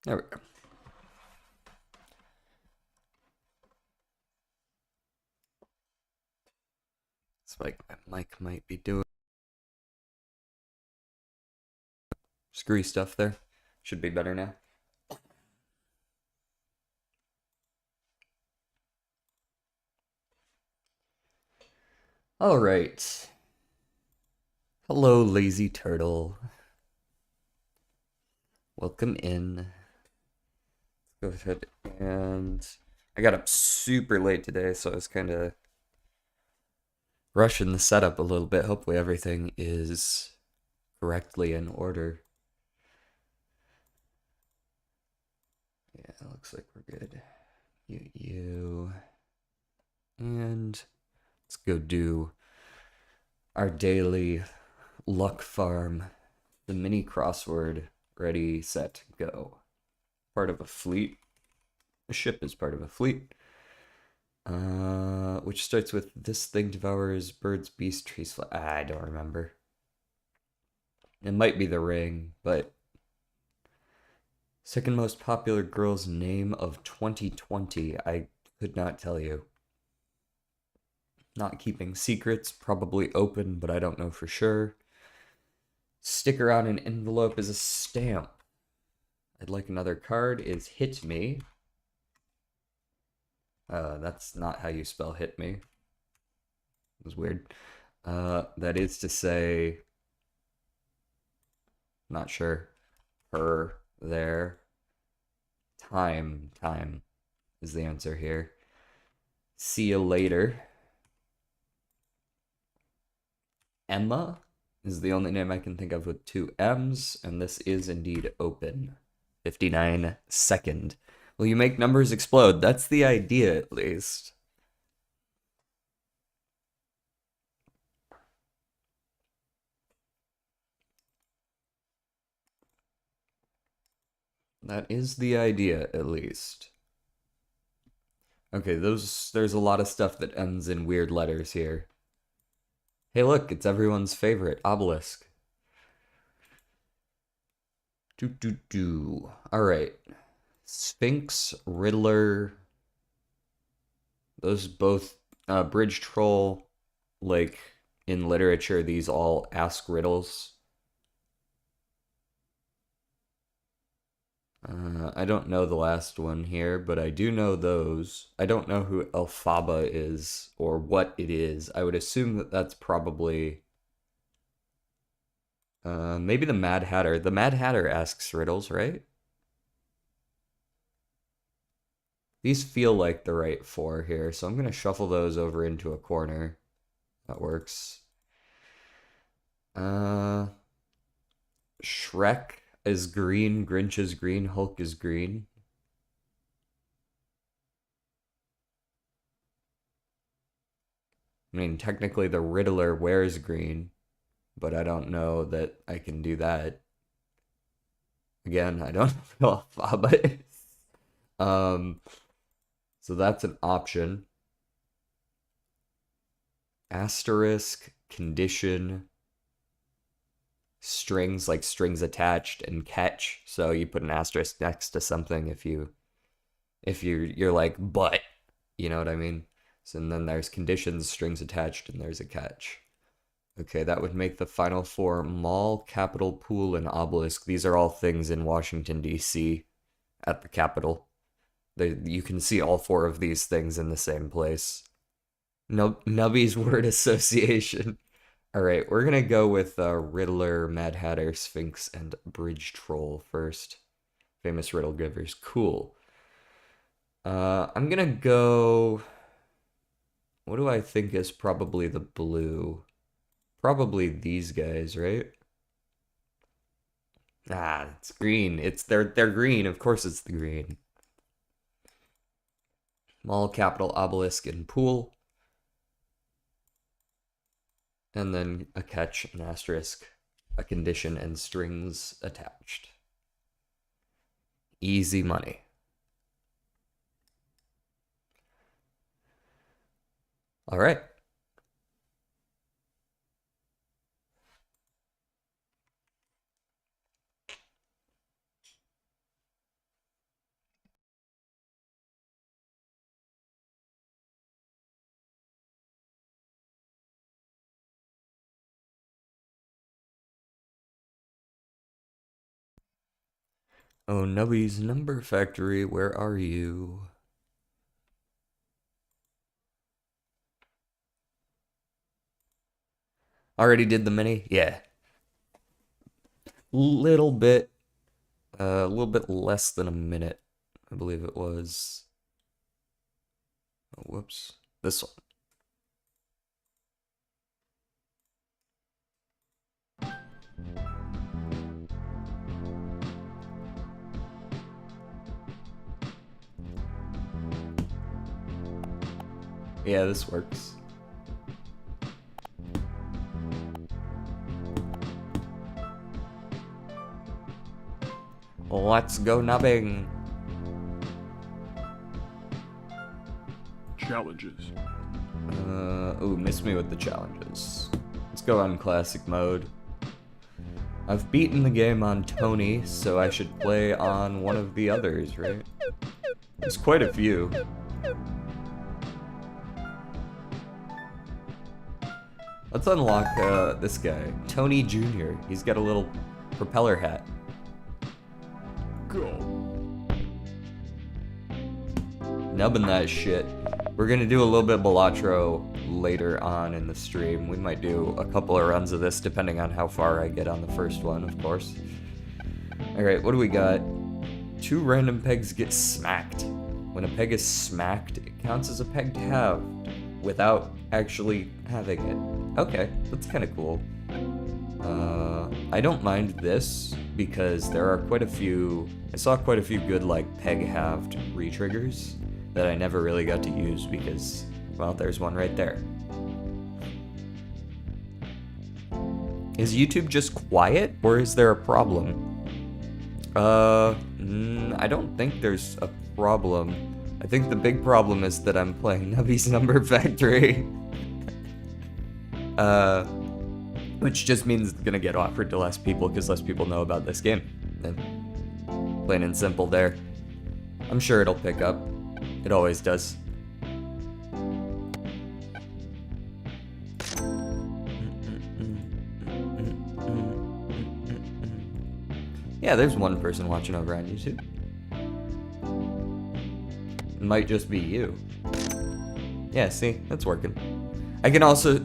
There we go. It's like my mic might be doing screwy stuff there. Should be better now. All right. Hello, lazy turtle. Welcome in. Let's go ahead and I got up super late today, so I was kind of rushing the setup a little bit. Hopefully everything is correctly in order. Yeah, it looks like we're good. You. And let's go do our daily luck farm. The mini crossword. Ready, set, go. Part of a fleet. A ship is part of a fleet. Which starts with this thing devours birds, beasts, trees, I don't remember. It might be the ring, but second most popular girl's name of 2020. I could not tell you. Not keeping secrets, probably open, but I don't know for sure. Sticker on an envelope is a stamp. I'd like another card is hit me. That's not how you spell hit me. It was weird. That is to say, not sure. Her, there. Time is the answer here. See you later. Emma is the only name I can think of with two M's, and this is indeed open. 59 second. Will you make numbers explode? That's the idea, at least. That is the idea, at least. Okay, there's a lot of stuff that ends in weird letters here. Hey, look, it's everyone's favorite, obelisk. All right. Sphinx, Riddler, those both bridge troll, like in literature, these all ask riddles. I don't know the last one here, but I do know those. I don't know who Elphaba is or what it is. I would assume that that's probably maybe the Mad Hatter. The Mad Hatter asks riddles, right? These feel like the right four here, so I'm gonna shuffle those over into a corner. That works. Uh, Shrek is green, Grinch is green, Hulk is green. I mean, technically the Riddler wears green, but I don't know that I can do that. Again, I don't know if Alphabet is. Um, so that's an option. Asterisk, condition, strings like strings attached, and catch. So you put an asterisk next to something if you're like but, you know what I mean? So and then there's conditions, strings attached, and there's a catch. Okay, that would make the final four mall, Capitol, pool, and obelisk. These are all things in Washington, D.C. at the Capitol. You can see all four of these things in the same place. Nubby's word association. All right, we're gonna go with Riddler, Mad Hatter, Sphinx, and Bridge Troll first. Famous riddle givers. Cool. I'm gonna go. What do I think is probably the blue? Probably these guys, right? Ah, it's green. They're green. Of course, it's the green. Mall, capital, obelisk, and pool, and then a catch, an asterisk, a condition, and strings attached. Easy money. All right. Oh, Nubby's Number Factory, where are you? Already did the mini? Yeah. Little bit, a little bit less than a minute, I believe it was. Oh, whoops. This one. Yeah, this works. Let's go nubbing. Challenges. Ooh, miss me with the challenges. Let's go on classic mode. I've beaten the game on Tony, so I should play on one of the others, right? There's quite a few. Let's unlock this guy, Tony Jr. He's got a little propeller hat. Go. Nubbing that shit. We're gonna do a little bit of Balatro later on in the stream. We might do a couple of runs of this depending on how far I get on the first one, of course. Alright, what do we got? 2 random pegs get smacked. When a peg is smacked, it counts as a peg halved without actually having it. Okay, that's kind of cool. I don't mind this because there are quite a few... I saw quite a few good, like, peg halved re-triggers that I never really got to use because, well, there's one right there. Is YouTube just quiet, or is there a problem? I don't think there's a problem. I think the big problem is that I'm playing Nubby's Number Factory. Which just means it's gonna get offered to less people because less people know about this game. Plain and simple there. I'm sure it'll pick up. It always does. Yeah, there's one person watching over on YouTube. It might just be you. Yeah, see, that's working. I can also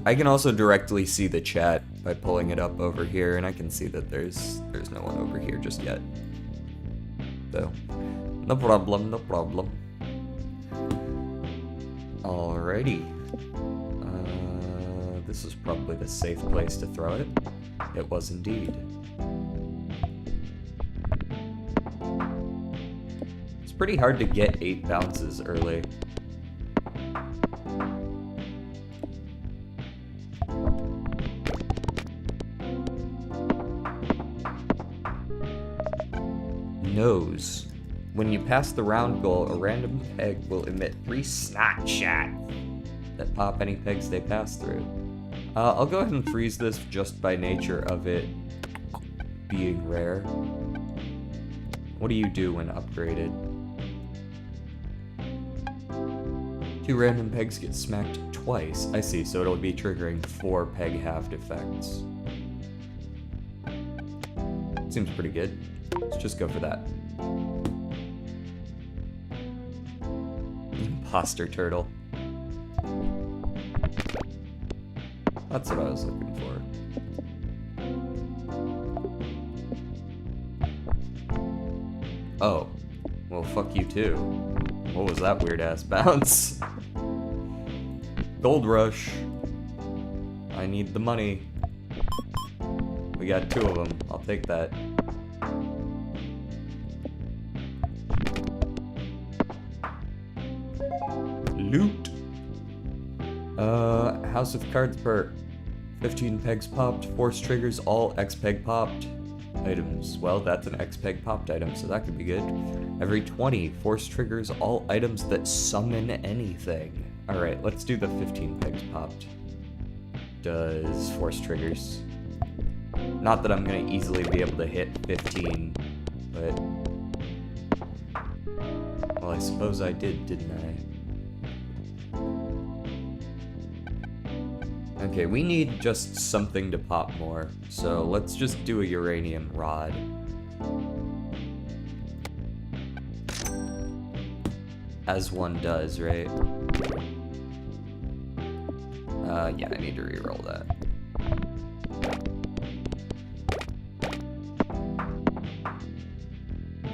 directly see the chat by pulling it up over here, and I can see that there's no one over here just yet. So, no problem, no problem. Alrighty. This is probably the safe place to throw it. It was indeed. It's pretty hard to get 8 bounces early. Nose. When you pass the round goal, a random peg will emit 3 snot shots that pop any pegs they pass through. I'll go ahead and freeze this just by nature of it being rare. What do you do when upgraded? 2 random pegs get smacked twice. I see, so it'll be triggering 4 peg halved effects. Seems pretty good. Let's just go for that. Imposter turtle. That's what I was looking for. Oh. Well, fuck you too. What was that weird ass bounce? Gold rush. I need the money. We got 2 of them. I'll take that. Loot. House of Cards perk. 15 pegs popped, force triggers all X peg popped items. Well, that's an X peg popped item, so that could be good. Every 20, force triggers all items that summon anything. Alright, let's do the 15 pegs popped. Does force triggers. Not that I'm gonna easily be able to hit 15, but... Well, I suppose I did, didn't I? Okay, we need just something to pop more, so let's just do a uranium rod. As one does, right? Yeah, I need to re-roll that.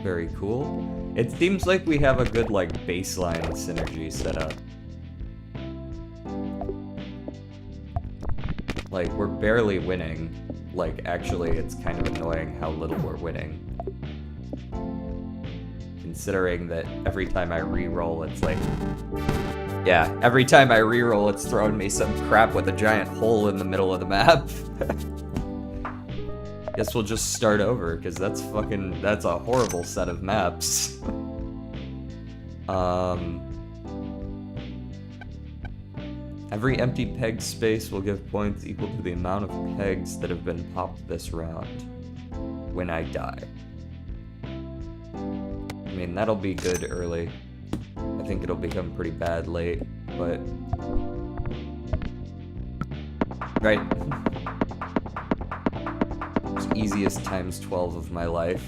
Very cool. It seems like we have a good, like, baseline synergy set up. Like, we're barely winning. Like, actually, it's kind of annoying how little we're winning. Considering that every time I re-roll, it's like... Yeah, every time I re-roll, it's throwing me some crap with a giant hole in the middle of the map. Guess we'll just start over, because that's a horrible set of maps. Every empty peg space will give points equal to the amount of pegs that have been popped this round when I die. I mean, that'll be good early. I think it'll become pretty bad late, but... Right. It's easiest times 12 of my life.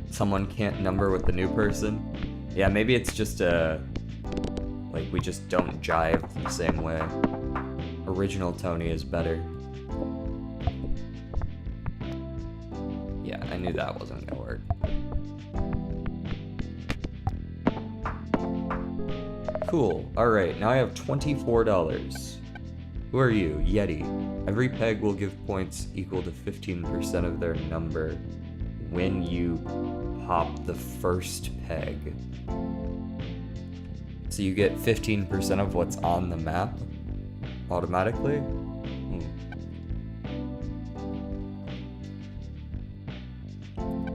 Someone can't number with the new person? Yeah, maybe it's just like, we just don't jive the same way. Original Tony is better. Yeah, I knew that wasn't gonna work. Cool. Alright, now I have $24. Who are you? Yeti. Every peg will give points equal to 15% of their number when you pop the first peg. So you get 15% of what's on the map automatically?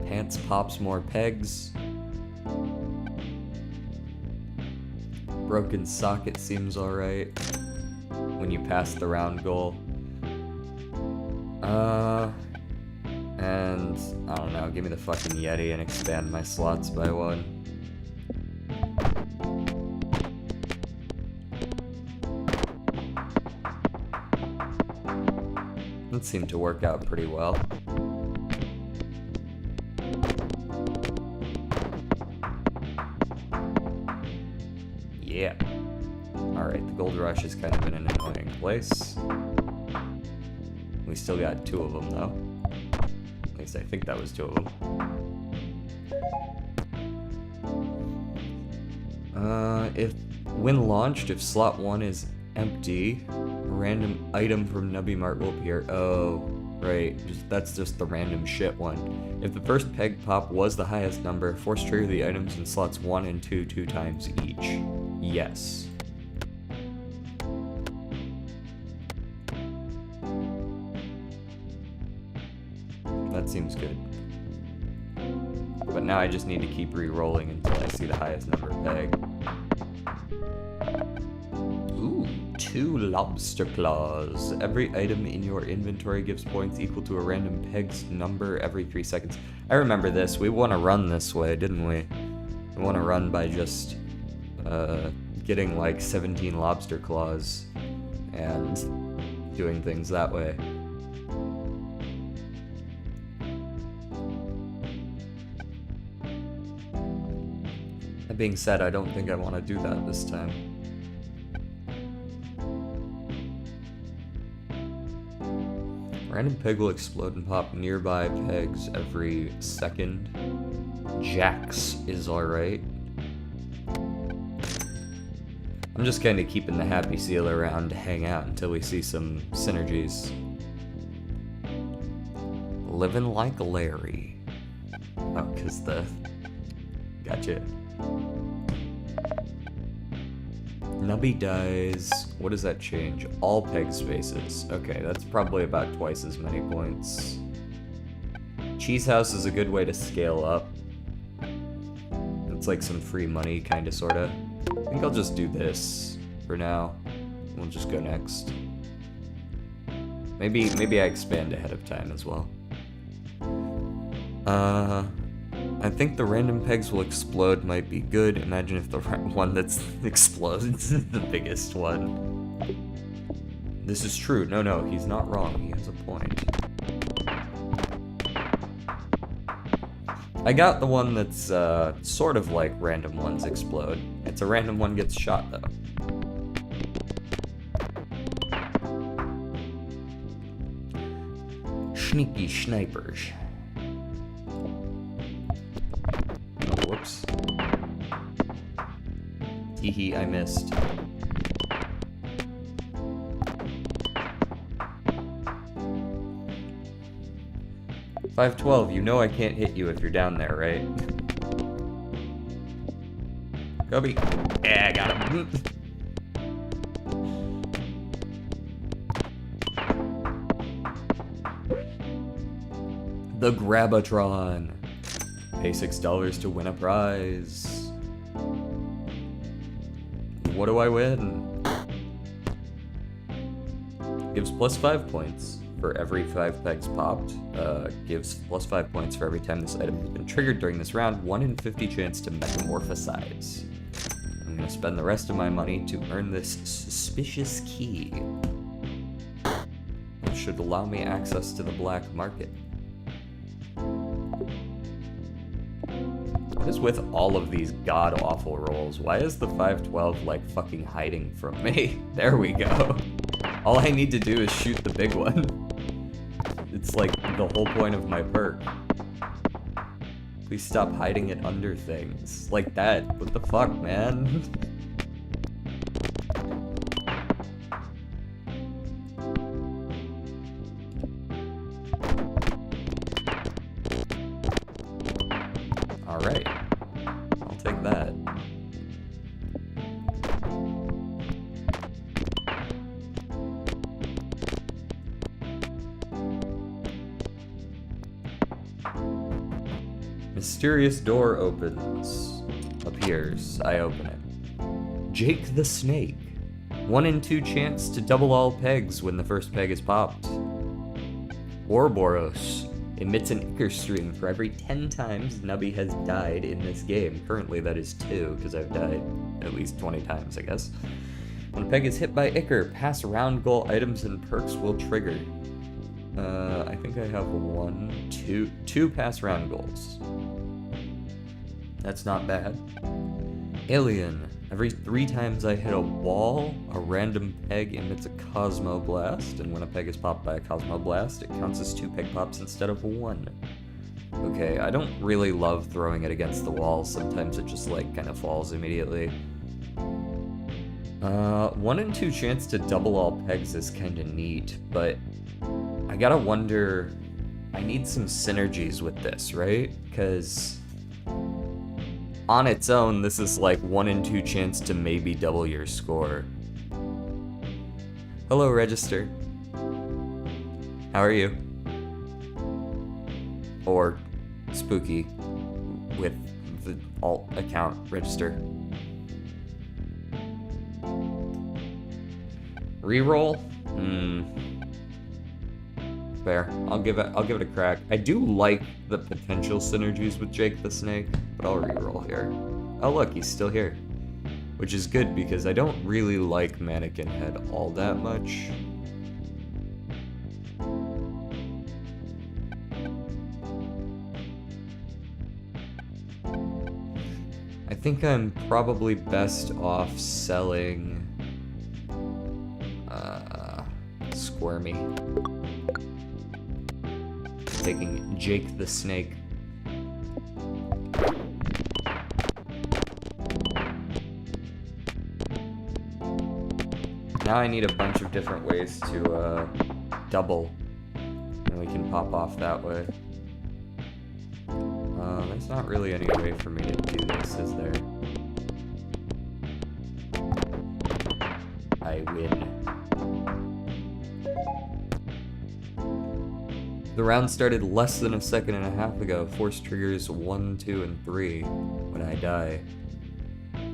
Pants pops more pegs. Broken socket seems alright when you pass the round goal. And I don't know, give me the fucking Yeti and expand my slots by one. That seemed to work out pretty well. Yeah. Alright, the gold rush is kind of in an annoying place. We still got 2 of them though. At least I think that was 2 of them. When launched, if slot 1 is empty, a random item from Nubby Mart will appear. Oh, right. That's just the random shit one. If the first peg pop was the highest number, force trigger the items in slots 1 and 2 2 times each. Yes. That seems good. But now I just need to keep re-rolling until I see the highest number peg. Ooh, 2 lobster claws. Every item in your inventory gives points equal to a random peg's number every 3 seconds. I remember this. We want to run this way, didn't we? We want to run by just getting like 17 lobster claws and doing things that way. That being said, I don't think I want to do that this time. Random peg will explode and pop nearby pegs every second. Jax is alright. I'm just kind of keeping the happy seal around to hang out until we see some synergies. Living like Larry. Oh, cause the... Gotcha. Nubby dies. What does that change? All peg spaces. Okay, that's probably about twice as many points. Cheese House is a good way to scale up. It's like some free money, kinda sorta. I think I'll just do this for now. We'll just go next. Maybe I expand ahead of time as well. I think the random pegs will explode might be good. Imagine if the one that explodes is the biggest one. This is true. No, he's not wrong. He has a point. I got the one that's sort of like random ones explode. It's a random one gets shot though. Sneaky snipers. Oh, whoops. Teehee, I missed. $512, you know I can't hit you if you're down there, right? Nubby. Yeah, I got him. The Grabatron. Pay $6 to win a prize. What do I win? Gives plus 5 points for every 5 pegs popped. Gives plus 5 points for every time this item has been triggered during this round. 1 in 50 chance to metamorphosize. I'm gonna spend the rest of my money to earn this suspicious key, which should allow me access to the black market. What is with all of these god-awful rolls? Why is the 512 like fucking hiding from me? There we go. All I need to do is shoot the big one. It's like the whole point of my perk. Please stop hiding it under things. Like that. What the fuck, man? Alright. I'll take that. Mysterious door opens. Appears. I open it. Jake the Snake. 1 in 2 chance to double all pegs when the first peg is popped. Ouroboros. Emits an Ichor stream for every 10 times Nubby has died in this game. Currently that is 2, because I've died at least 20 times, I guess. When a peg is hit by Ichor, pass round goal items and perks will trigger. I think I have 2 pass round goals. That's not bad. Alien. Every 3 times I hit a wall, a random peg emits a Cosmo Blast, and when a peg is popped by a Cosmo Blast, it counts as 2 peg pops instead of 1. Okay, I don't really love throwing it against the wall. Sometimes it just like kind of falls immediately. 1 in 2 chance to double all pegs is kind of neat, but I gotta wonder, I need some synergies with this, right? Because on its own, this is like 1 in 2 chance to maybe double your score. Hello, Register. How are you? Or Spooky with the alt account Register. Reroll? Fair. I'll give it a crack. I do like the potential synergies with Jake the Snake, but I'll reroll here. Oh look, he's still here. Which is good because I don't really like Mannequin Head all that much. I think I'm probably best off selling Squirmy. Taking Jake the Snake. Now I need a bunch of different ways to double, and we can pop off that way. There's not really any way for me to do this, is there? I win. The round started less than a second and a half ago. Force triggers 1, 2, and 3 when I die.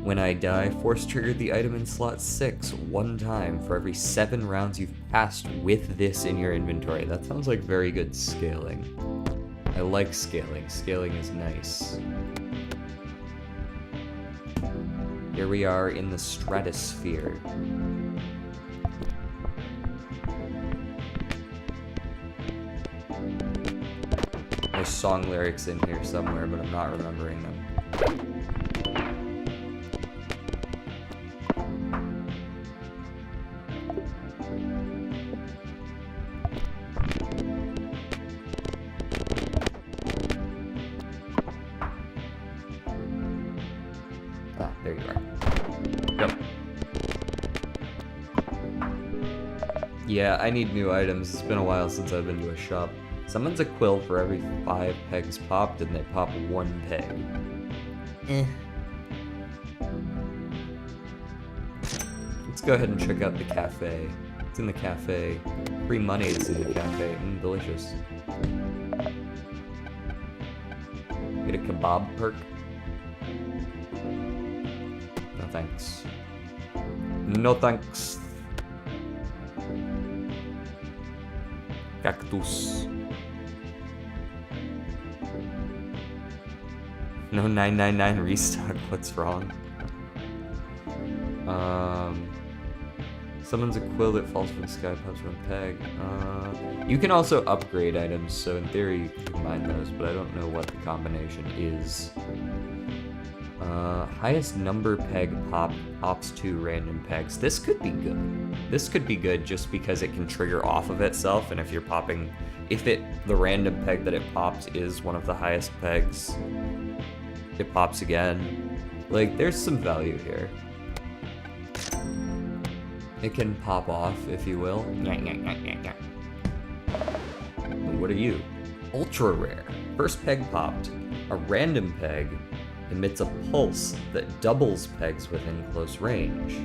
When I die, force trigger the item in slot 6 1 time for every 7 rounds you've passed with this in your inventory. That sounds like very good scaling. I like scaling. Scaling is nice. Here we are in the stratosphere. There's song lyrics in here somewhere, but I'm not remembering them. Ah, there you are. Yep. Yeah, I need new items. It's been a while since I've been to a shop. Summons a quill for every 5 pegs popped, and they pop 1 peg. Let's go ahead and check out the cafe. It's in the cafe. Free money is in the cafe. Delicious. Get a kebab perk? No thanks. No thanks. Cactus. No 999 restock, what's wrong? Summons a quill that falls from the sky, pops 1 peg. You can also upgrade items, so in theory you can combine those, but I don't know what the combination is. Highest number peg pops 2 random pegs. This could be good. This could be good just because it can trigger off of itself, and if you're popping, the random peg that it pops is one of the highest pegs, it pops again. Like, there's some value here. It can pop off, if you will. What are you? Ultra rare. First peg popped. A random peg emits a pulse that doubles pegs within close range.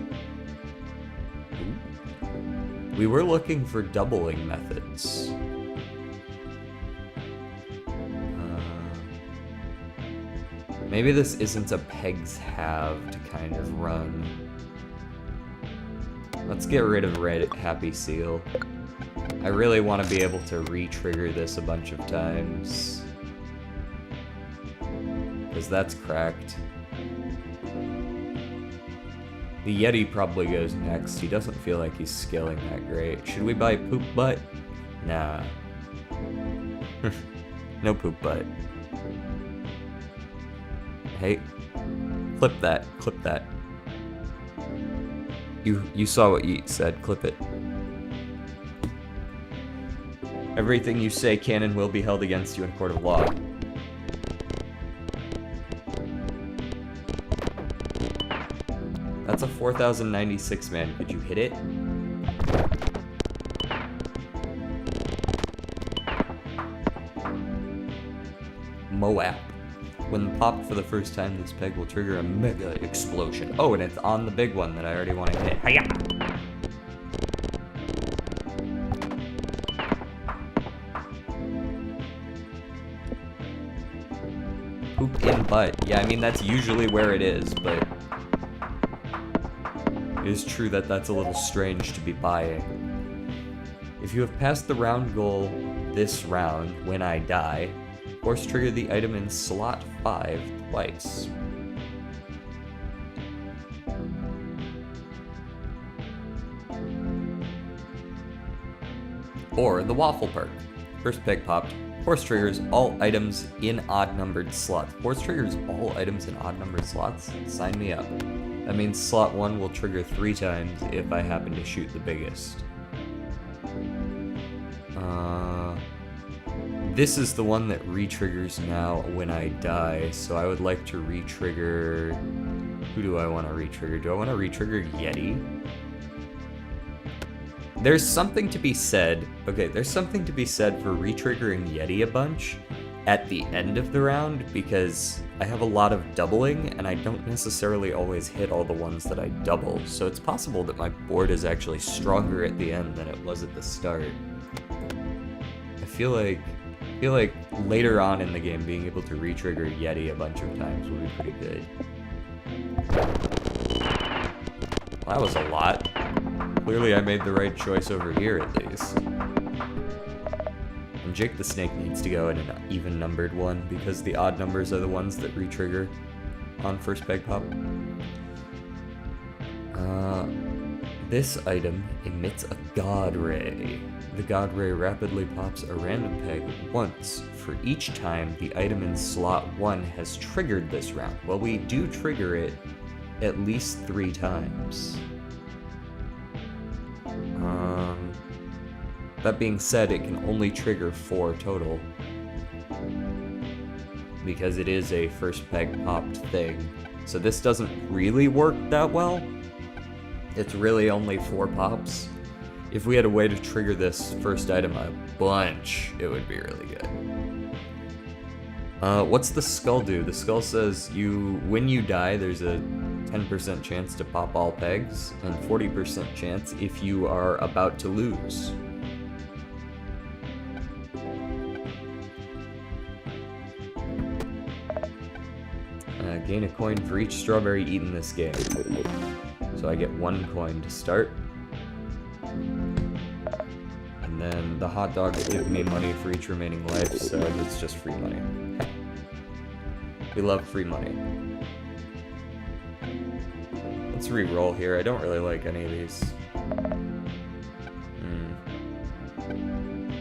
Ooh. We were looking for doubling methods. Maybe this isn't a pegs have to kind of run. Let's get rid of red happy seal. I really want to be able to re-trigger this a bunch of times, because that's cracked. The Yeti probably goes next. He doesn't feel like he's scaling that great. Should we buy poop butt? Nah. No poop butt. Hey, clip that, clip that. You saw what Yeet said, clip it. Everything you say can and will be held against you in court of law. That's a 4096, man. Could you hit it? Moab. When popped for the first time, this peg will trigger a mega explosion. Oh, and it's on the big one that I already want to hit. Hiya! Poop in butt. Yeah, I mean, that's usually where it is, but it is true that that's a little strange to be buying. If you have passed the round goal this round, when I die, force trigger the item in slot 5 twice. Or the waffle perk. First peg popped. Force triggers all items in odd-numbered slots. Force triggers all items in odd-numbered slots? Sign me up. That means slot 1 will trigger 3 times if I happen to shoot the biggest. This is the one that re-triggers now when I die, so I would like to re-trigger... Who do I want to re-trigger? Do I want to re-trigger Yeti? There's something to be said... Okay, there's something to be said for re-triggering Yeti a bunch at the end of the round, because I have a lot of doubling, and I don't necessarily always hit all the ones that I double, so it's possible that my board is actually stronger at the end than it was at the start. I feel like later on in the game, being able to re-trigger Yeti a bunch of times will be pretty good. Well, that was a lot. Clearly I made the right choice over here, at least. And Jake the Snake needs to go in an even-numbered one, because the odd numbers are the ones that re-trigger on first peg pop. This item emits a God Ray. The God Ray rapidly pops a random peg once for each time the item in slot 1 has triggered this round. Well, we do trigger it at least 3 times. That being said, it can only trigger 4 total. Because it is a first peg popped thing. So this doesn't really work that well. It's really only 4 pops. If we had a way to trigger this first item a bunch, it would be really good. What's the skull do? The skull says when you die, there's a 10% chance to pop all pegs, and 40% chance if you are about to lose. Gain a coin for each strawberry eaten this game. So I get 1 coin to start. And then the hot dogs give me money for each remaining life, so it's just free money. We love free money. Let's re-roll here. I don't really like any of these.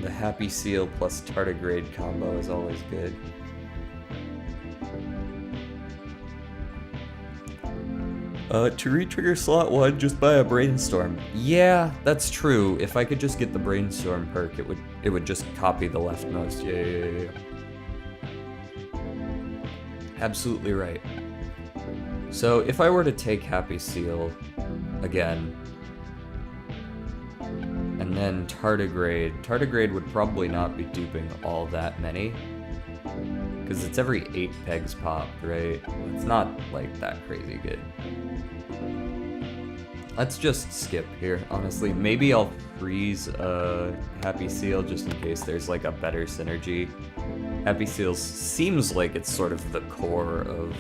The Happy Seal plus Tardigrade combo is always good. To re-trigger slot 1, just buy a Brainstorm. Yeah, that's true. If I could just get the Brainstorm perk, it would just copy the leftmost. Yeah. Absolutely right. So if I were to take Happy Seal again, and then Tardigrade would probably not be duping all that many. Because it's every 8 pegs popped, right? It's not, like, that crazy good. Let's just skip here, honestly. Maybe I'll freeze Happy Seal just in case there's, like, a better synergy. Happy Seal seems like it's sort of the core of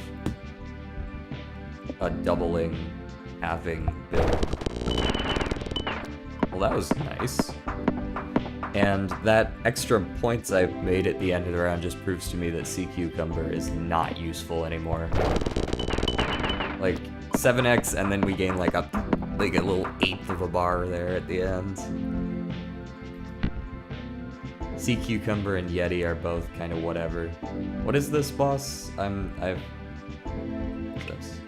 a doubling, halving build. Well, that was nice. And that extra points I made at the end of the round just proves to me that Sea Cucumber is not useful anymore. Like, 7x, and then we gain like a little 1/8 of a bar there at the end. Sea Cucumber and Yeti are both kind of whatever. What is this, boss? What's this?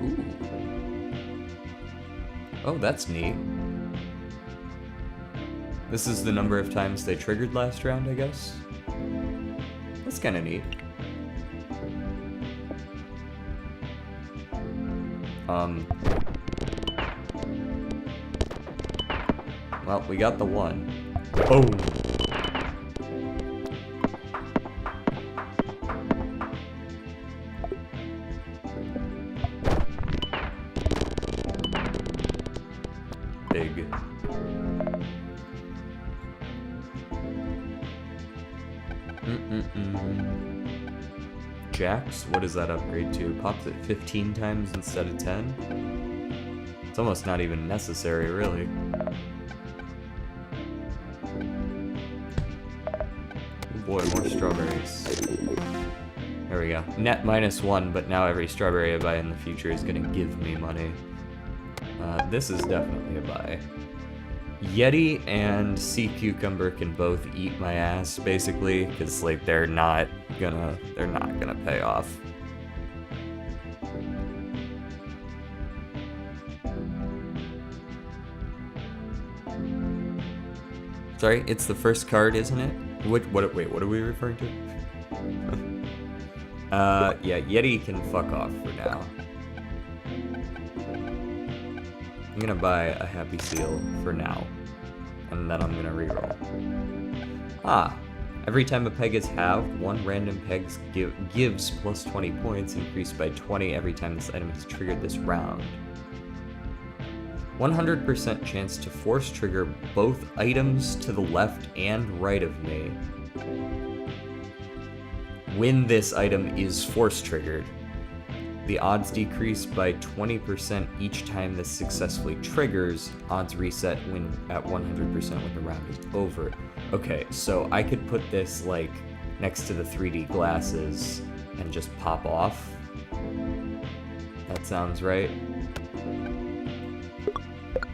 Ooh. Oh, that's neat. This is the number of times they triggered last round, I guess? That's kind of neat. Well, we got the 1. Oh! Big. Jax, what does that upgrade to? Pops it 15 times instead of 10? It's almost not even necessary, really. Oh boy, more strawberries. There we go. Net -1, but now every strawberry I buy in the future is gonna give me money. This is definitely a buy. Yeti and Sea Cucumber can both eat my ass, basically, because like they're not gonna pay off. Sorry, it's the first card, isn't it? Wait, what are we referring to? Yeah, Yeti can fuck off for now. I'm gonna buy a Happy Seal for now, and then I'm gonna reroll. Ah, every time a peg is halved, 1 random peg gives plus 20 points, increased by 20 every time this item is triggered this round. 100% chance to force trigger both items to the left and right of me when this item is force triggered. The odds decrease by 20% each time this successfully triggers. Odds reset when at 100% when the round is over. Okay, so I could put this like next to the 3D glasses and just pop off. That sounds right.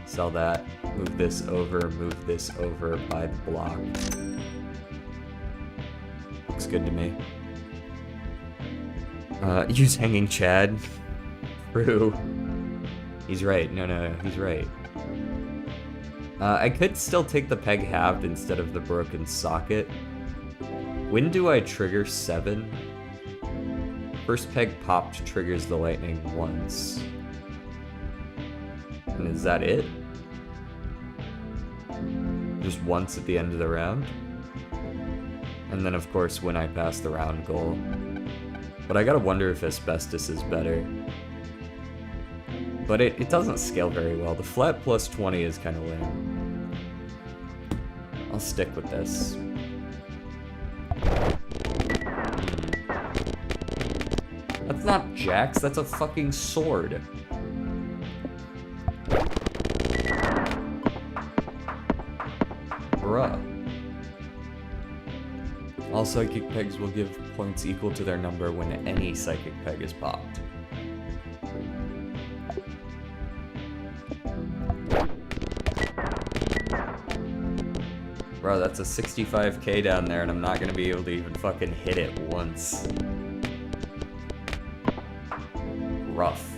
Sell that. Move this over, buy the block. Looks good to me. Use Hanging Chad. True. He's right. No, he's right. I could still take the peg halved instead of the broken socket. When do I trigger 7? First peg popped triggers the lightning once. And is that it? Just once at the end of the round? And then of course when I pass the round goal. But I gotta wonder if Asbestos is better. But it doesn't scale very well. The flat plus 20 is kind of lame. I'll stick with this. That's not jacks, that's a fucking sword. Bruh. All psychic pegs will give points equal to their number when any psychic peg is popped. Bro, that's a 65k down there and I'm not gonna be able to even fucking hit it once. Rough.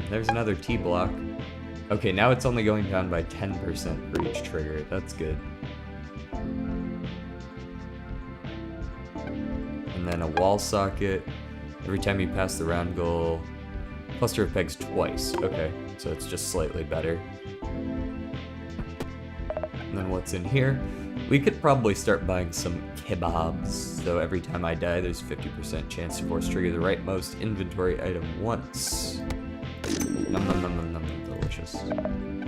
There's another T block. Okay, now it's only going down by 10% for each trigger. That's good. And then a wall socket. Every time you pass the round goal, cluster of pegs twice. Okay, so it's just slightly better. And then what's in here? We could probably start buying some kebabs. So every time I die, there's a 50% chance to force trigger the rightmost inventory item once. Nom nom nom nom nom, delicious. And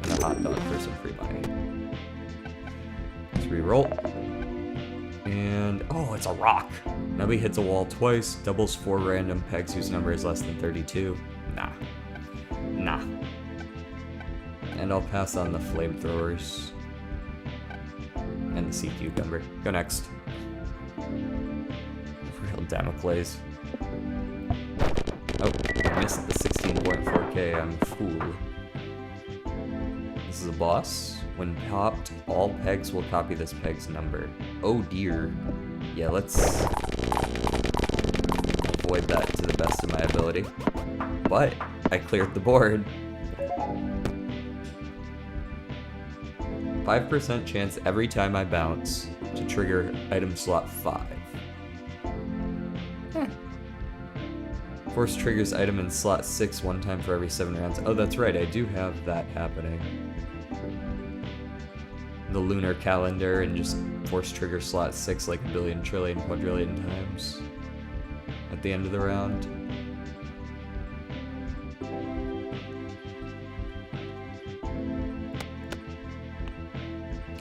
a hot dog for some free money. Let's re-roll. And, oh, it's a rock. Nubby hits a wall twice, doubles 4 random pegs whose number is less than 32. Nah. And I'll pass on the flamethrowers. And the sea cucumber. Go next. Real Damocles. Oh, I missed the 16.4k, I'm a fool. This is a boss. When popped, all pegs will copy this peg's number. Oh dear. Yeah, let's avoid that to the best of my ability. But I cleared the board. 5% chance every time I bounce to trigger item slot 5. Force triggers item in slot 6 one time for every 7 rounds. Oh, that's right, I do have that happening. The lunar calendar and just force trigger slot 6 like a billion, trillion, quadrillion times at the end of the round.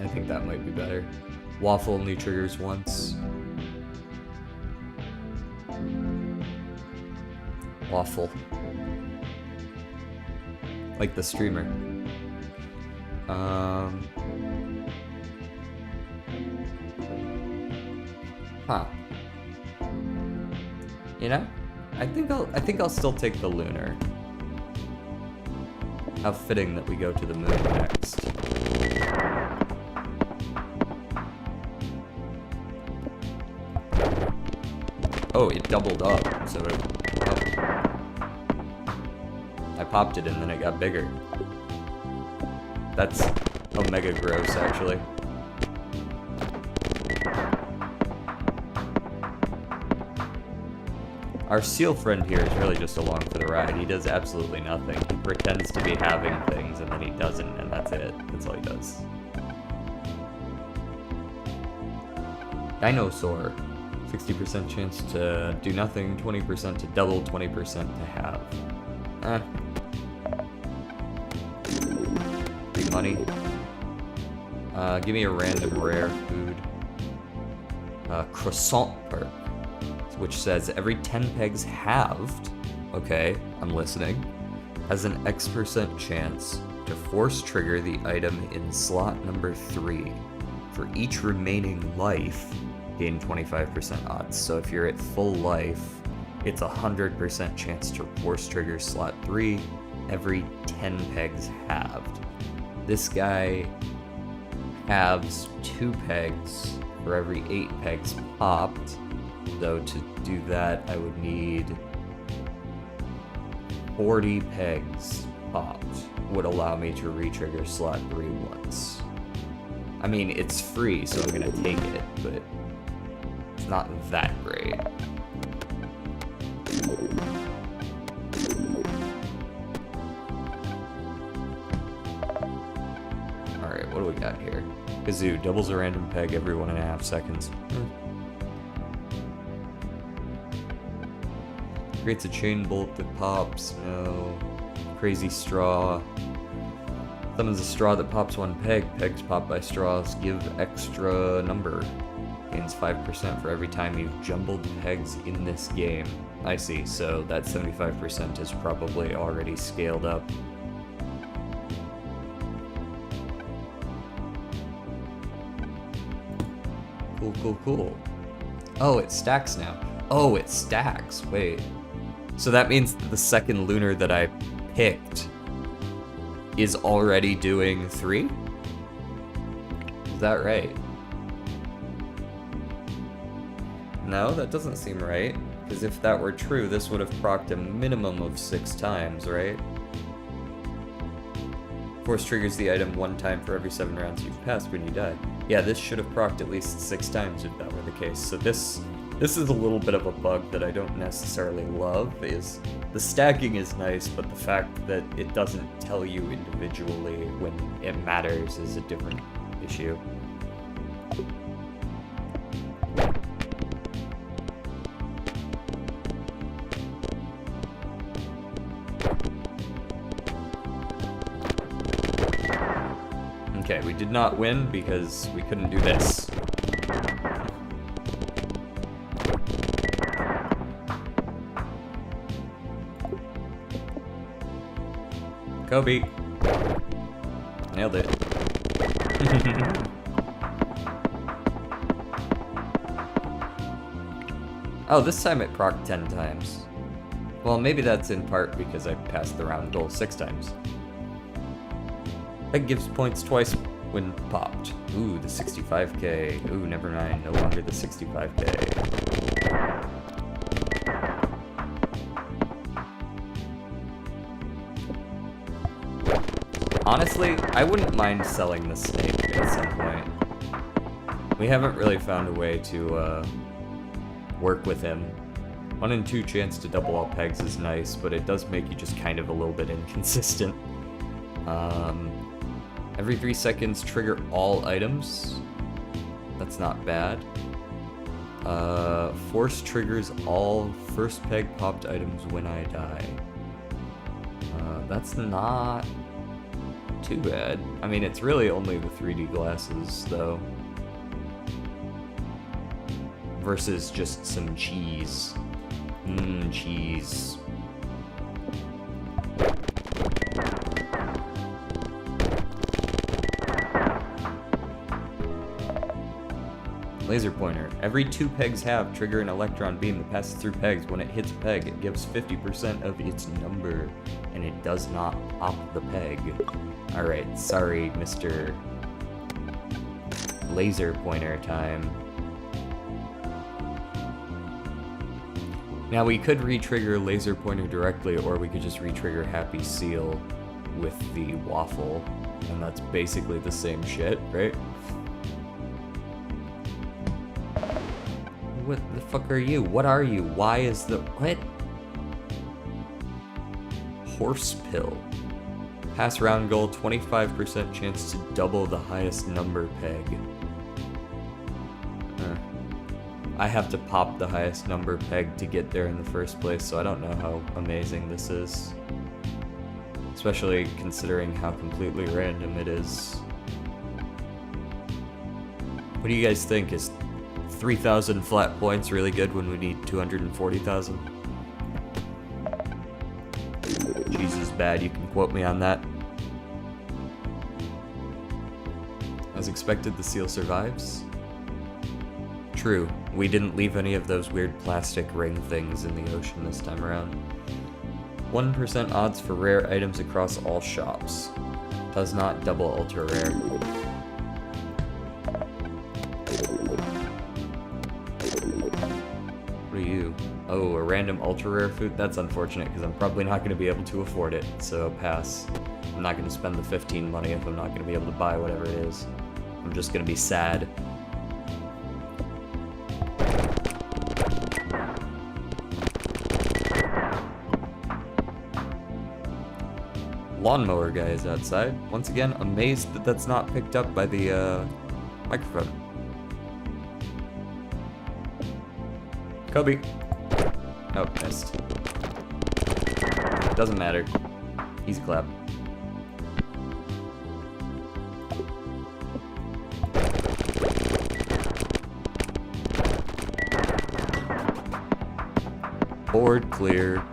I think that might be better. Waffle only triggers once. Waffle. Like the streamer. Huh. You know? I think I'll still take the lunar. How fitting that we go to the moon next. Oh, it doubled up, so I popped it and then it got bigger. That's omega gross, actually. Our seal friend here is really just along for the ride. He does absolutely nothing. He pretends to be having things and then he doesn't, and that's it. That's all he does. Dinosaur. 60% chance to do nothing, 20% to double, 20% to have. Free money. Give me a random rare food. Croissant perk, which says every 10 pegs halved, okay, I'm listening, has an X% chance to force trigger the item in slot number 3 for each remaining life gain 25% odds. So if you're at full life, it's 100% chance to force trigger slot 3 every 10 pegs halved. This guy halves 2 pegs for every 8 pegs popped. Though to do that, I would need 40 pegs popped would allow me to re-trigger slot 3 once. I mean, it's free, so I'm gonna take it, but it's not that great. Alright, what do we got here? Kazoo, doubles a random peg every 1.5 seconds. Creates a chain bolt that pops, no. Crazy straw. Summons a straw that pops 1 peg. Pegs popped by straws give extra number. Gains 5% for every time you've jumbled pegs in this game. I see, so that 75% is probably already scaled up. Cool, cool, cool. Oh, it stacks now. Oh, it stacks. Wait. So that means that the second lunar that I picked is already doing 3? Is that right? No, that doesn't seem right. Because if that were true, this would have procced a minimum of 6 times, right? Force triggers the item 1 time for every 7 rounds you've passed when you die. Yeah, this should have procced at least 6 times if that were the case. So this is a little bit of a bug that I don't necessarily love. Is the stacking is nice, but the fact that it doesn't tell you individually when it matters is a different issue. Okay, we did not win because we couldn't do this. Kobe. Nailed it. Oh, this time it procced 10 times. Well, maybe that's in part because I passed the round goal 6 times. That gives points twice when popped. Ooh, the 65k. Ooh, never mind. No longer the 65k. Honestly, I wouldn't mind selling the snake at some point. We haven't really found a way to work with him. 1 in 2 chance to double all pegs is nice, but it does make you just kind of a little bit inconsistent. Every 3 seconds, trigger all items. That's not bad. Force triggers all first peg popped items when I die. That's not too bad. I mean, it's really only the 3D glasses, though. Versus just some cheese. Cheese. Laser pointer. Every 2 pegs have trigger an electron beam that passes through pegs. When it hits a peg, it gives 50% of its number, and it does not pop the peg. Alright, sorry, Mr. Laser pointer time. Now we could re-trigger laser pointer directly, or we could just re-trigger happy seal with the waffle, and that's basically the same shit, right? What the fuck are you? What are you? Why is the... what? Horse pill. Pass round goal, 25% chance to double the highest number peg. I have to pop the highest number peg to get there in the first place, so I don't know how amazing this is. Especially considering how completely random it is. What do you guys think? Is 3,000 flat points really good when we need 240,000? Cheese is bad, you can quote me on that. As expected, the seal survives. true. We didn't leave any of those weird plastic ring things in the ocean this time around. 1% odds for rare items across all shops. Does not double ultra rare. What are you? Oh, a random ultra rare food? That's unfortunate because I'm probably not going to be able to afford it, so pass. I'm not going to spend the 15 money if I'm not going to be able to buy whatever it is. I'm just going to be sad. Lawnmower guy is outside. Once again, amazed that that's not picked up by the microphone. Kobe. Oh, missed. Doesn't matter. Easy clap. Board clear.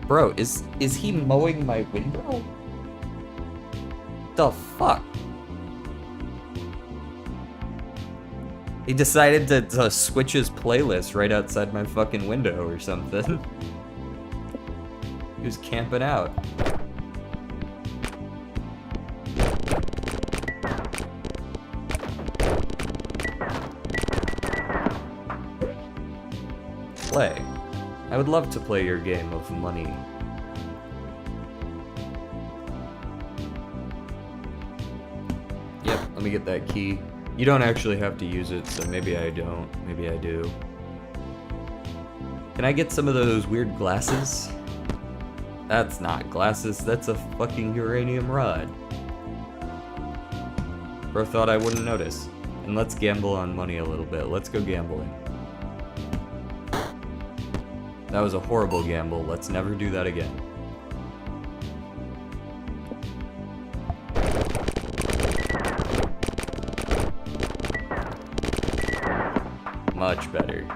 Bro, is he mowing my window? The fuck? He decided to switch his playlist right outside my fucking window or something. He was camping out. Play. I would love to play your game of money. Yep, let me get that key. You don't actually have to use it, so maybe I don't. Maybe I do. Can I get some of those weird glasses? That's not glasses, that's a fucking uranium rod. Bro thought I wouldn't notice. And let's gamble on money a little bit. Let's go gambling. That was a horrible gamble. Let's never do that again. Much better.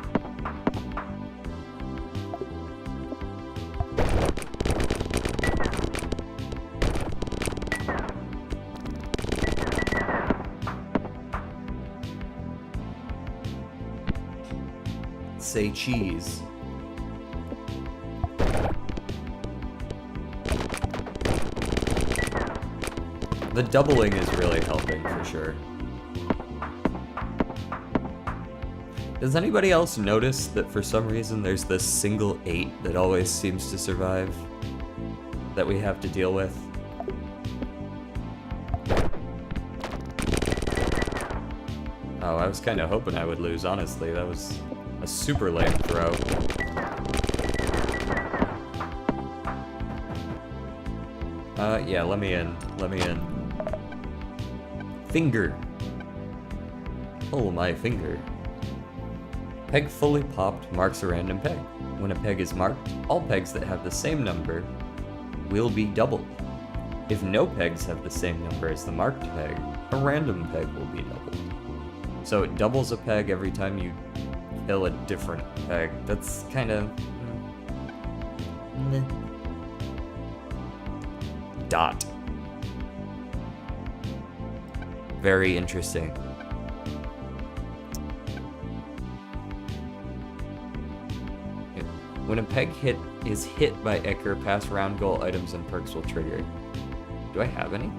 Say cheese. The doubling is really helping for sure. Does anybody else notice that for some reason there's this single 8 that always seems to survive that we have to deal with? Oh, I was kind of hoping I would lose, honestly. That was a super lame throw. Yeah, let me in. Let me in. Finger. Oh, my finger. Peg fully popped marks a random peg. When a peg is marked, all pegs that have the same number will be doubled. If no pegs have the same number as the marked peg, a random peg will be doubled. So it doubles a peg every time you fill a different peg. That's kind of... Dot. Very interesting. When a peg is hit by Ecker, pass round goal items and perks will trigger. Do I have any?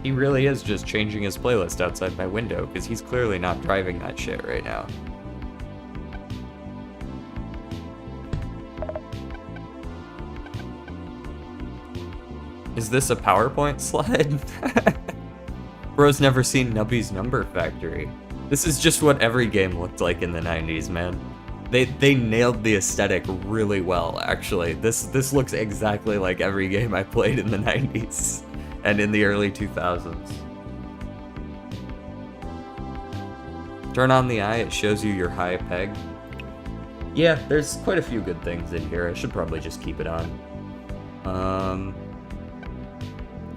He really is just changing his playlist outside my window, because he's clearly not driving that shit right now. Is this a PowerPoint slide? Bro's never seen Nubby's Number Factory. This is just what every game looked like in the 90s, man. They nailed the aesthetic really well, actually. This looks exactly like every game I played in the 90s and in the early 2000s. Turn on the eye, it shows you your high peg. Yeah, there's quite a few good things in here. I should probably just keep it on.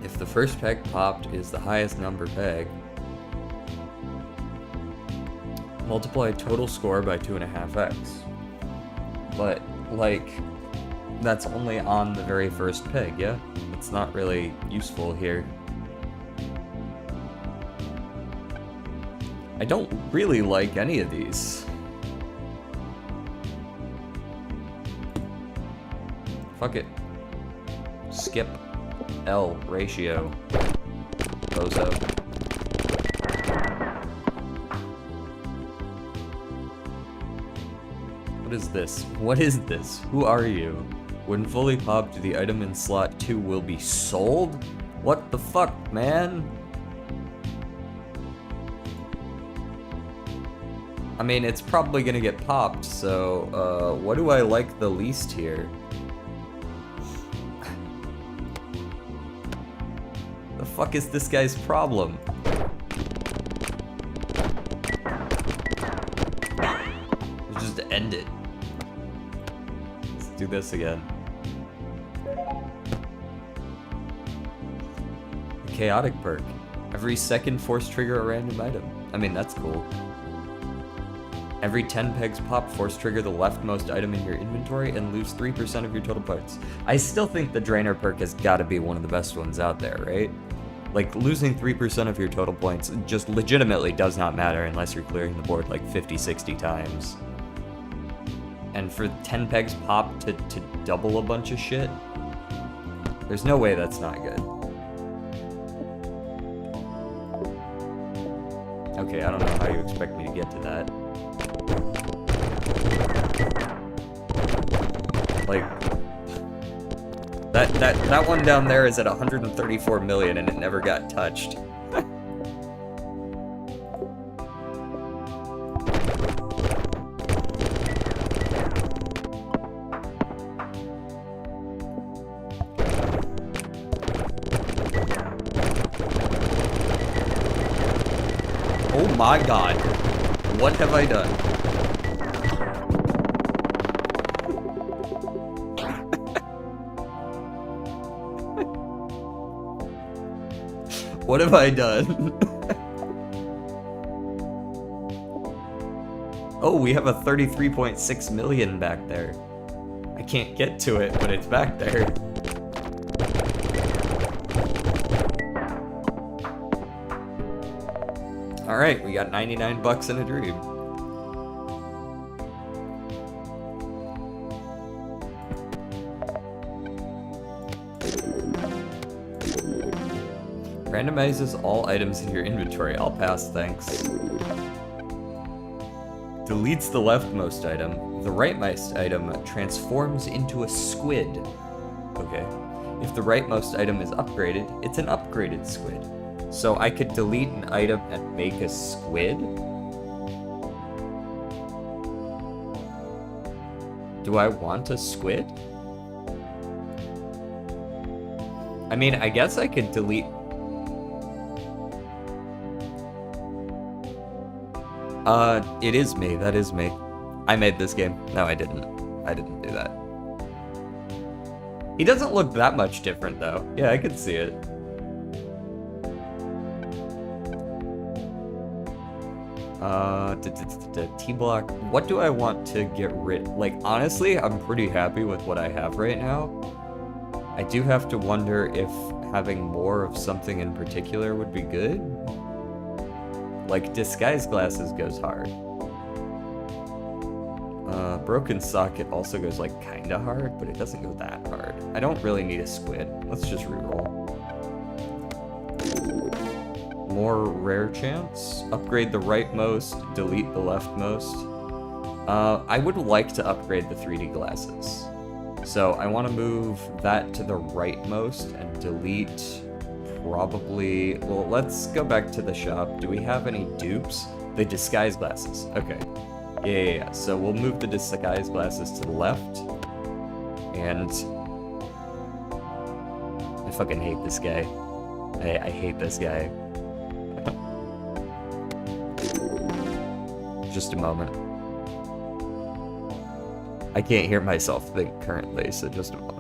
If the first peg popped is the highest number peg, multiply total score by 2.5x. but, like, that's only on the very first peg, yeah? It's not really useful here. I don't really like any of these. Fuck it. Skip L ratio. Bozo. What is this? What is this? Who are you? When fully popped, the item in slot 2 will be sold? What the fuck, man? I mean, it's probably gonna get popped, so, what do I like the least here? The fuck is this guy's problem? Let's just end it. Let's do this again. The chaotic perk. Every second force trigger a random item. I mean, that's cool. Every 10 pegs pop, force trigger the leftmost item in your inventory and lose 3% of your total points. I still think the Drainer perk has gotta be one of the best ones out there, right? Like, losing 3% of your total points just legitimately does not matter unless you're clearing the board like 50, 60 times. And for 10 pegs pop to double a bunch of shit, there's no way that's not good. Okay, I don't know how you expect me to get to that. Like, that one down there is at 134 million and it never got touched. Oh my god. What have I done? What have I done? Oh, we have a 33.6 million back there. I can't get to it, but it's back there. Alright, we got 99 bucks in a dream. Randomizes all items in your inventory. I'll pass, thanks. Deletes the leftmost item. The rightmost item transforms into a squid. Okay. If the rightmost item is upgraded, it's an upgraded squid. So I could delete an item and make a squid? Do I want a squid? I mean, I guess I could delete... it is me. That is me. I made this game. No, I didn't. I didn't do that. He doesn't look that much different, though. Yeah, I can see it. T-block. What do I want to get rid? Like, honestly, I'm pretty happy with what I have right now. I do have to wonder if having more of something in particular would be good. Like, disguise glasses goes hard. Broken socket also goes, like, kinda hard, but it doesn't go that hard. I don't really need a squid. Let's just reroll. More rare chance. Upgrade the rightmost, delete the leftmost. I would like to upgrade the 3D glasses. So I want to move that to the rightmost and delete probably... Well, let's go back to the shop. Do we have any dupes? The disguise glasses. Okay. Yeah. So we'll move the disguise glasses to the left. And... I fucking hate this guy. I hate this guy. Just a moment. I can't hear myself think currently, so just a moment.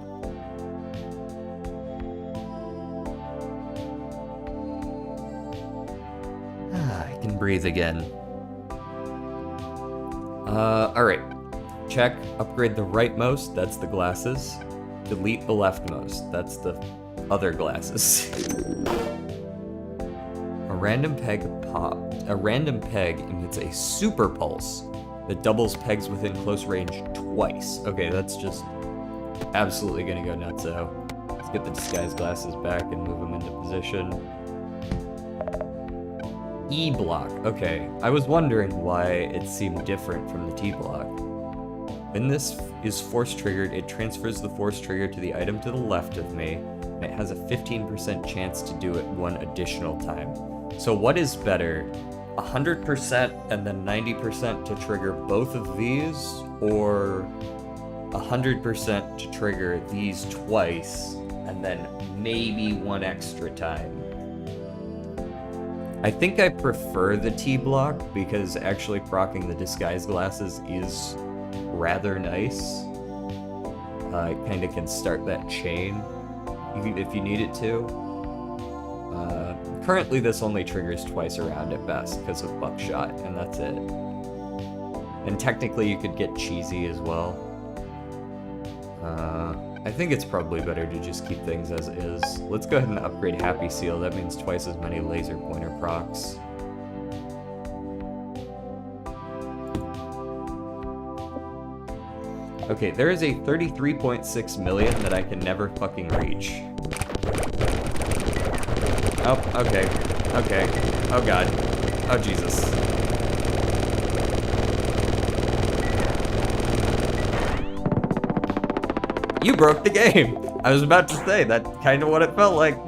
I can breathe again. Alright. Check. Upgrade the rightmost, that's the glasses. Delete the leftmost, that's the other glasses. A random peg emits a super pulse that doubles pegs within close range twice. Okay, that's just absolutely gonna go nuts out. Let's get the disguise glasses back and move them into position. E block. Okay, I was wondering why it seemed different from the T block. When this is force triggered, it transfers the force trigger to the item to the left of me, and it has a 15% chance to do it one additional time. So what is better, 100% and then 90% to trigger both of these, or 100% to trigger these twice, and then maybe one extra time? I think I prefer the T block, because actually proccing the disguise glasses is rather nice. It kind of can start that chain, if you need it to. Currently this only triggers twice around at best, because of buckshot, and that's it. And technically you could get cheesy as well. I think it's probably better to just keep things as is. Let's go ahead and upgrade Happy Seal. That means twice as many laser pointer procs. Okay, there is a 33.6 million that I can never fucking reach. Oh, okay. Okay. Oh god. Oh Jesus. You broke the game! I was about to say, that's kind of what it felt like.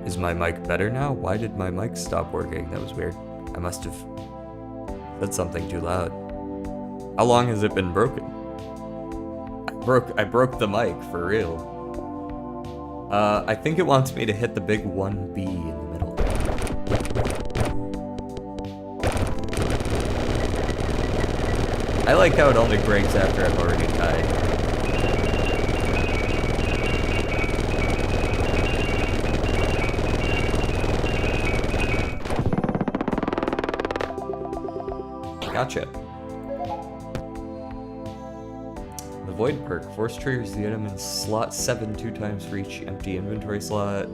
Is my mic better now? Why did my mic stop working? That was weird. I must have said something too loud. How long has it been broken? I broke the mic, for real. I think it wants me to hit the big 1B in the middle. I like how it only breaks after I've already died. Gotcha. The Void perk. Force triggers the item in slot 7 2 times for each empty inventory slot.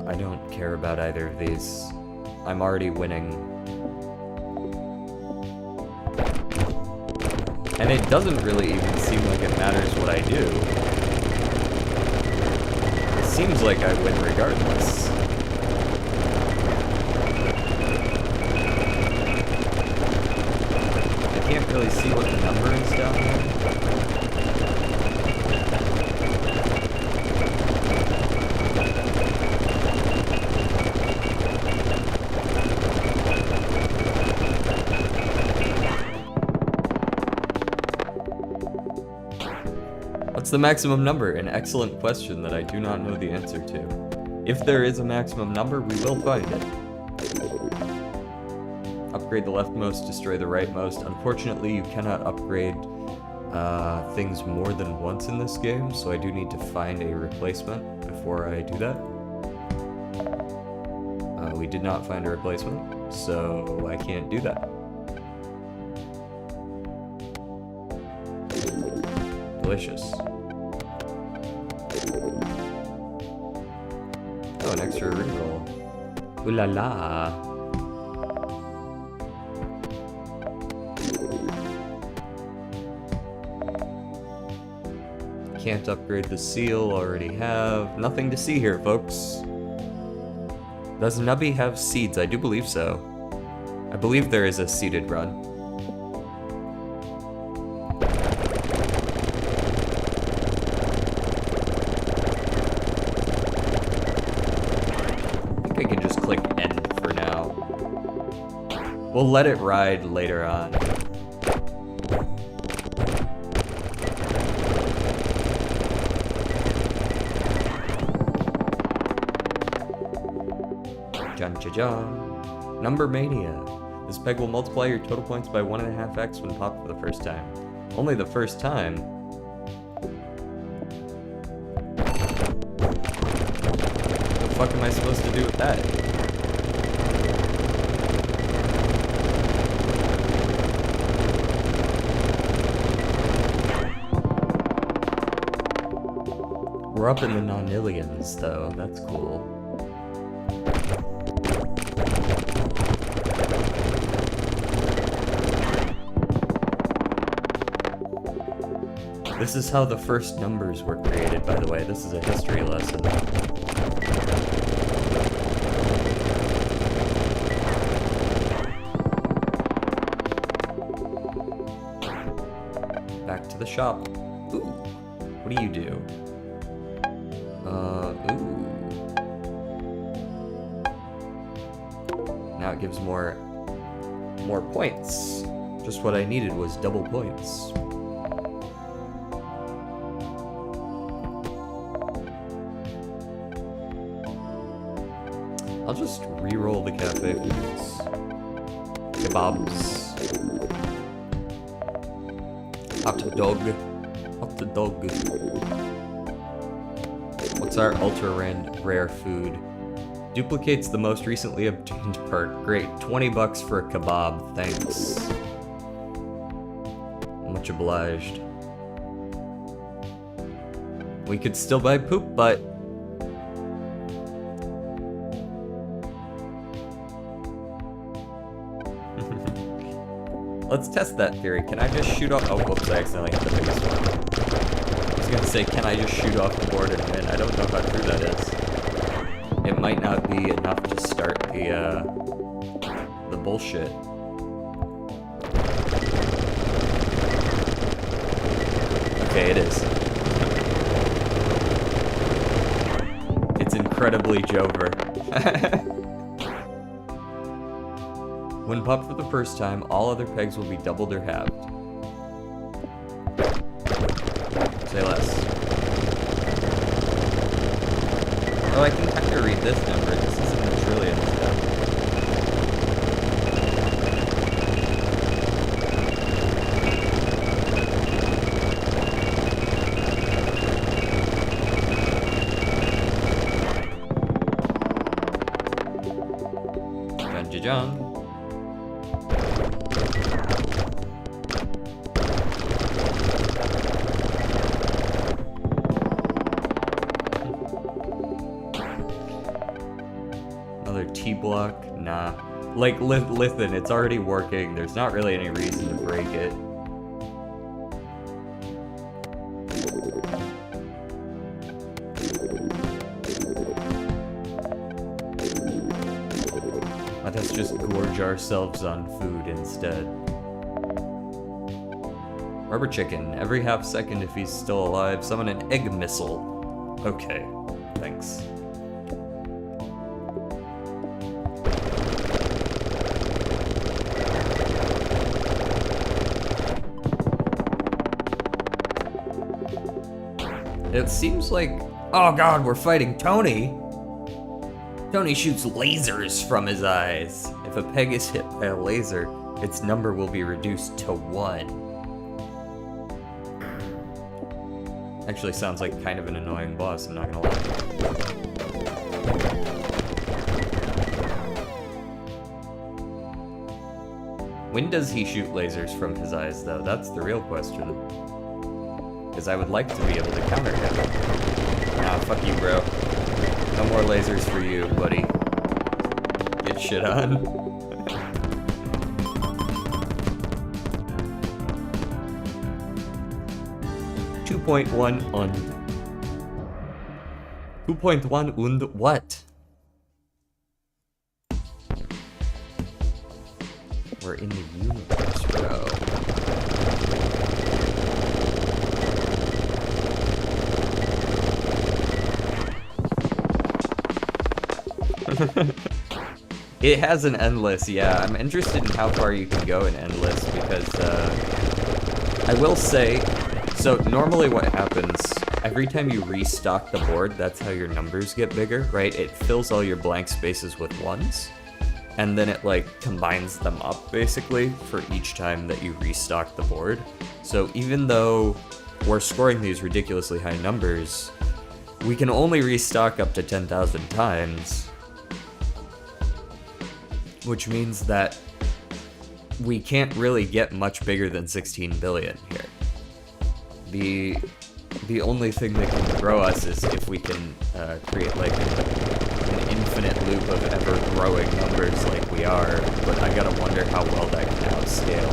I don't care about either of these. I'm already winning. And it doesn't really even seem like it matters what I do. It seems like I win regardless. Can't really see what the number is down there. What's the maximum number? An excellent question that I do not know the answer to. If there is a maximum number, we will find it. Upgrade the leftmost, destroy the rightmost. Unfortunately, you cannot upgrade things more than once in this game, so I do need to find a replacement before I do that. We did not find a replacement, so I can't do that. Delicious. Oh, an extra reroll. Ooh la la. Can't upgrade the seal, already have. Nothing to see here, folks. Does Nubby have seeds? I do believe so. I believe there is a seeded run. I think I can just click end for now. We'll let it ride later on. Number Mania. This peg will multiply your total points by 1.5x when popped for the first time. Only the first time? What the fuck am I supposed to do with that? We're up in the nonillions, though. That's cool. This is how the first numbers were created, by the way. This is a history lesson. Back to the shop. Ooh. What do you do? Ooh. Now it gives more points. Just what I needed was double points. I'll just re-roll the cafe foods. Kebabs. Hot dog. Hot dog. What's our ultra rare food? Duplicates the most recently obtained perk. Great. 20 bucks for a kebab. Thanks. Much obliged. We could still buy poop, but let's test that theory. Can I just shoot off? Oh, whoops, I accidentally hit the biggest one. I was gonna say, can I just shoot off the board and win? I don't know how true that is. It might not be enough to start the bullshit. Okay, it is. It's incredibly Jover. When popped for the first time, all other pegs will be doubled or halved. Say less. Oh, I can kind of read this number. This is in the trillion stuff. Dun-dun-dun. T-block? Nah. Like, listen, it's already working. There's not really any reason to break it. Let us just gorge ourselves on food instead. Rubber chicken. Every half second if he's still alive, summon an egg missile. Okay. Thanks. It seems like... Oh god, we're fighting Tony! Tony shoots lasers from his eyes. If a peg is hit by a laser, its number will be reduced to 1. Actually sounds like kind of an annoying boss, I'm not gonna lie. When does he shoot lasers from his eyes, though? That's the real question. Because I would like to be able to counter him. Nah, fuck you, bro. No more lasers for you, buddy. Get shit on. 2.1 und. 2.1 und what? We're in the universe, bro. It has an endless, yeah. I'm interested in how far you can go in endless because, I will say, so normally what happens, every time you restock the board, that's how your numbers get bigger, right? It fills all your blank spaces with ones, and then it like combines them up basically for each time that you restock the board. So even though we're scoring these ridiculously high numbers, we can only restock up to 10,000 times, which means that we can't really get much bigger than 16 billion here. The only thing that can grow us is if we can create like an infinite loop of ever-growing numbers like we are, but I gotta wonder how well that can outscale.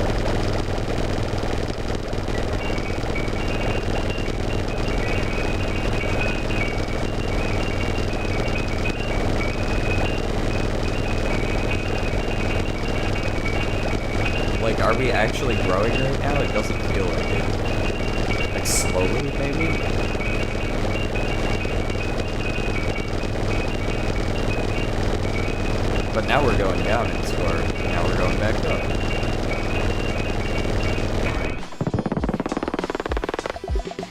Like, are we actually growing right now? It doesn't feel like it. Like, slowly, maybe? But now we're going down in score. Now we're going back up.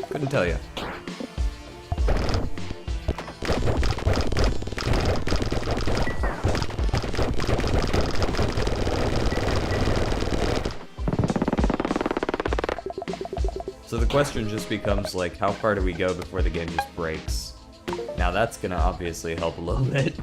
Couldn't tell you. So the question just becomes, like, how far do we go before the game just breaks? Now that's gonna obviously help a little bit.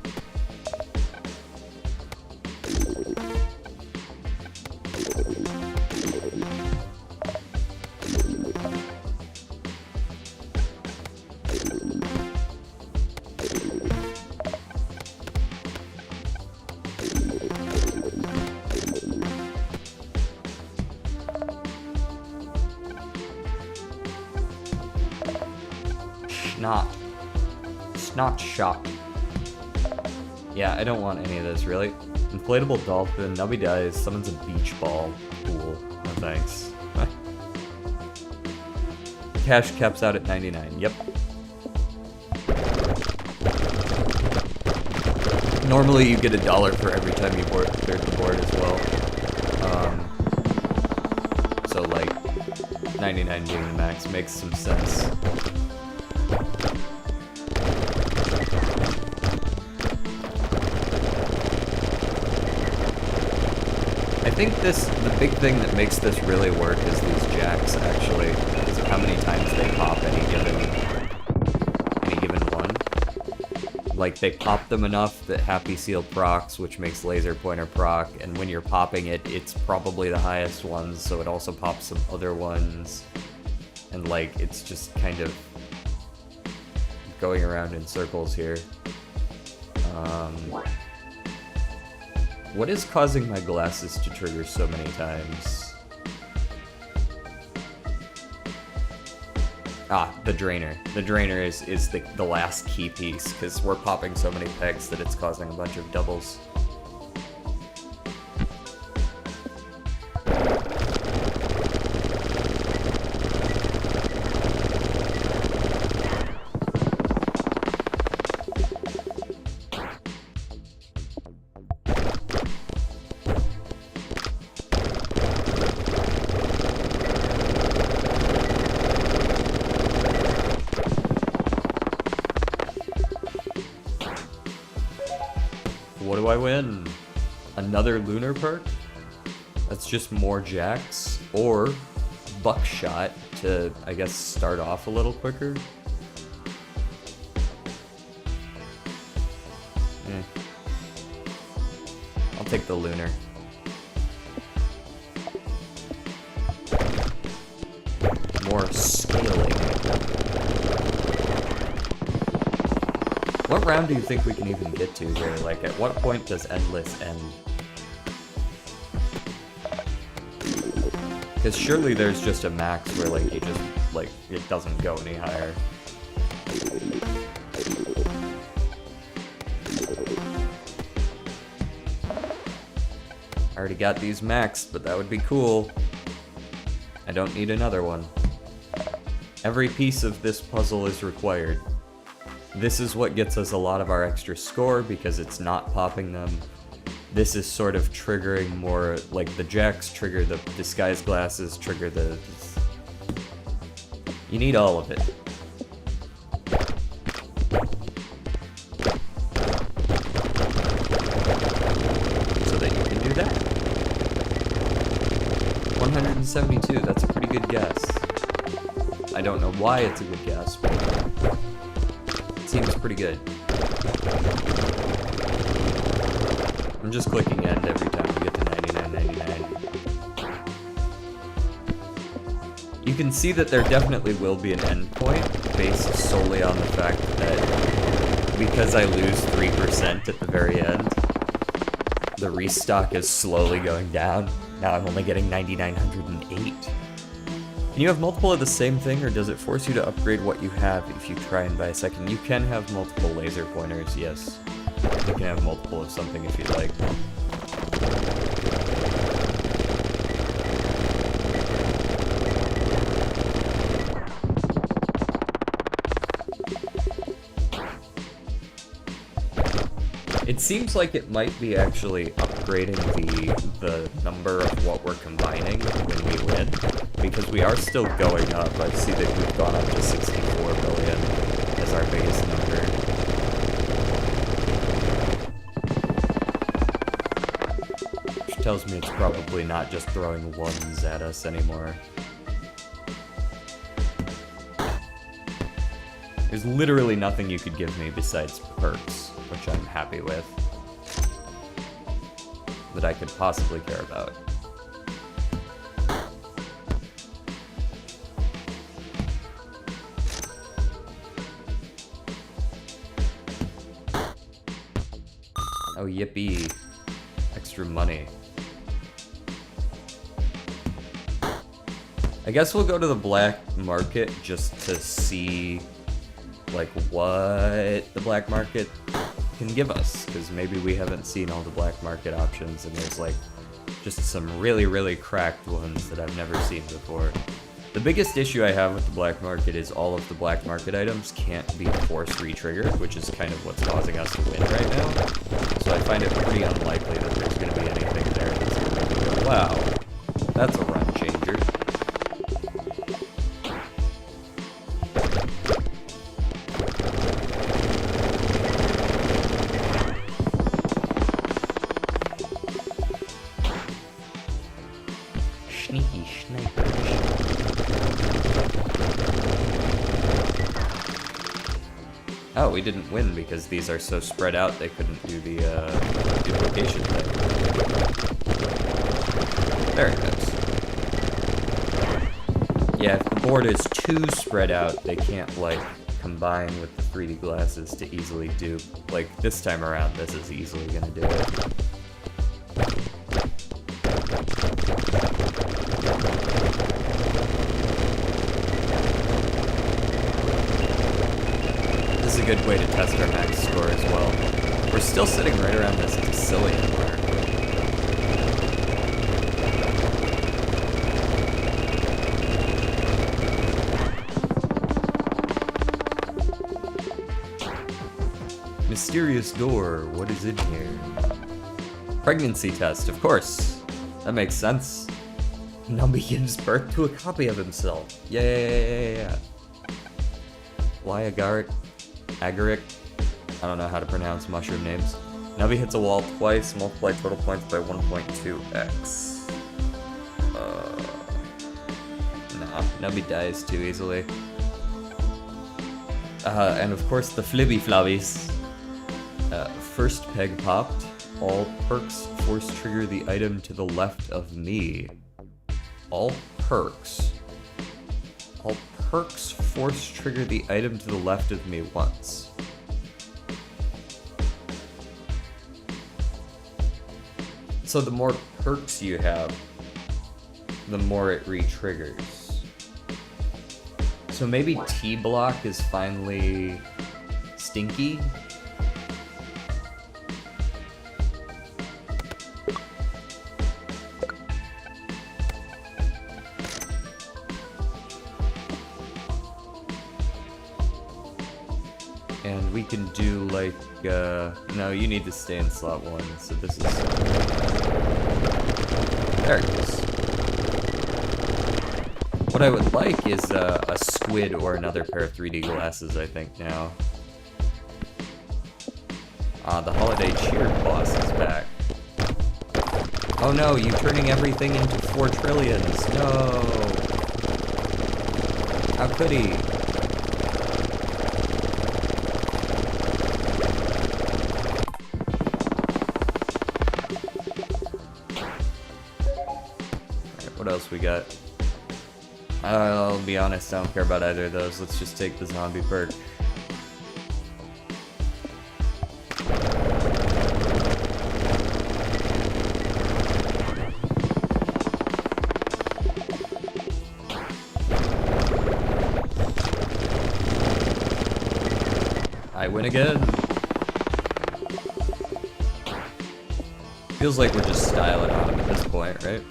Not shot. Yeah, I don't want any of this, really. Inflatable dolphin, Nubby dies, summons a beach ball. Cool. No thanks. Cash caps out at 99. Yep. Normally you get $1 for every time you clear the board as well. So like 99 being the max makes some sense. I think the big thing that makes this really work is these jacks, actually, because of how many times they pop any given one. Like, they pop them enough that Happy Seal procs, which makes Laser Pointer proc, and when you're popping it, it's probably the highest ones, so it also pops some other ones. And, like, it's just kind of going around in circles here. What is causing my glasses to trigger so many times? Ah, the drainer. The drainer is the last key piece, because we're popping so many pegs that it's causing a bunch of doubles. What do I win? Another lunar perk? That's just more jacks? Or buckshot to, I guess, start off a little quicker? I'll take the lunar. more scaling. What round do you think we can even get to here? Like, at what point does endless end? Because surely there's just a max where, like, you just, like, it doesn't go any higher. I already got these maxed, but that would be cool. I don't need another one. Every piece of this puzzle is required. This is what gets us a lot of our extra score, because it's not popping them. This is sort of triggering more, like the jacks trigger the disguise glasses, trigger the... You need all of it. So that you can do that. 172, that's a pretty good guess. I don't know why it's a good guess, but it seems pretty good. I'm just clicking end every time we get to 99.99. You can see that there definitely will be an end point based solely on the fact that because I lose 3% at the very end, the restock is slowly going down. Now I'm only getting 9,908. Can you have multiple of the same thing, or does it force you to upgrade what you have if you try and buy a second? You can have multiple laser pointers, yes. You can have multiple of something if you'd like. It seems like it might be actually upgrading the number of what we're combining when we win, because we are still going up. I see that we've gone up to 64 billion as our biggest number. Which tells me it's probably not just throwing ones at us anymore. There's literally nothing you could give me besides perks, which I'm happy with, that I could possibly care about. Oh, yippee. Extra money. I guess we'll go to the black market just to see, like, what the black market can give us, because maybe we haven't seen all the black market options, and there's, like, just some really, really cracked ones that I've never seen before. The biggest issue I have with the black market is all of the black market items can't be force re-triggered, which is kind of what's causing us to win right now. So I find it pretty unlikely that there's going to be anything there that's going to make me go, wow, that's a run changer. Sneaky snipers. Oh, we didn't win because these are so spread out they couldn't do the duplication thing. There it goes. Yeah, if the board is too spread out, they can't, like, combine with the 3D glasses to easily do. Like, this time around, this is easily gonna do it. This is a good way to test our max score as well. We're still sitting right around this decillion mark. Mysterious door, what is in here? Pregnancy test, of course. That makes sense. Nubby gives birth to a copy of himself. Yeah. Agaric. I don't know how to pronounce mushroom names. Nubby hits a wall twice, multiply total points by 1.2x. Nah, Nubby dies too easily. And of course the flibby flabbies. First peg popped. All perks force trigger the item to the left of me. All perks. All perks force trigger the item to the left of me once. So the more perks you have, the more it re-triggers. So maybe T-block is finally stinky? And we can do like, no, you need to stay in slot 1, so this is... There it goes. What I would like is a squid or another pair of 3D glasses, I think, now. The Holiday Cheer boss is back. Oh no, you turning everything into 4 trillions. No! How could he? What else we got? I'll be honest, I don't care about either of those. Let's just take the zombie perk. I win again. Feels like we're just styling on him at this point, right?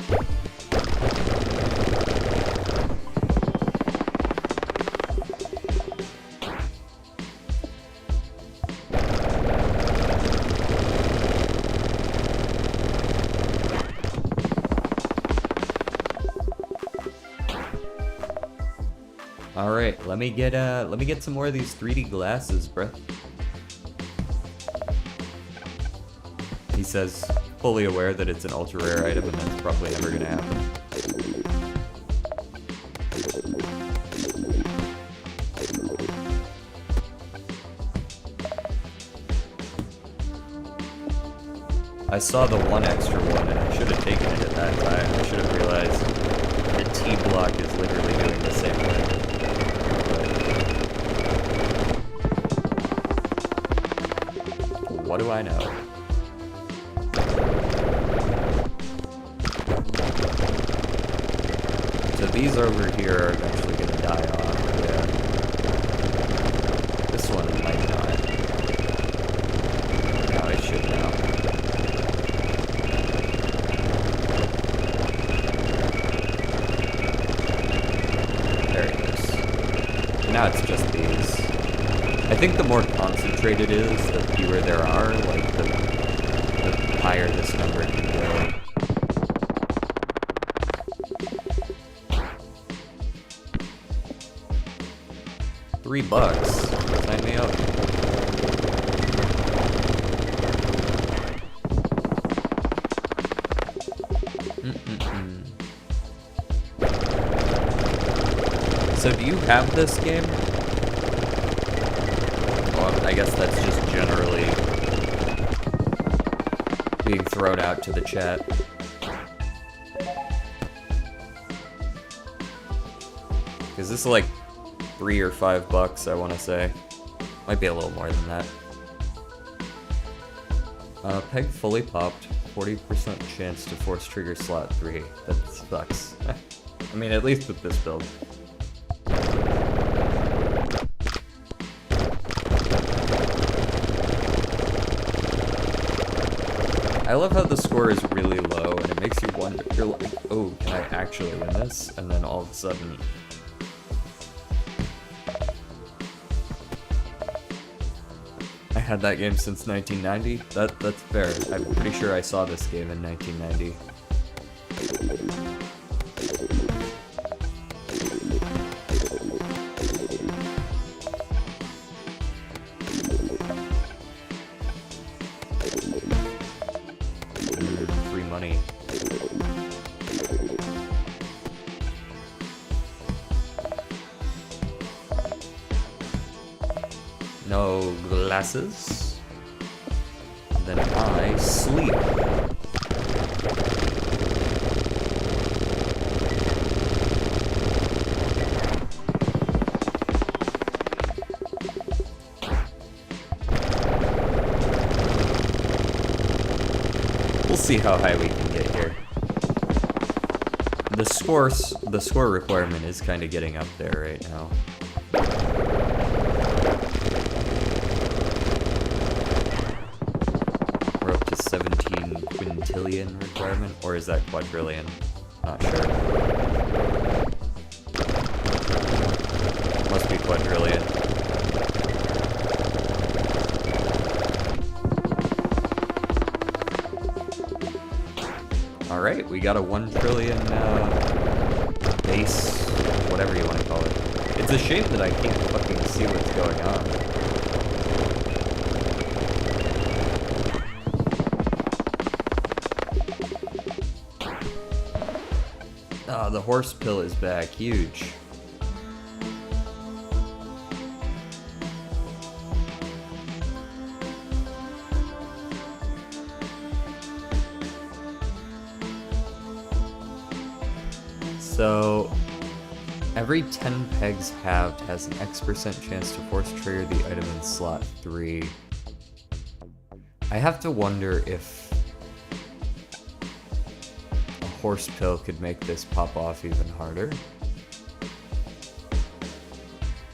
Alright, let me get some more of these 3D glasses, bruh. He says, fully aware that it's an ultra rare item and that's probably never gonna happen. I saw the one extra one and I should have taken it at that time. I should have realized the T-block is literally doing the same thing. What do I know? So these over here are eventually going to die off, yeah. This one might not. No, it should now. There it is. Now it's just these. I think the more concentrated it is, the fewer there are, like the higher this number can go. $3. Sign me up. So do you have this game? I guess that's just generally being thrown out to the chat. Because this is like $3 or $5, I want to say. Might be a little more than that. Peg fully popped. 40% chance to force trigger slot 3. That sucks. I mean, at least with this build. I love how the score is really low, and it makes you wonder, you're like, oh, can I actually win this? And then all of a sudden... I had that game since 1990? That's fair. I'm pretty sure I saw this game in 1990. Free money. No glasses. Then I sleep. see how high we can get here. The score requirement is kind of getting up there right now. We're up to 17 quintillion requirement, or is that quadrillion? Not sure. Must be quadrillion. Alright, we got a 1 trillion base, whatever you want to call it. It's a shame that I can't fucking see what's going on. Ah, the horse pill is back, huge. So, every 10 pegs halved has an X% chance to force trigger the item in slot 3. I have to wonder if a horse pill could make this pop off even harder.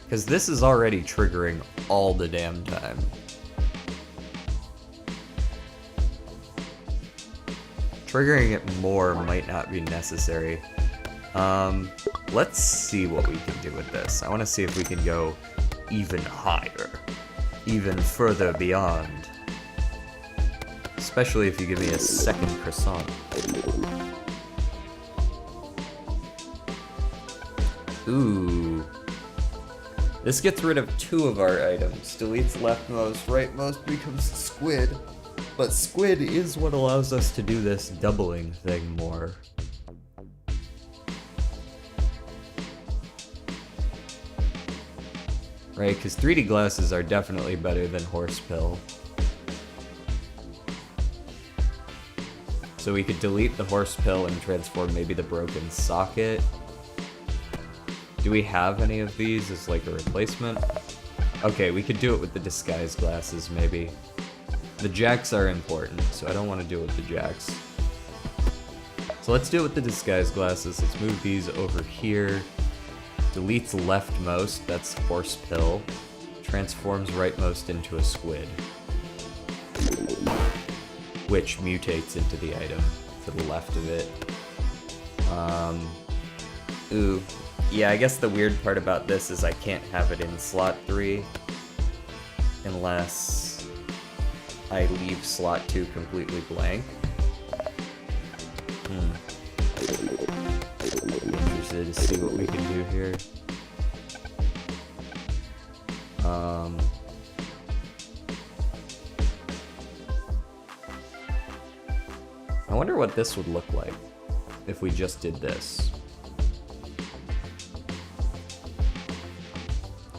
Because this is already triggering all the damn time. Triggering it more might not be necessary. Let's see what we can do with this. I want to see if we can go even higher, even further beyond. Especially if you give me a second croissant. Ooh. This gets rid of 2 of our items. Deletes leftmost, rightmost becomes squid. But squid is what allows us to do this doubling thing more. Right, because 3D glasses are definitely better than horse pill. So we could delete the horse pill and transform maybe the broken socket. Do we have any of these as like a replacement? Okay, we could do it with the disguise glasses maybe. The jacks are important, so I don't want to do it with the jacks. So let's do it with the disguise glasses. Let's move these over here. Deletes leftmost, that's horse pill. Transforms rightmost into a squid. Which mutates into the item to the left of it. Ooh. Yeah, I guess the weird part about this is I can't have it in slot 3 unless I leave slot 2 completely blank. Interested to see what we can do here. I wonder what this would look like if we just did this.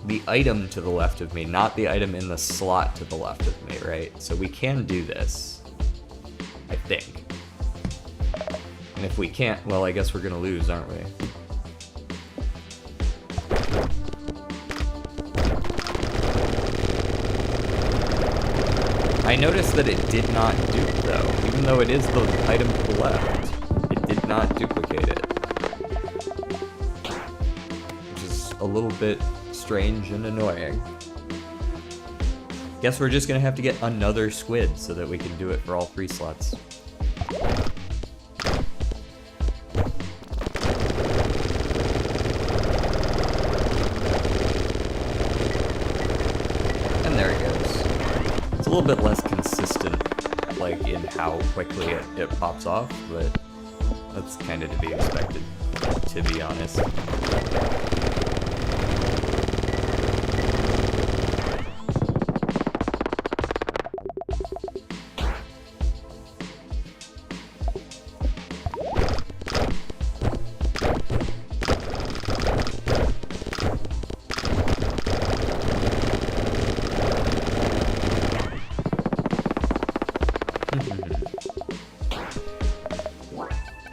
The item to the left of me, not the item in the slot to the left of me, right? So we can do this, I think. And if we can't, well, I guess we're gonna lose, aren't we? I noticed that it did not dupe, though. Even though it is the item to the left, it did not duplicate it. Which is a little bit strange and annoying. Guess we're just gonna have to get another squid so that we can do it for all 3 slots. And there it goes. It's a little bit less consistent, like, in how quickly it pops off, but that's kind of to be expected, to be honest.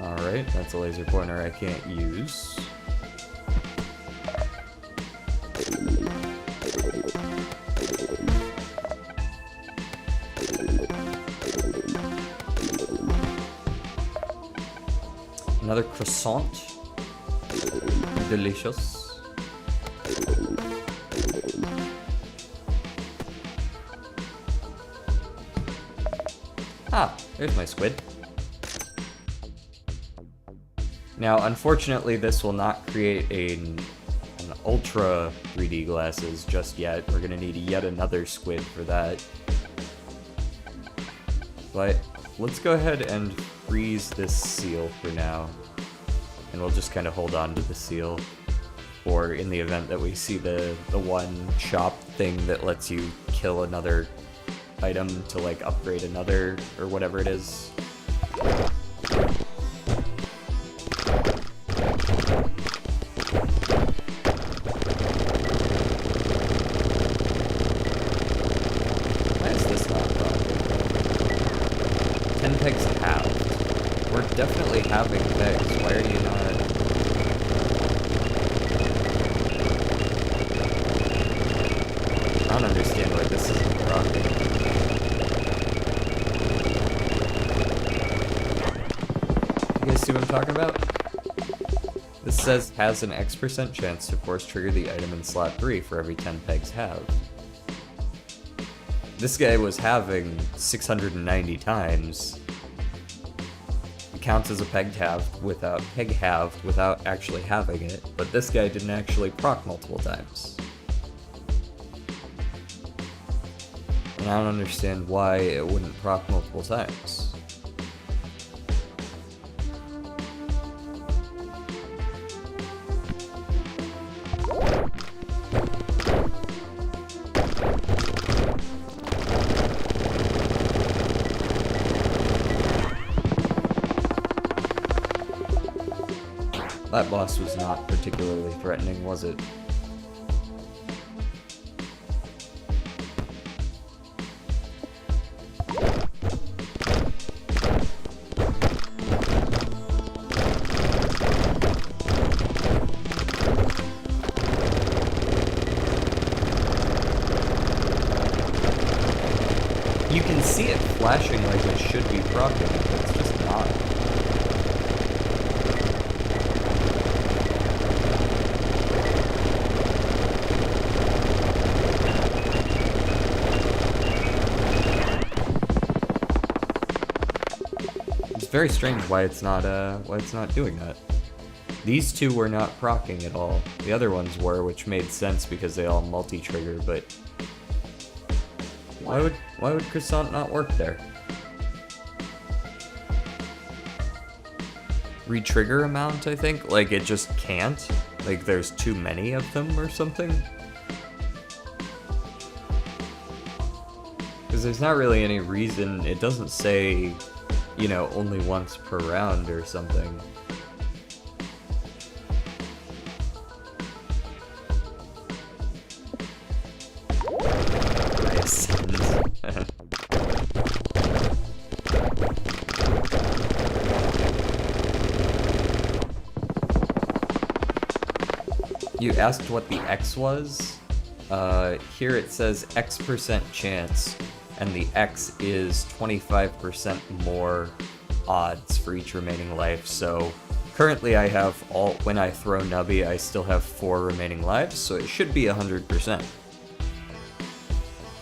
Alright, that's a laser pointer I can't use. Another croissant. Delicious. Ah, there's my squid. Now, unfortunately, this will not create an ultra 3D glasses just yet. We're gonna need yet another squid for that. But let's go ahead and freeze this seal for now. And we'll just kind of hold on to the seal for in the event that we see the one shop thing that lets you kill another item to like upgrade another or whatever it is. Why is this not broken? 10 pegs halved. We're definitely halving pegs. Why are you not? I don't understand why this isn't broken. You guys see what I'm talking about? This says has an X% chance to force trigger the item in slot 3 for every 10 pegs halved. This guy was having 690 times. It counts as a peg halved without actually having it, but this guy didn't actually proc multiple times. And I don't understand why it wouldn't proc multiple times. That boss was not particularly threatening, was it? You can see it flashing like it should be proccing, but it's just not. It's very strange why it's not doing that. These two were not proccing at all. The other ones were, which made sense because they all multi-trigger, but why would Croissant not work there? Retrigger amount, I think? Like, it just can't? Like, there's too many of them or something? Because there's not really any reason, it doesn't say, you know, only once per round or something. You asked what the X was? Here it says X% chance, and the X is 25% more odds for each remaining life, so currently I have when I throw Nubby, I still have 4 remaining lives, so it should be 100%.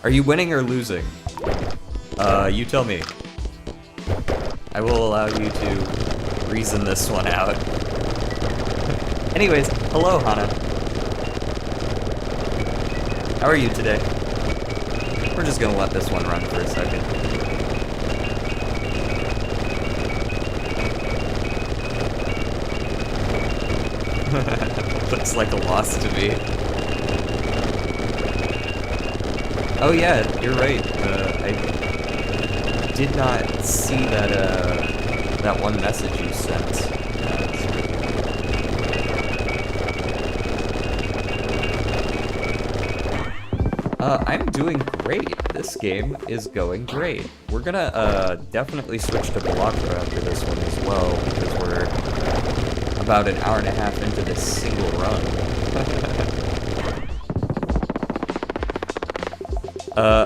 Are you winning or losing? You tell me. I will allow you to reason this one out. Anyways, hello, Hana. How are you today? We're just gonna let this one run for a second. Looks like a loss to me. Oh yeah, you're right. I did not see that one message you sent. I'm doing great. This game is going great. We're gonna definitely switch to Balatro after this one as well, because we're about an hour and a half into this single run.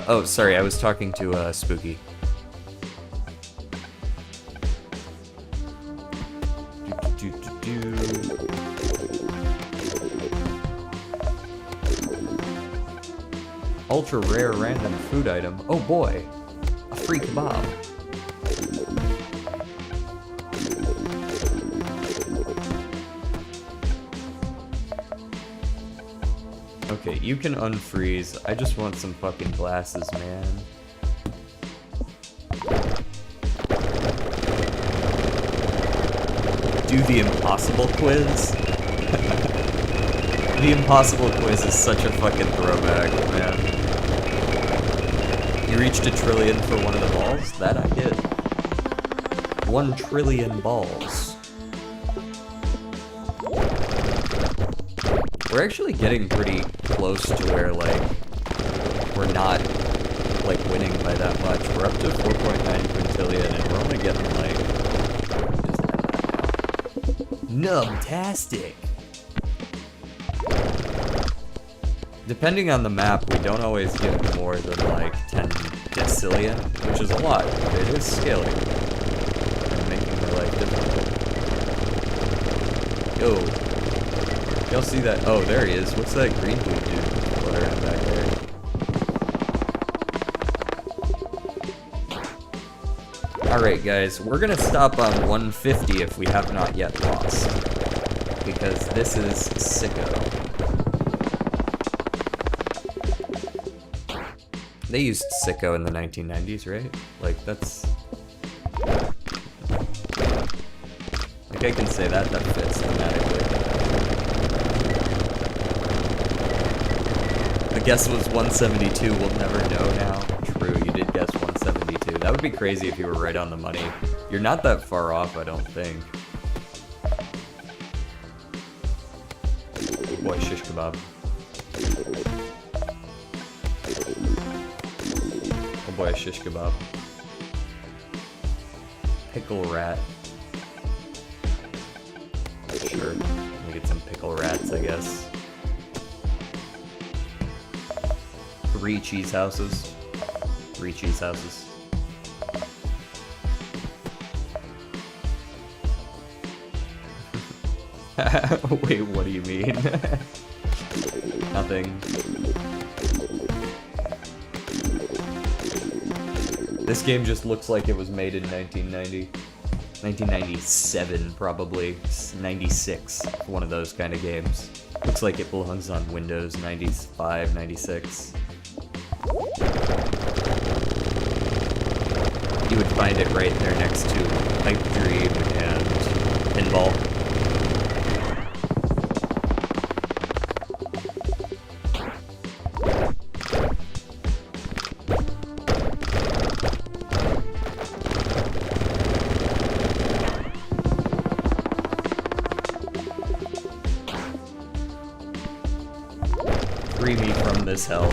Oh, sorry, I was talking to Spooky. ultra rare random food item. Oh boy, a free kebab. Okay, you can unfreeze. I just want some fucking glasses, man. Do the impossible quiz? The impossible quiz is such a fucking throwback, man. You reached 1 trillion for one of the balls? That I did. 1 trillion balls. We're actually getting pretty close to where, like, we're not, like, winning by that much. We're up to 4.9 quintillion, and we're only getting, like, Nubtastic. Depending on the map, we don't always get more than like 10 decillion, which is a lot, but it is scaling and making my life difficult. Yo, y'all see that? Oh, there he is. What's that green dude floating around back there? Alright guys, we're gonna stop on 150 if we have not yet lost, because this is sicko. They used sicko in the 1990s, right? Like, that's... Like, I can say that fits thematically. The guess was 172, we'll never know now. True, you did guess 172. That would be crazy if you were right on the money. You're not that far off, I don't think. Oh boy, shish kebab. Oh boy, shish kebab. Pickle rat. Sure, let me get some pickle rats, I guess. 3 cheese houses. 3 cheese houses. Wait, what do you mean? Nothing. This game just looks like it was made in 1990. 1997, probably. 96. One of those kind of games. Looks like it belongs on Windows 95, 96. You would find it right there next to Pipe Dream and Pinball. 'Free me from this hell.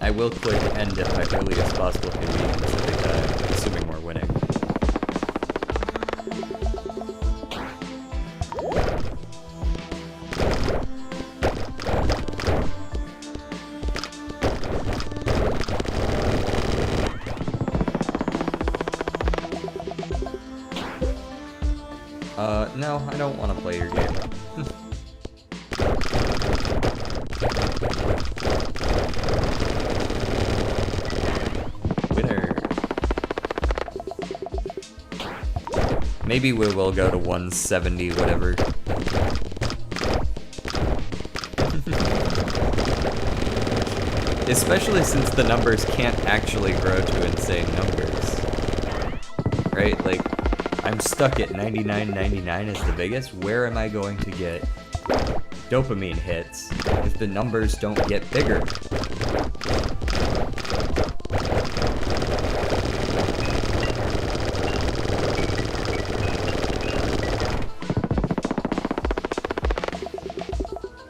I will click end at my earliest possible convenience every time, assuming we're winning. No, I don't want to play your game. Winner. Maybe we will go to 170, whatever. Especially since the numbers can't actually grow to insane numbers. Right? Like, I'm stuck at 99.99 as the biggest. Where am I going to get dopamine hits if the numbers don't get bigger?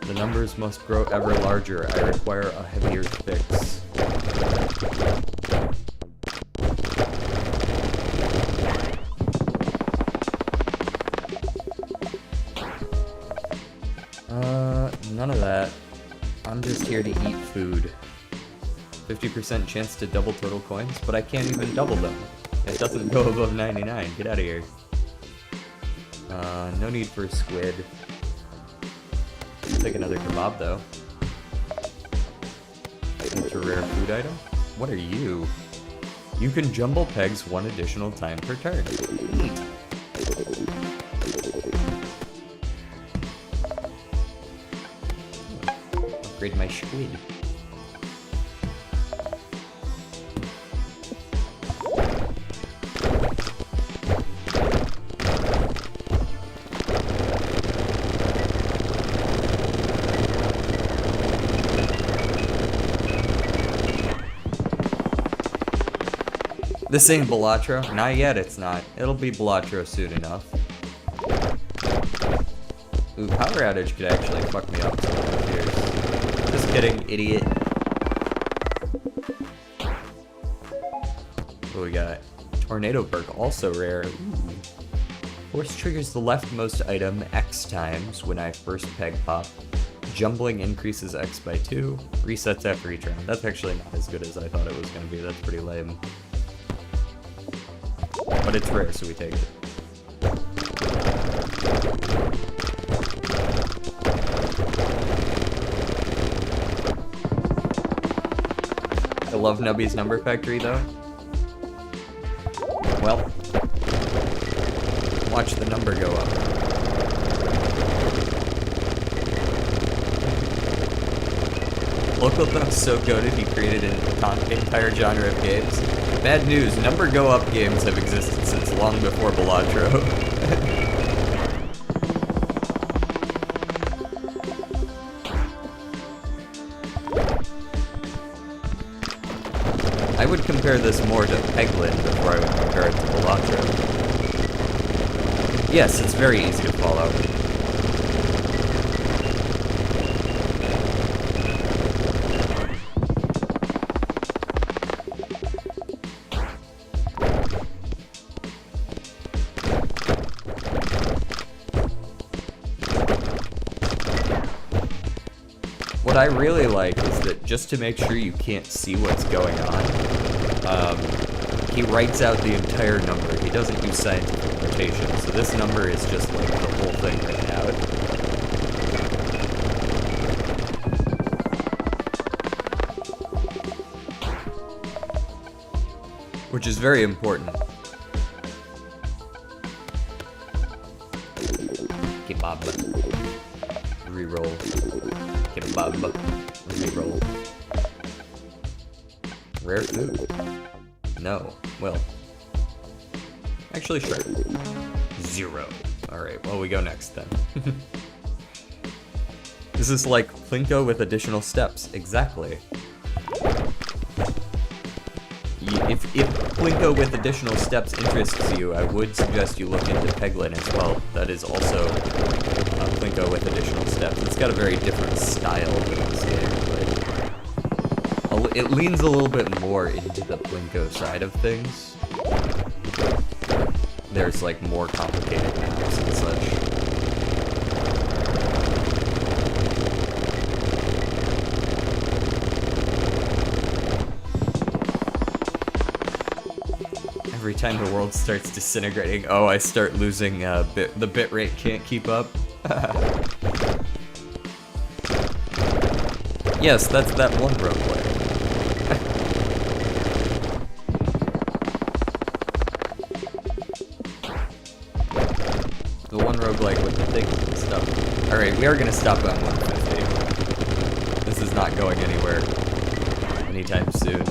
The numbers must grow ever larger. I require a heavier fix. None of that. I'm just here to eat food. 50% chance to double total coins, but I can't even double them. It doesn't go above 99. Get out of here. No need for squid. Take another kebab though. It's a rare food item. What are you? You can jumble pegs one additional time per turn. Neat. Upgrade my squid. This ain't Balatro. Not yet, it's not. It'll be Balatro soon enough. Ooh, power outage could actually fuck me up some years. Just kidding, idiot. What we got? Tornado perk, also rare. Ooh. Force triggers the leftmost item X times when I first peg pop. Jumbling increases X by 2. Resets after each round. That's actually not as good as I thought it was going to be. That's pretty lame. But it's rare, so we take it. I love Nubby's number factory, though. Well, watch the number go up. Local Thump's so goated he created an entire genre of games. Bad news, number go up games have existed since long before Balatro. I would compare this more to Peglin before I would compare it to Balatro. Yes, it's very easy to follow. What I really like is that just to make sure you can't see what's going on, he writes out the entire number. He doesn't use scientific notation, so this number is just like the whole thing written out. Which is very important. Kebab. Reroll. Kebab. Reroll. Rare food. No. Well. Actually, sure. 0. Alright, well, we go next then. This is like Plinko with additional steps. Exactly. If Plinko with additional steps interests you, I would suggest you look into Peglin as well. That is also Plinko with additional steps. It's got a very different style than this game, but it leans a little bit more into the Plinko side of things. There's like more complicated maps and such. Every time the world starts disintegrating, oh, I start losing the bitrate can't keep up. Yes, that's that one roguelike. The one roguelike with the things and stuff. Alright, we are gonna stop on 150. This is not going anywhere anytime soon.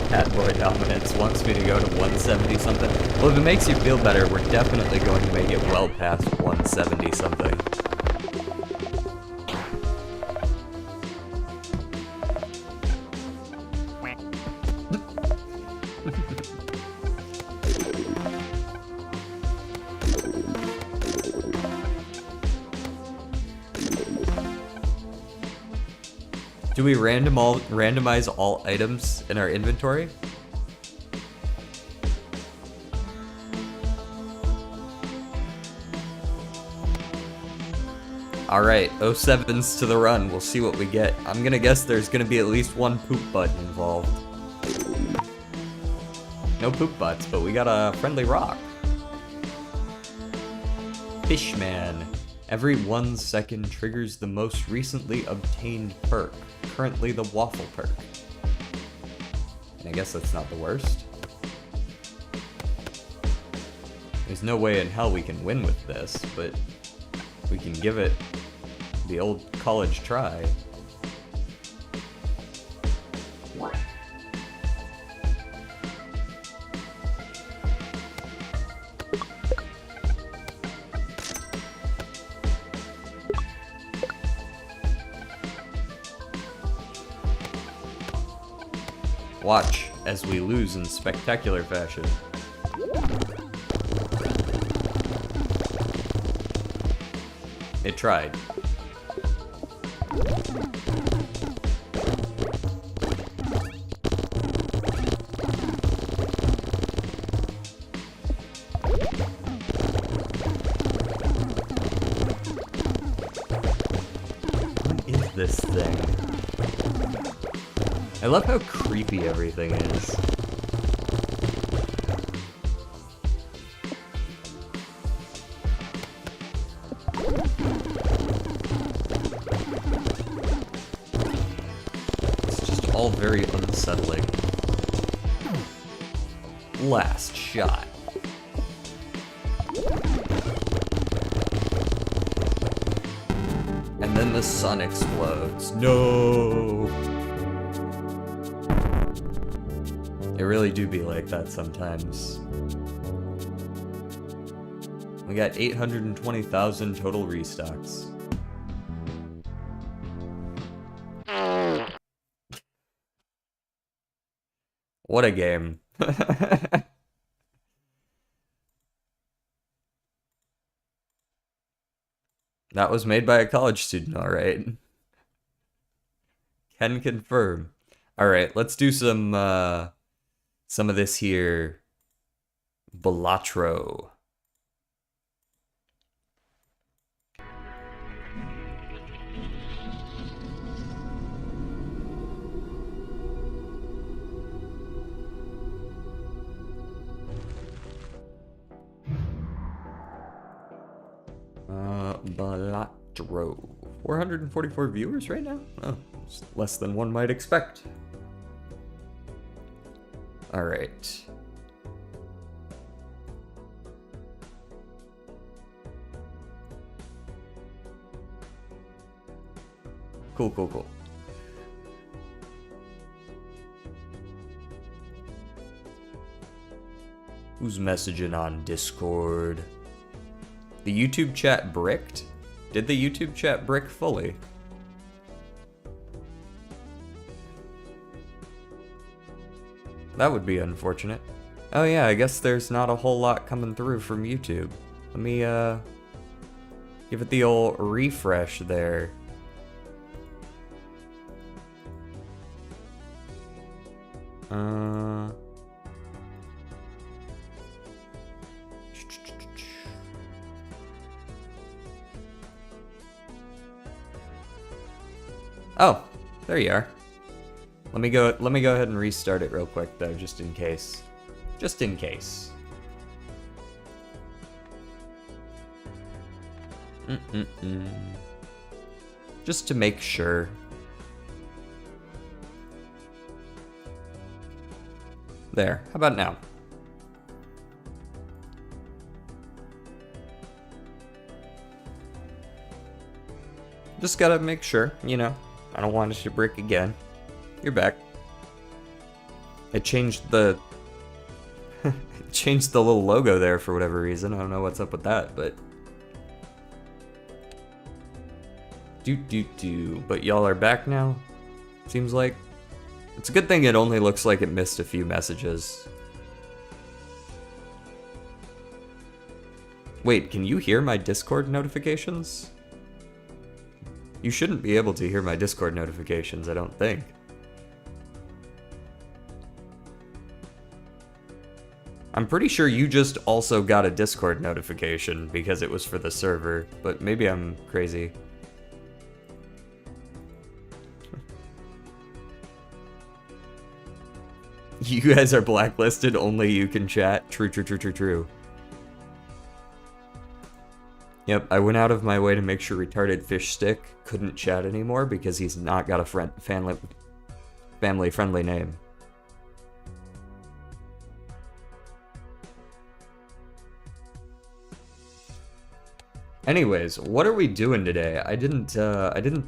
Catboy Dominance wants me to go to 170 something. Well, if it makes you feel better, we're definitely going to make it well past 170 something. Do we randomize all items in our inventory? Alright, 07's to the run. We'll see what we get. I'm gonna guess there's gonna be at least one poop butt involved. No poop butts, but we got a friendly rock. Fishman. Every 1 second triggers the most recently obtained perk. Currently the waffle perk. And I guess that's not the worst. There's no way in hell we can win with this, but we can give it the old college try. Watch as we lose in spectacular fashion. It tried. What is this thing? I love how creepy everything is. It's just all very unsettling. Last shot. And then the sun explodes. No! They really do be like that sometimes. We got 820,000 total restocks. What a game. That was made by a college student, alright. Can confirm. Alright, let's do some of this here. Balatro. Balatro. 444 viewers right now? Oh, it's less than one might expect. Alright. Cool, cool, cool. Who's messaging on Discord? The YouTube chat bricked? Did the YouTube chat brick fully? That would be unfortunate. Oh yeah, I guess there's not a whole lot coming through from YouTube. Let me, give it the old refresh there. Oh, there you are. Let me go ahead and restart it real quick though, just in case. Just in case. Just to make sure. There, how about now? Just gotta make sure, you know. I don't want it to brick again. You're back. It changed the... it changed the little logo there for whatever reason. I don't know what's up with that, but... But y'all are back now? Seems like. It's a good thing it only looks like it missed a few messages. Wait, can you hear my Discord notifications? You shouldn't be able to hear my Discord notifications, I don't think. I'm pretty sure you just also got a Discord notification because it was for the server, but maybe I'm crazy. You guys are blacklisted, only you can chat. True, true, true, true, true. Yep, I went out of my way to make sure Retarded Fish Stick couldn't chat anymore because he's not got a family-friendly name. Anyways, what are we doing today? I didn't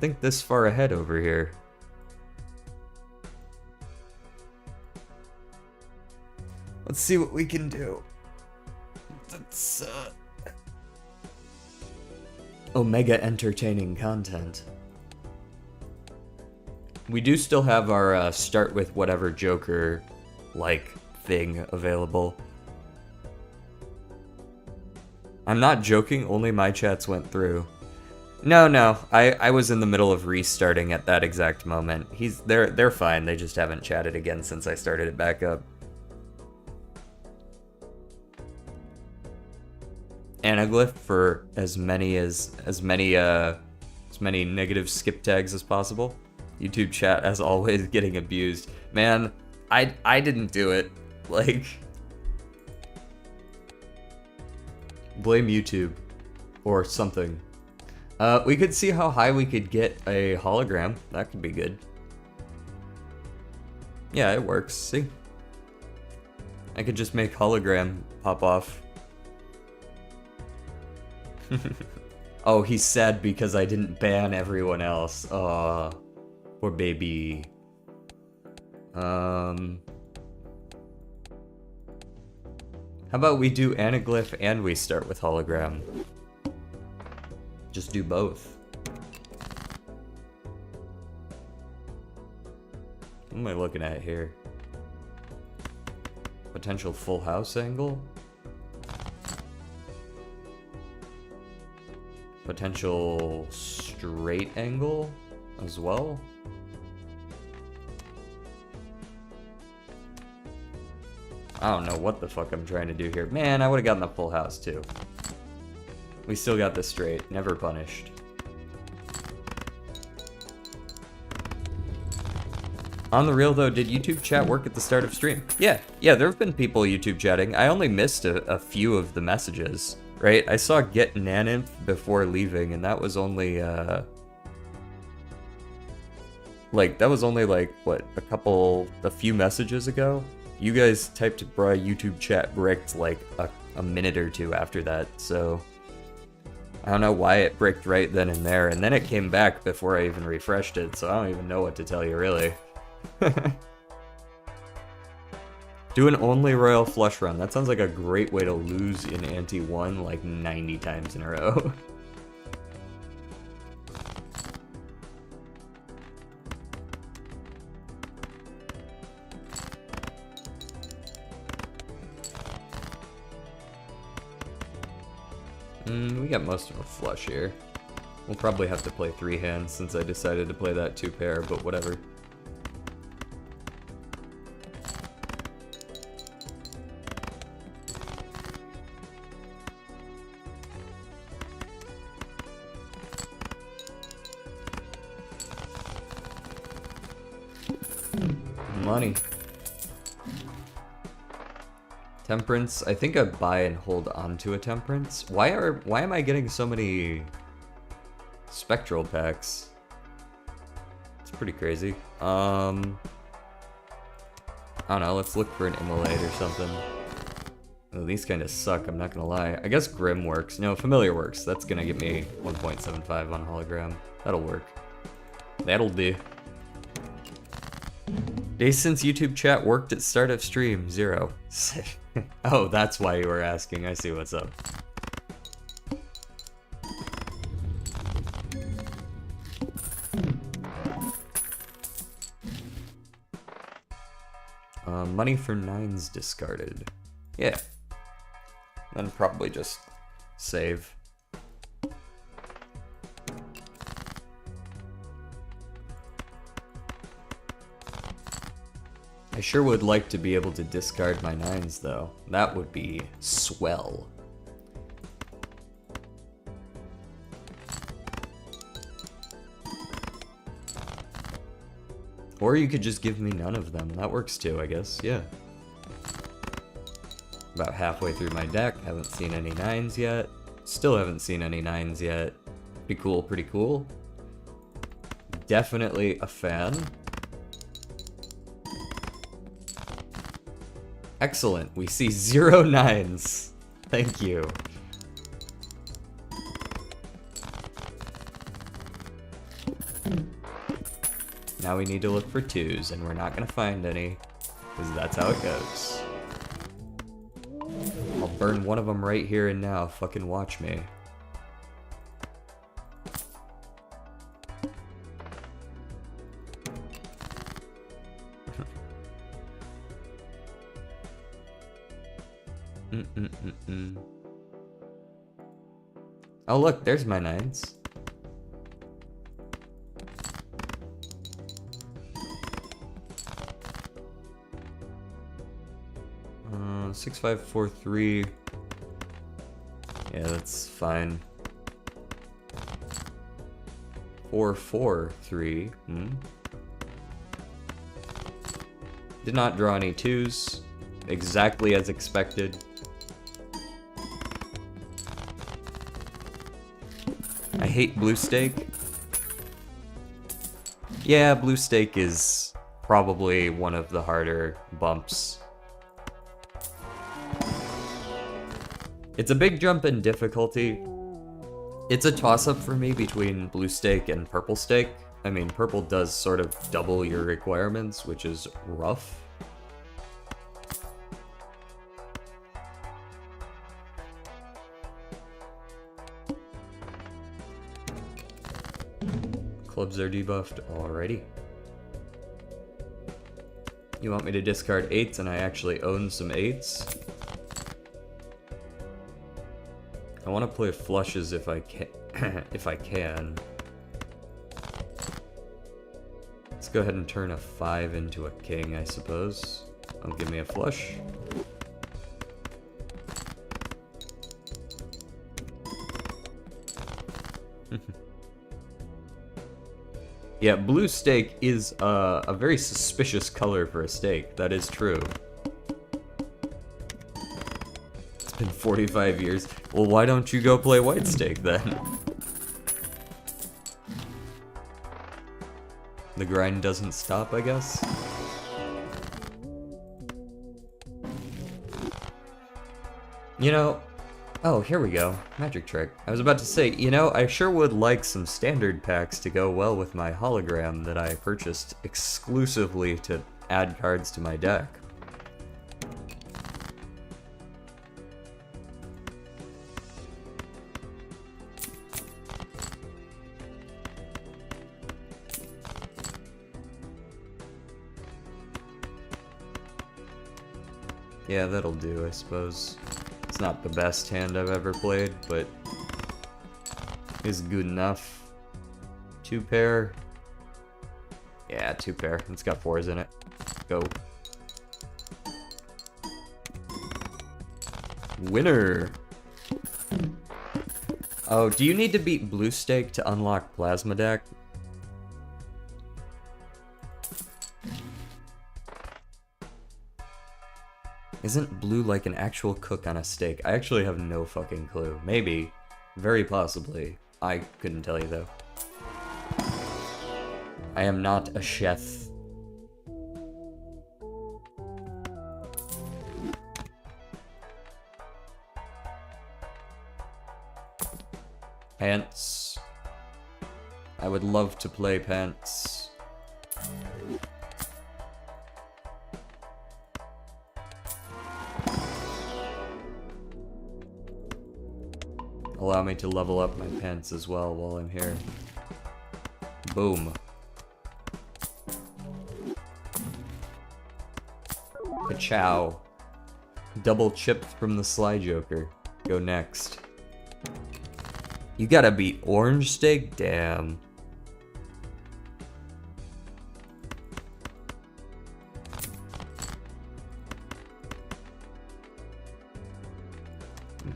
think this far ahead over here. Let's see what we can do. That's Omega entertaining content. We do still have our start with whatever Joker like thing available. I'm not joking, only my chats went through. No, I was in the middle of restarting at that exact moment. They're fine, they just haven't chatted again since I started it back up. Anaglyph for as many negative skip tags as possible. YouTube chat, as always, getting abused. Man, I didn't do it. Like, blame YouTube or something. We could see how high we could get a hologram. That could be good. Yeah, it works. See? I could just make hologram pop off. Oh, he's sad because I didn't ban everyone else. Aw, poor baby. How about we do Anaglyph and we start with hologram? Just do both. What am I looking at here? Potential full house angle? Potential straight angle as well? I don't know what the fuck I'm trying to do here. Man, I would have gotten the full house too. We still got the straight, never punished. On the real though, did YouTube chat work at the start of stream? Yeah, there have been people YouTube chatting. I only missed a few of the messages. Right, I saw Get Naninth before leaving, and that was only, what, a few messages ago? You guys typed bruh YouTube chat bricked like a minute or two after that, so I don't know why it bricked right then and there, and then it came back before I even refreshed it, so I don't even know what to tell you really. Do an only royal flush run. That sounds like a great way to lose in ante 1 like 90 times in a row. We got most of a flush here. We'll probably have to play 3 hands since I decided to play that 2 pair, but whatever. Money. Temperance. I think I buy and hold on to a temperance. Why am I getting so many spectral packs? It's pretty crazy. I don't know, let's look for an immolate or something. Oh, these kind of suck, I'm not gonna lie. I guess Grim works. No, Familiar works. That's gonna get me 1.75 on hologram. That'll work. That'll do. Days since YouTube chat worked at start of stream, 0. Oh, that's why you were asking. I see what's up. Money for 9s discarded. Yeah. Then probably just save. I sure would like to be able to discard my 9s though. That would be swell. Or you could just give me none of them. That works too, I guess. Yeah. About halfway through my deck. Haven't seen any 9s yet. Still haven't seen any 9s yet. Pretty cool, pretty cool. Definitely a fan. Excellent. We see 0 9s. Thank you. Now we need to look for 2s, and we're not gonna find any, because that's how it goes. I'll burn one of them right here and now. Fucking watch me. Oh look, there's my 9s. Uh, 6543. Yeah, that's fine. 443. Did not draw any 2s. Exactly as expected. I hate blue stake. Yeah, blue stake is probably one of the harder bumps. It's a big jump in difficulty. It's a toss-up for me between blue stake and purple stake. I mean, purple does sort of double your requirements, which is rough. Clubs are debuffed already. You want me to discard 8s, and I actually own some 8s? I want to play flushes if I can. If I can. Let's go ahead and turn a 5 into a king, I suppose. Oh, give me a flush. Yeah, blue stake is a very suspicious color for a stake. That is true. It's been 45 years. Well, why don't you go play white stake then? The grind doesn't stop, I guess. You know, oh, here we go. Magic trick. I was about to say, you know, I sure would like some standard packs to go well with my hologram that I purchased exclusively to add cards to my deck. Yeah, that'll do, I suppose. It's not the best hand I've ever played, but is good enough. 2 pair. Yeah, 2 pair. It's got 4s in it. Go. Winner! Oh, do you need to beat blue stake to unlock plasma deck? Isn't blue like an actual cook on a steak? I actually have no fucking clue. Maybe. Very possibly. I couldn't tell you though. I am not a chef. Pants. I would love to play pants. Allow me to level up my pants as well while I'm here. Boom. Ka-chow. Double chipped from the Sly Joker. Go next. You gotta beat orange steak? Damn.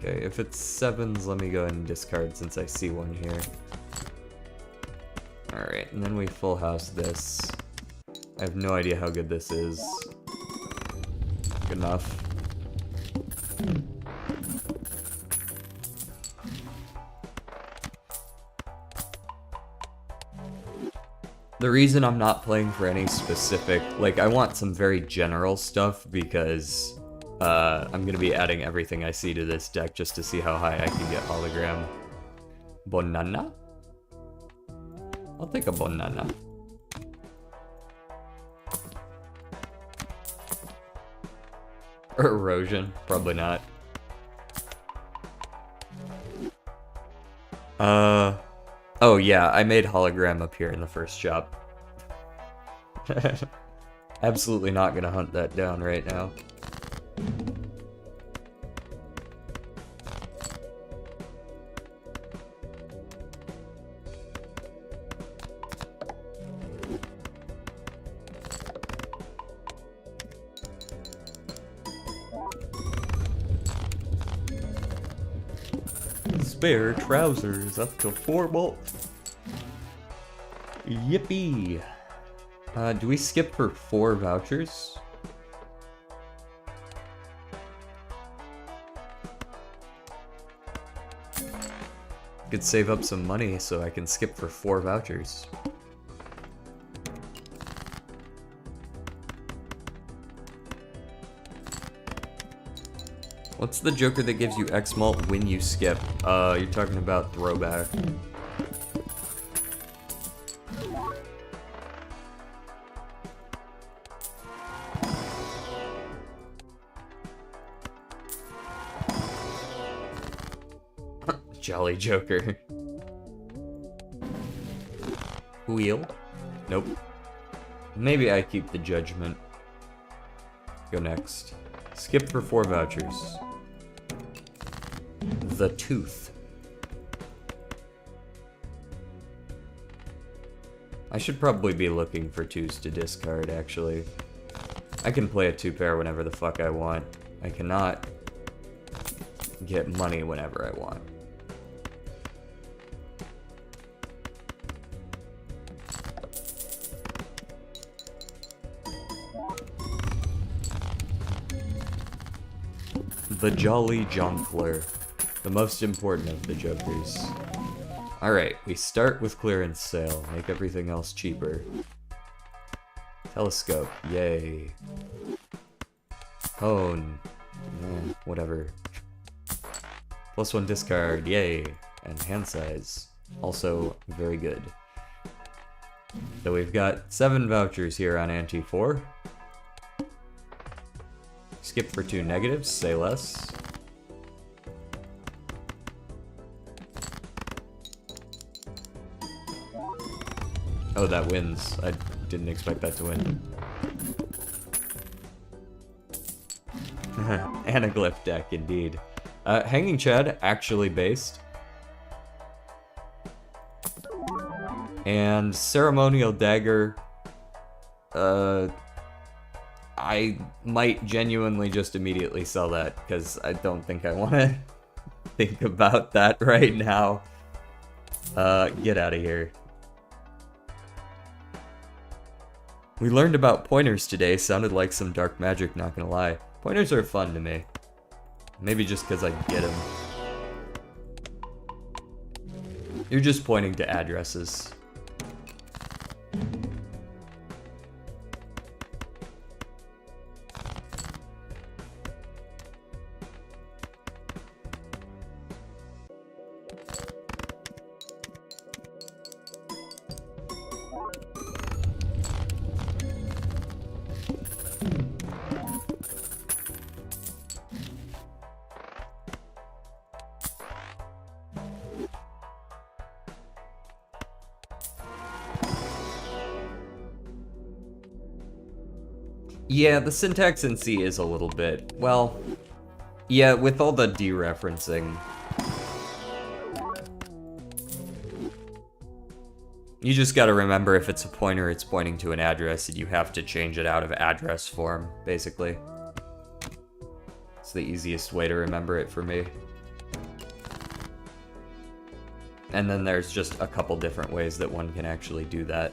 Okay, if it's 7s, let me go ahead and discard since I see one here. Alright, and then we full house this. I have no idea how good this is. Good enough. The reason I'm not playing for any specific, like, I want some very general stuff because I'm gonna be adding everything I see to this deck just to see how high I can get hologram. Banana? I'll take a banana. Or erosion? Probably not. Oh yeah, I made hologram appear in the first shop. Absolutely not gonna hunt that down right now. Spare trousers up to 4 bolts. Yippee! Do we skip for 4 vouchers? Could save up some money so I can skip for 4 vouchers. What's the Joker that gives you X mult when you skip? You're talking about throwback. Jolly Joker. Wheel? Nope. Maybe I keep the judgment. Go next. Skip for 4 vouchers. The Tooth. I should probably be looking for 2s to discard, actually. I can play a 2-pair whenever the fuck I want. I cannot get money whenever I want. The Jolly Jongleur. The most important of the Jokers. Alright, we start with clearance sale. Make everything else cheaper. Telescope. Yay. Cone. Whatever. +1 discard. Yay. And hand size. Also very good. So we've got 7 vouchers here on Ante 4. Skip for 2 negatives, say less. Oh, that wins. I didn't expect that to win. Anaglyph deck, indeed. Hanging Chad, actually based. And Ceremonial Dagger, I might genuinely just immediately sell that, because I don't think I want to think about that right now. Get out of here. We learned about pointers today, sounded like some dark magic, not gonna lie. Pointers are fun to me. Maybe just because I get them. You're just pointing to addresses. Yeah, the syntax in C is a little bit, well, yeah, with all the dereferencing. You just gotta remember if it's a pointer, it's pointing to an address, and you have to change it out of address form, basically. It's the easiest way to remember it for me. And then there's just a couple different ways that one can actually do that.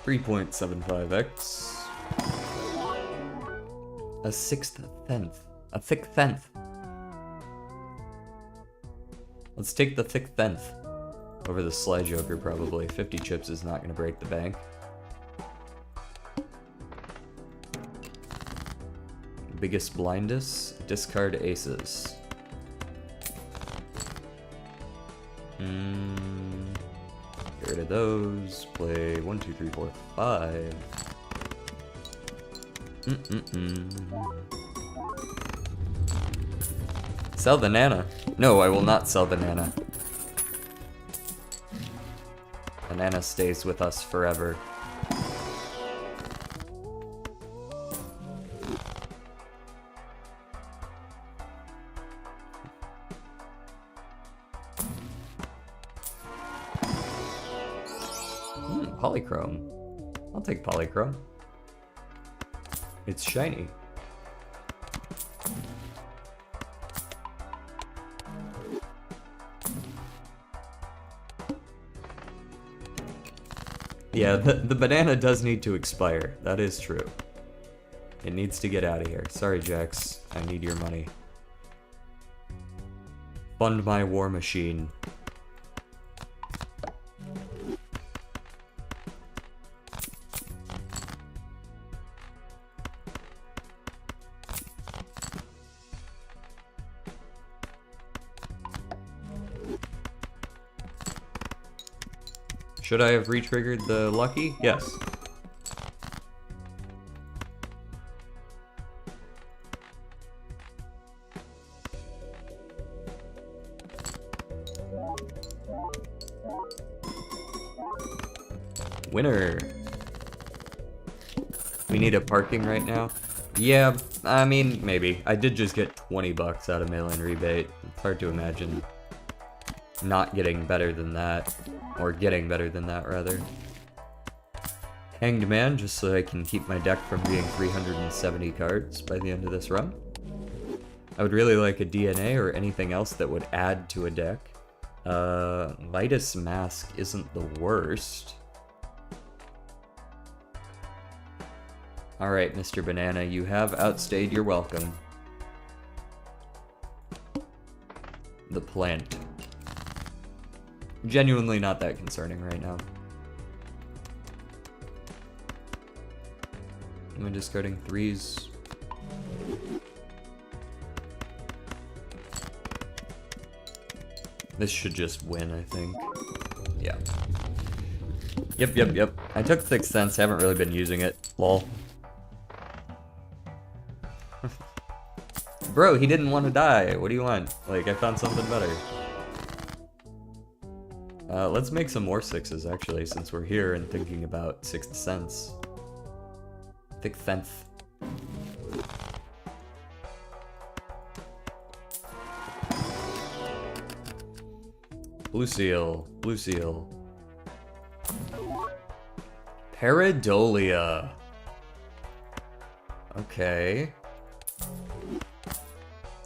3.75x. A sixth tenth. A thick tenth. Let's take the thick tenth over the Sly Joker, probably. 50 chips is not going to break the bank. Biggest blindest. Discard aces. Get rid of those. Play 1, 2, 3, 4, 5. Sell the Nana. No, I will not sell the Nana. The Nana stays with us forever. Polychrome. I'll take Polychrome. It's shiny. Yeah, the banana does need to expire. That is true. It needs to get out of here. Sorry, Jax. I need your money. Fund my war machine. Should I have re-triggered the lucky? Yes. Winner. We need a parking right now. Yeah, I mean, maybe. I did just get 20 bucks out of mail-in rebate. It's hard to imagine not getting better than that. Or getting better than that, rather. Hanged Man, just so I can keep my deck from being 370 cards by the end of this run. I would really like a DNA or anything else that would add to a deck. Midas Mask isn't the worst. Alright, Mr. Banana, you have outstayed your welcome. The plant. Genuinely not that concerning right now. Am I discarding threes? This should just win, I think. Yeah. Yep. I took Sixth Sense, haven't really been using it. Lol. Bro, he didn't want to die. What do you want? Like, I found something better. Let's make some more sixes, actually, since we're here and thinking about Sixth Sense. Sixth Sense. Blue Seal. Blue Seal. Paradolia. Okay.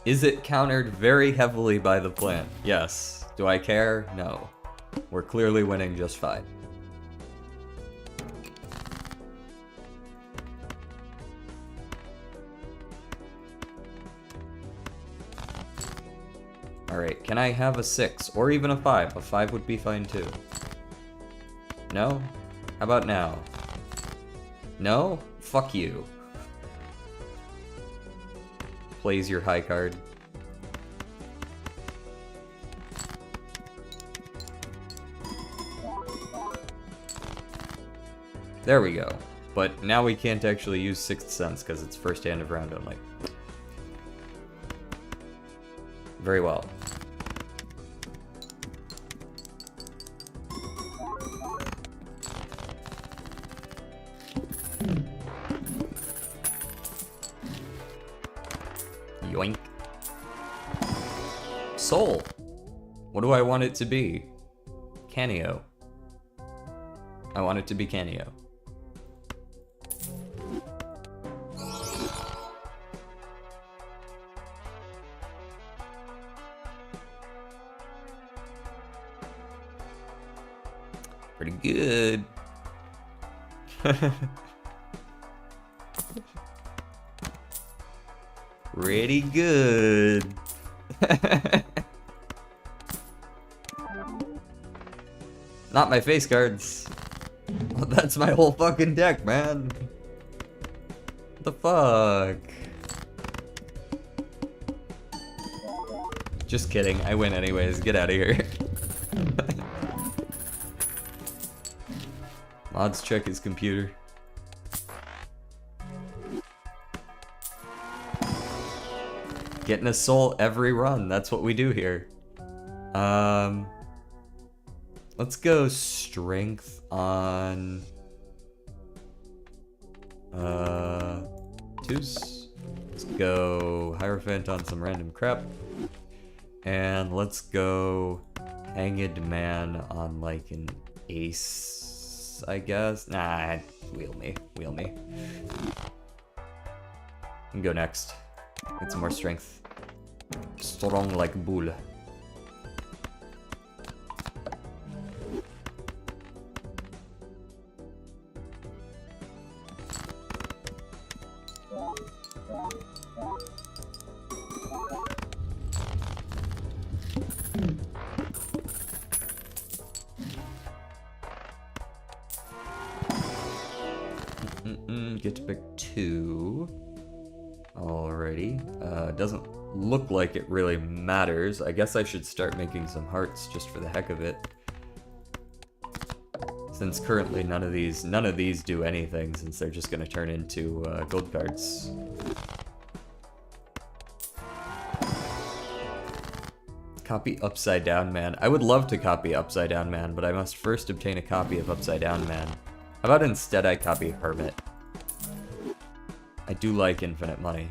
Is it countered very heavily by the plant? Yes. Do I care? No. We're clearly winning just fine. Alright, can I have a 6? Or even a 5? A 5 would be fine too. No? How about now? No? Fuck you. Plays your high card. There we go. But now we can't actually use Sixth Sense because it's first hand of round only. Very well. Yoink. Soul. What do I want it to be? Canio. I want it to be Canio. Pretty good. Pretty good. Not my face cards. Oh, that's my whole fucking deck, man. What the fuck? Just kidding. I win anyways. Get out of here. Mods check his computer. Getting a soul every run. That's what we do here. Let's go strength on twos. Let's go Hierophant on some random crap. And let's go Hanged Man on like an ace, I guess. Nah, wheel me. And go next. Get some more strength. Strong like bull. Get to pick 2. Alrighty. Doesn't look like it really matters. I guess I should start making some hearts just for the heck of it. Since currently none of these do anything, since they're just gonna turn into gold cards. Copy Upside Down Man. I would love to copy Upside Down Man, but I must first obtain a copy of Upside Down Man. How about instead I copy Hermit? I do like infinite money.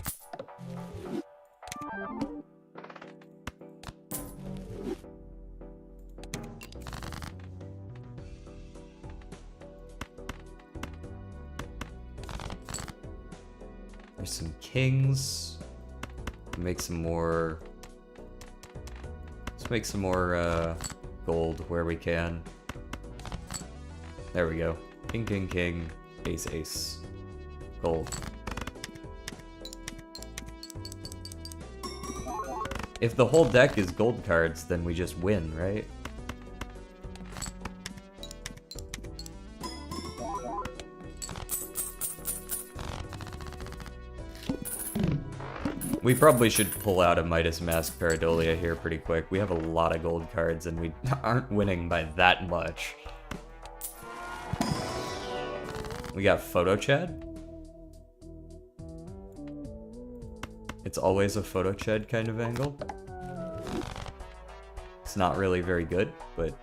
There's some kings. Make some more. Let's make some more gold where we can. There we go. King, king, king, ace, ace, gold. If the whole deck is gold cards, then we just win, right? We probably should pull out a Midas Mask Pareidolia here pretty quick. We have a lot of gold cards and we aren't winning by that much. We got Photo Chad. It's always a Photo Chad kind of angle. It's not really very good, but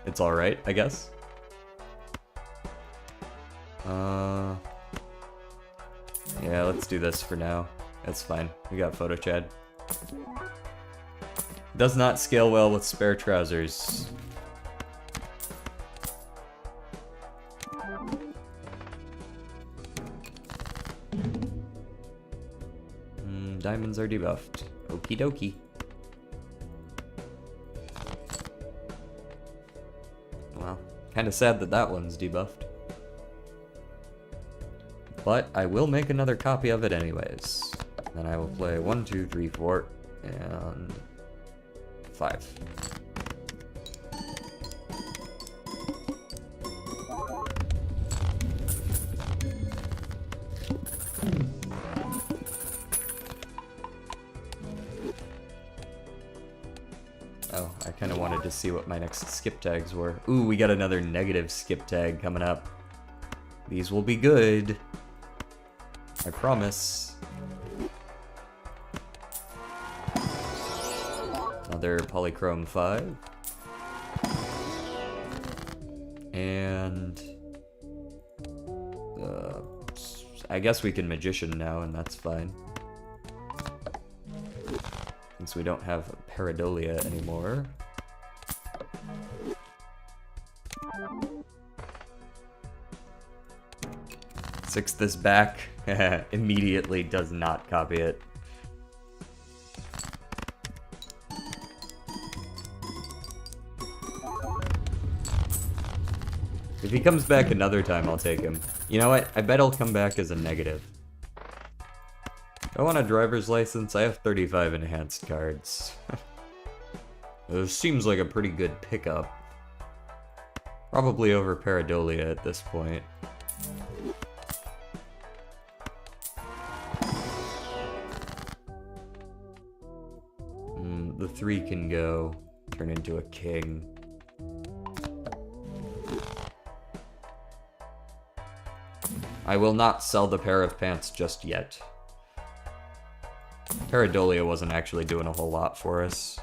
it's alright, I guess. Yeah, let's do this for now. That's fine. We got Photo Chad. Does not scale well with spare trousers. Diamonds are debuffed. Okie dokie. Well, kinda sad that that one's debuffed. But I will make another copy of it anyways. Then I will play 1, 2, 3, 4, and 5. Oh, I kind of wanted to see what my next skip tags were. Ooh, we got another negative skip tag coming up. These will be good. I promise. Another Polychrome 5. And I guess we can Magician now, and that's fine. Since we don't have Pareidolia anymore. Six this back. Immediately does not copy it. If he comes back another time, I'll take him. You know what? I bet he'll come back as a negative. I want a driver's license. I have 35 enhanced cards. This seems like a pretty good pickup. Probably over Pareidolia at this point. The 3 can go. Turn into a king. I will not sell the pair of pants just yet. Pareidolia wasn't actually doing a whole lot for us.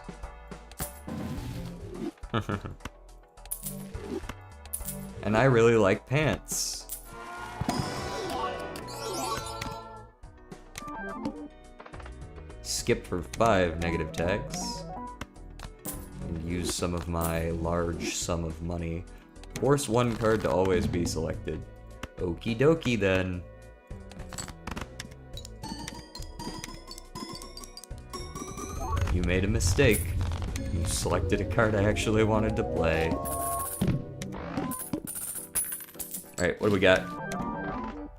And I really like pants. Skip for 5 negative tags. And use some of my large sum of money. Force 1 card to always be selected. Okie dokie then. You made a mistake. You selected a card I actually wanted to play. Alright, what do we got?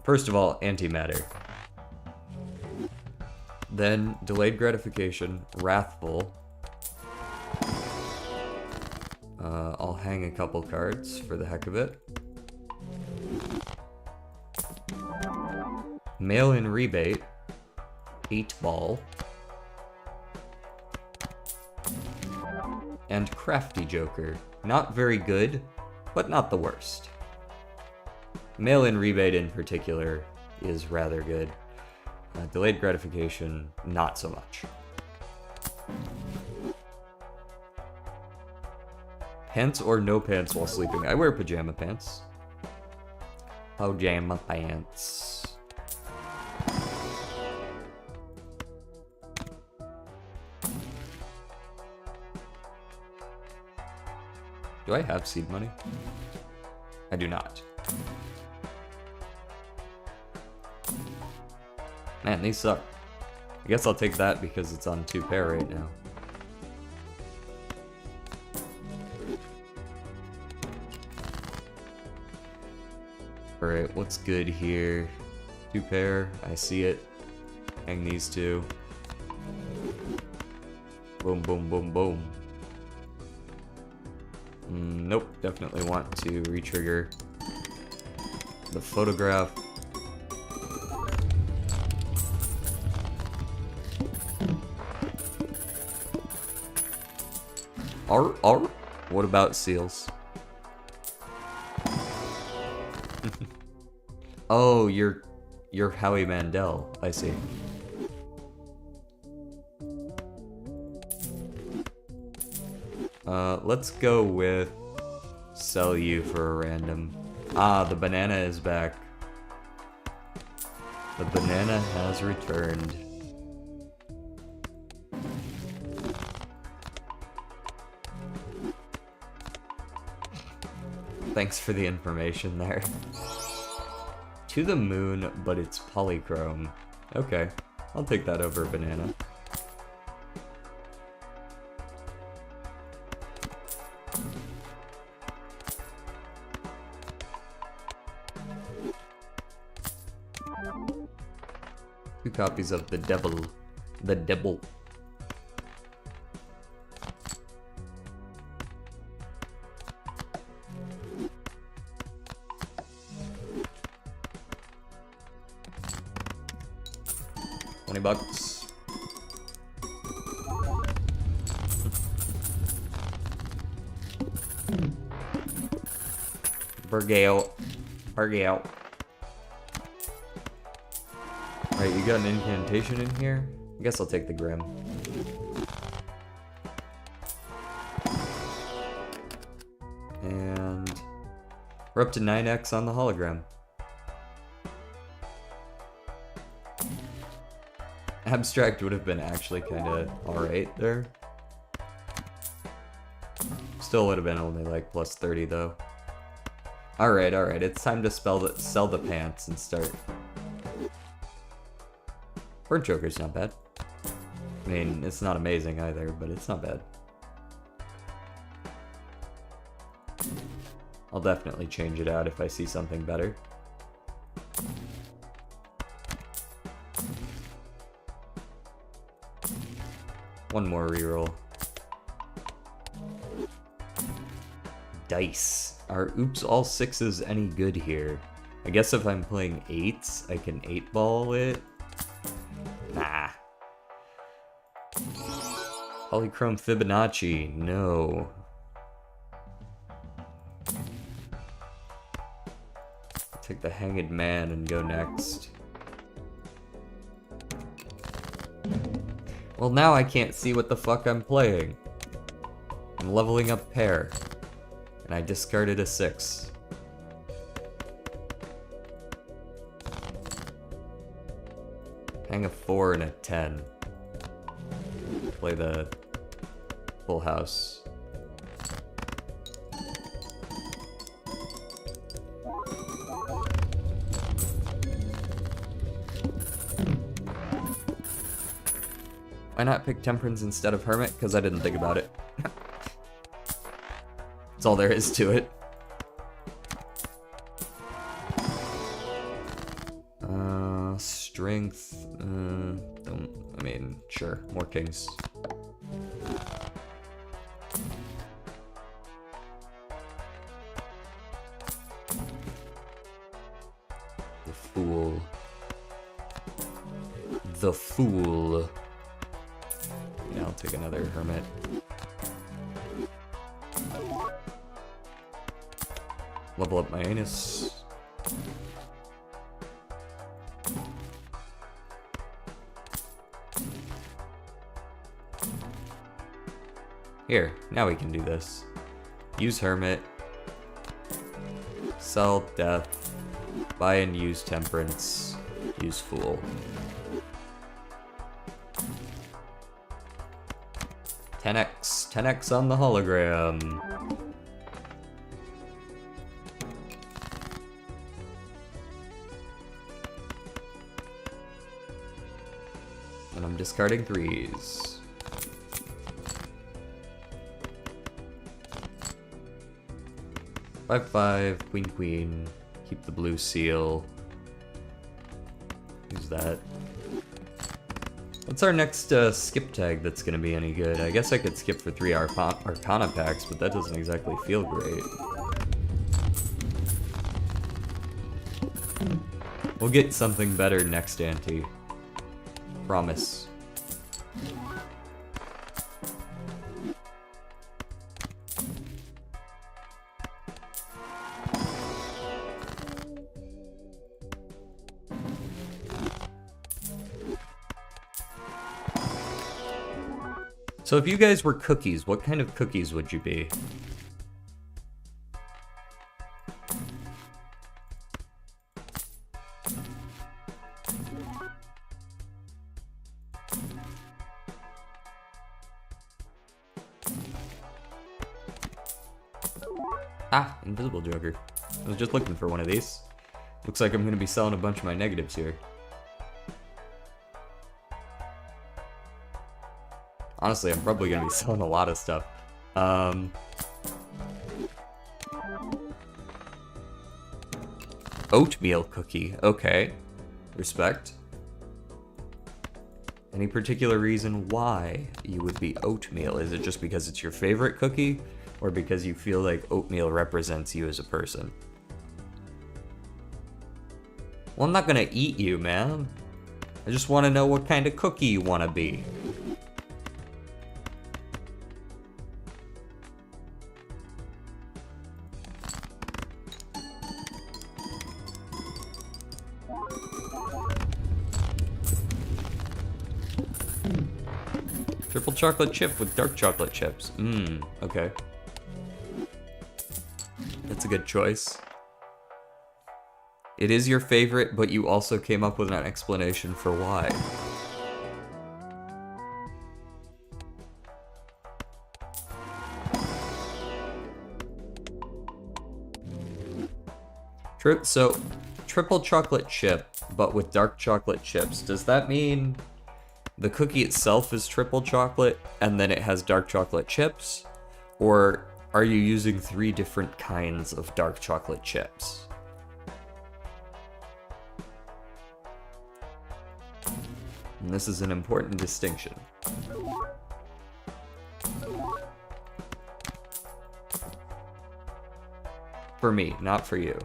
First of all, antimatter. Then, delayed gratification, wrathful. I'll hang a couple cards for the heck of it. Mail-in rebate, 8-ball. And Crafty Joker. Not very good, but not the worst. Mail-in rebate in particular is rather good. Delayed gratification, not so much. Pants or no pants while sleeping? I wear pajama pants. Pajama pants. Do I have seed money? I do not. Man, these suck. I guess I'll take that because it's on 2 pair right now. Alright, what's good here? 2 pair, I see it. Hang these 2. Boom, boom, boom, boom. Nope, definitely want to retrigger the photograph. What about seals? Oh, you're Howie Mandel. I see. Let's go with sell you for a random. Ah, the banana is back. The banana has returned. Thanks for the information there. To the moon, but it's polychrome. Okay, I'll take that over banana. Two copies of the devil. The devil. $20. Burgale. Burgale. Alright, you got an incantation in here? I guess I'll take the Grim. And we're up to 9x on the hologram. Abstract would have been actually kind of alright there. Still would have been only like plus 30 though. Alright, it's time to sell the pants and start. Burnt Joker's not bad. I mean, it's not amazing either, but it's not bad. I'll definitely change it out if I see something better. One more reroll. Dice. Are oops all sixes any good here? I guess if I'm playing eights, I can 8-ball it. Nah. Polychrome Fibonacci, no. Take the Hanged Man and go next. Well, now I can't see what the fuck I'm playing. I'm leveling up pair. And I discarded a 6. Hang a 4 and a 10. Play the full house. Why not pick Temperance instead of Hermit? Because I didn't think about it. That's all there is to it. Strength. I mean, sure, more kings. The Fool. The Fool. Yeah, I'll take another Hermit. Level up my anus. Here, now we can do this. Use Hermit. Sell Death. Buy and use Temperance. Use Fool. 10x. 10x on the hologram. And I'm discarding 3s. Five, 5, queen, queen. Keep the blue seal. Use that. What's our next skip tag that's gonna be any good? I guess I could skip for 3 Arcana packs, but that doesn't exactly feel great. We'll get something better next ante. Promise. So if you guys were cookies, what kind of cookies would you be? Ah, Invisible Joker. I was just looking for one of these. Looks like I'm gonna be selling a bunch of my negatives here. Honestly, I'm probably gonna be selling a lot of stuff. Oatmeal cookie. Okay. Respect. Any particular reason why you would be oatmeal? Is it just because it's your favorite cookie? Or because you feel like oatmeal represents you as a person? Well, I'm not gonna eat you, man. I just want to know what kind of cookie you want to be. Triple chocolate chip with dark chocolate chips. Okay. That's a good choice. It is your favorite, but you also came up with an explanation for why. So, triple chocolate chip, but with dark chocolate chips. Does that mean the cookie itself is triple chocolate, and then it has dark chocolate chips? Or are you using 3 different kinds of dark chocolate chips? And this is an important distinction. For me, not for you.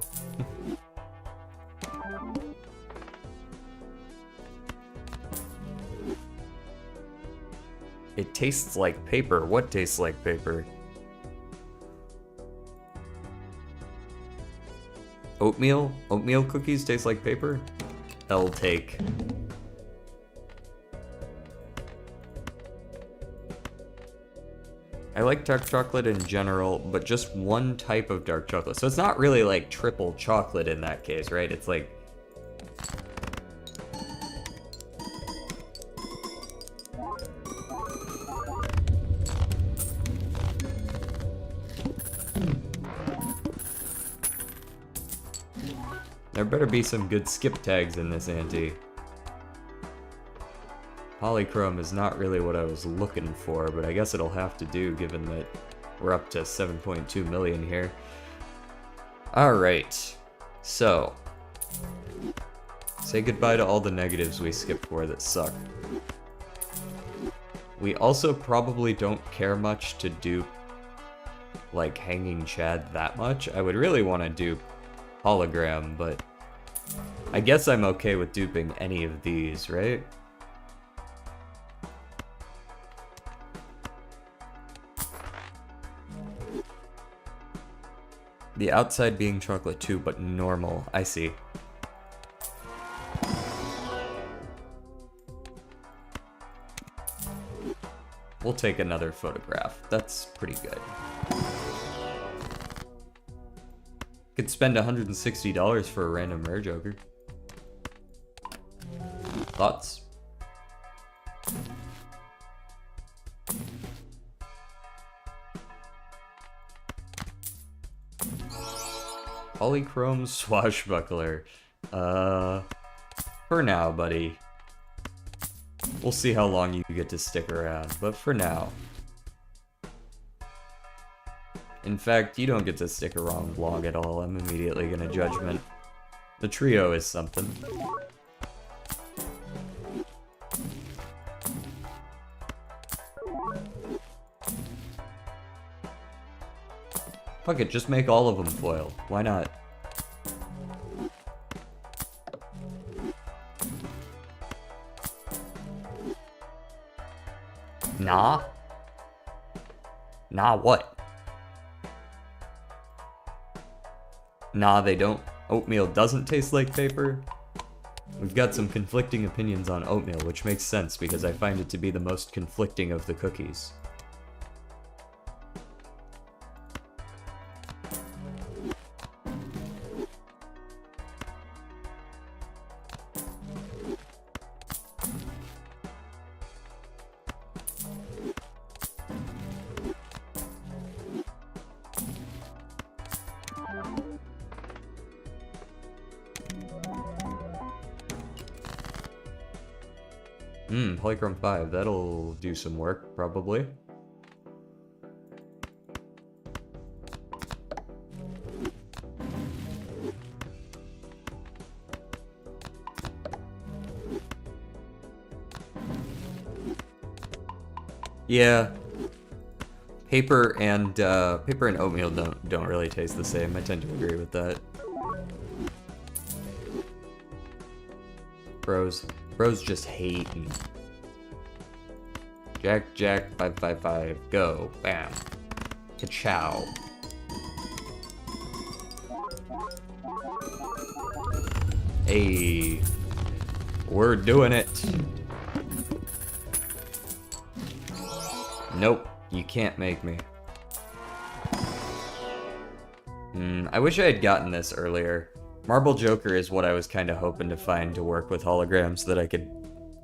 It tastes like paper. What tastes like paper? Oatmeal? Oatmeal cookies taste like paper? I'll take. I like dark chocolate in general, but just one type of dark chocolate. So it's not really like triple chocolate in that case, right? It's like... There better be some good skip tags in this ante. Polychrome is not really what I was looking for, but I guess it'll have to do given that we're up to 7.2 million here. Alright, so say goodbye to all the negatives we skipped for that suck. We also probably don't care much to dupe like Hanging Chad that much. I would really want to dupe Hologram, but I guess I'm okay with duping any of these, right? The outside being chocolate too, but normal. I see. We'll take another photograph. That's pretty good. Could spend $160 for a random rare joker. Thoughts? Polychrome swashbuckler. For now, buddy. We'll see how long you get to stick around, but for now. In fact, you don't get to stick around long at all. I'm immediately gonna judgment. The trio is something. Fuck it, just make all of them foil. Why not? Nah? Nah what? Nah, they don't. Oatmeal doesn't taste like paper? We've got some conflicting opinions on oatmeal, which makes sense because I find it to be the most conflicting of the cookies. Polychrome 5, that'll do some work, probably. Yeah. Paper and oatmeal don't really taste the same. I tend to agree with that. Bros just hating. Jack, 555, go, bam. Ka-chow. Hey, we're doing it. Nope, you can't make me. I wish I had gotten this earlier. Marble Joker is what I was kind of hoping to find to work with holograms so that I could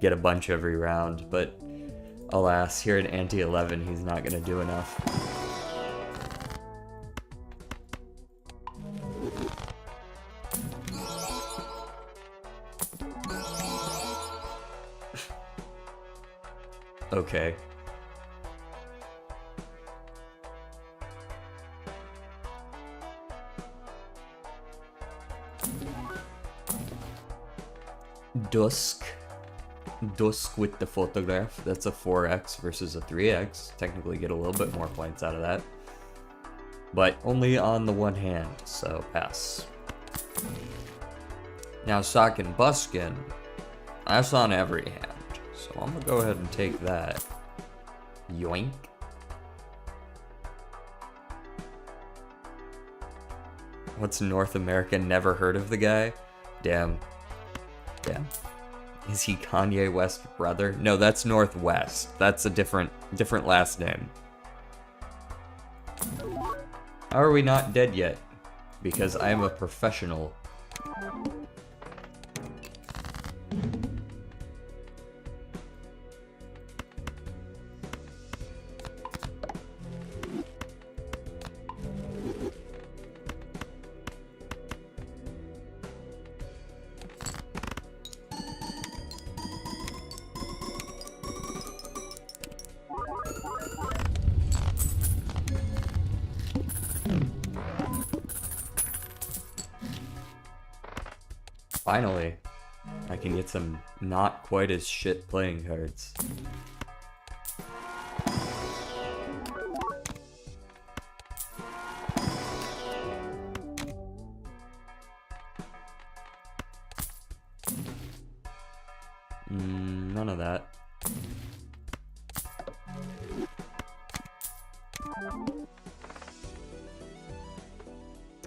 get a bunch every round, but alas, here at Ante 11, he's not going to do enough. Okay. Dusk. Dusk with the photograph. That's a 4x versus a 3x. Technically get a little bit more points out of that. But only on the one hand, so pass. Now sock and buskin. That's on every hand. So I'm gonna go ahead and take that. Yoink. What's North America? Never heard of the guy? Damn. Damn. Is he Kanye West brother? No, that's Northwest. That's a different last name. How are we not dead yet? Because I am a professional. Finally, I can get some not quite as shit playing cards. None of that.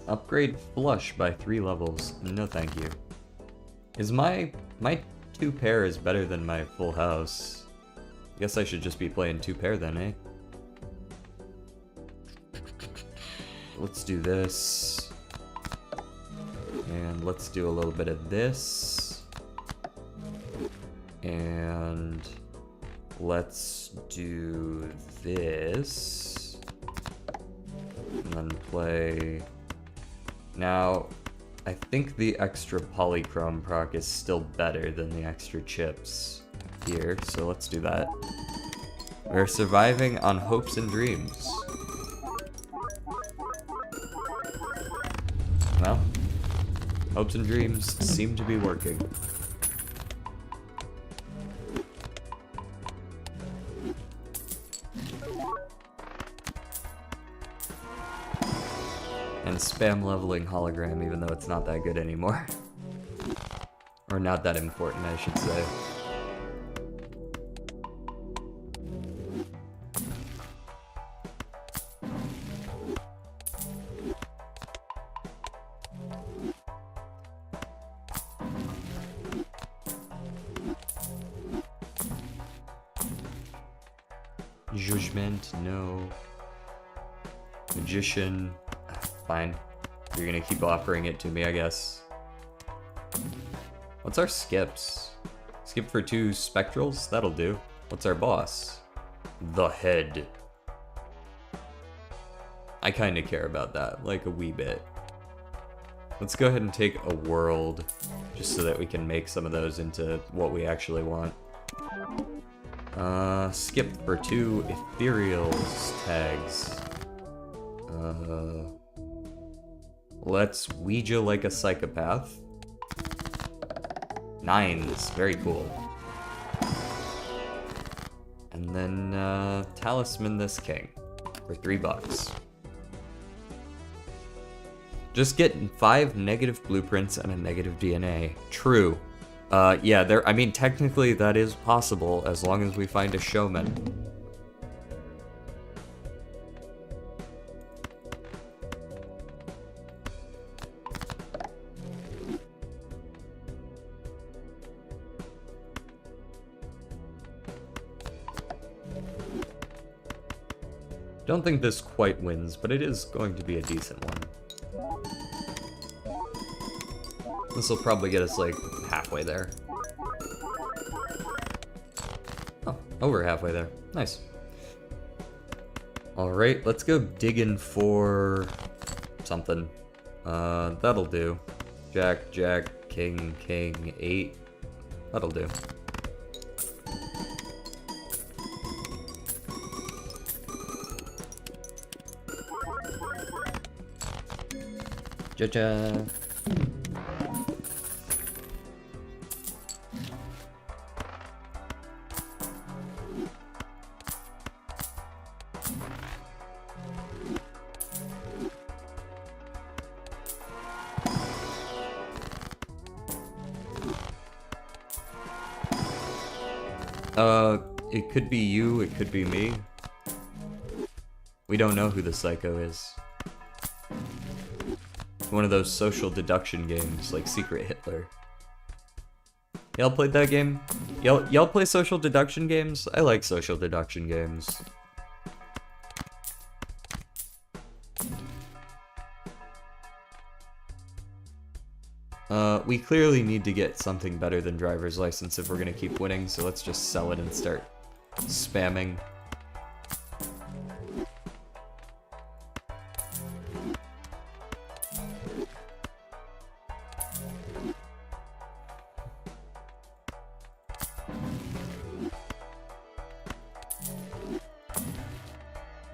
Upgrade flush by 3 levels. No thank you. Is my 2 pair is better than my full house. Guess I should just be playing 2 pair then, eh? Let's do this. And let's do a little bit of this. And let's do this. And then play... Now, I think the extra polychrome proc is still better than the extra chips here, so let's do that. We're surviving on hopes and dreams. Well, hopes and dreams seem to be working. And spam leveling hologram, even though it's not that good anymore. Or not that important, I should say. Judgment, no. Magician. Fine. You're gonna keep offering it to me, I guess. What's our skips? Skip for 2 spectrals? That'll do. What's our boss? The head. I kinda care about that, like a wee bit. Let's go ahead and take a world, just so that we can make some of those into what we actually want. Skip for 2 ethereals tags. Let's Ouija like a psychopath. 9s, very cool. And then, talisman this king for $3. Just get 5 negative blueprints and a negative DNA. True. Yeah, I mean, technically that is possible as long as we find a showman. Don't think this quite wins, but it is going to be a decent one. This will probably get us, like, halfway there. Oh, over halfway there. Nice. Alright, let's go digging for something. That'll do. Jack, Jack, King, King, 8. That'll do. Ja-ja. It could be you, it could be me. We don't know who the psycho is. One of those social deduction games, like Secret Hitler. Y'all played that game? Y'all play social deduction games? I like social deduction games. We clearly need to get something better than driver's license if we're gonna keep winning, so let's just sell it and start spamming.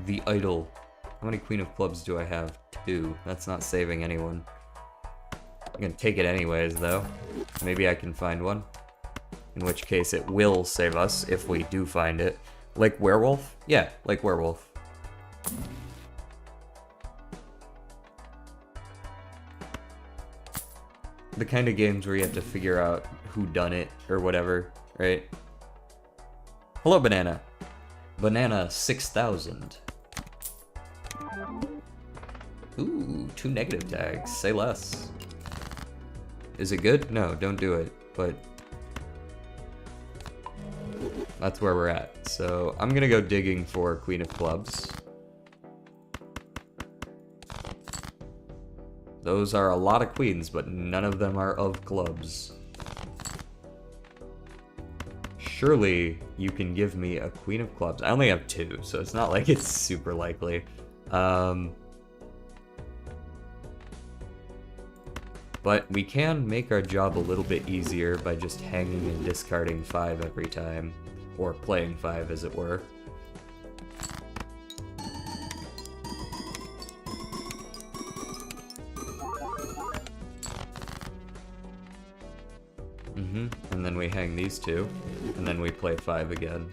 The idol. How many Queen of Clubs do I have? 2. That's not saving anyone. I'm gonna take it anyways, though. Maybe I can find one. In which case it will save us if we do find it. Like Werewolf? Yeah, like Werewolf. The kind of games where you have to figure out who done it or whatever, right? Hello, Banana. Banana 6000. Ooh, 2 negative tags. Say less. Is it good? No, don't do it, but that's where we're at. So I'm gonna go digging for Queen of Clubs. Those are a lot of queens, but none of them are of clubs. Surely you can give me a Queen of Clubs. I only have 2, so it's not like it's super likely. But we can make our job a little bit easier by just hanging and discarding 5 every time. Or playing 5, as it were. And then we hang these 2. And then we play 5 again.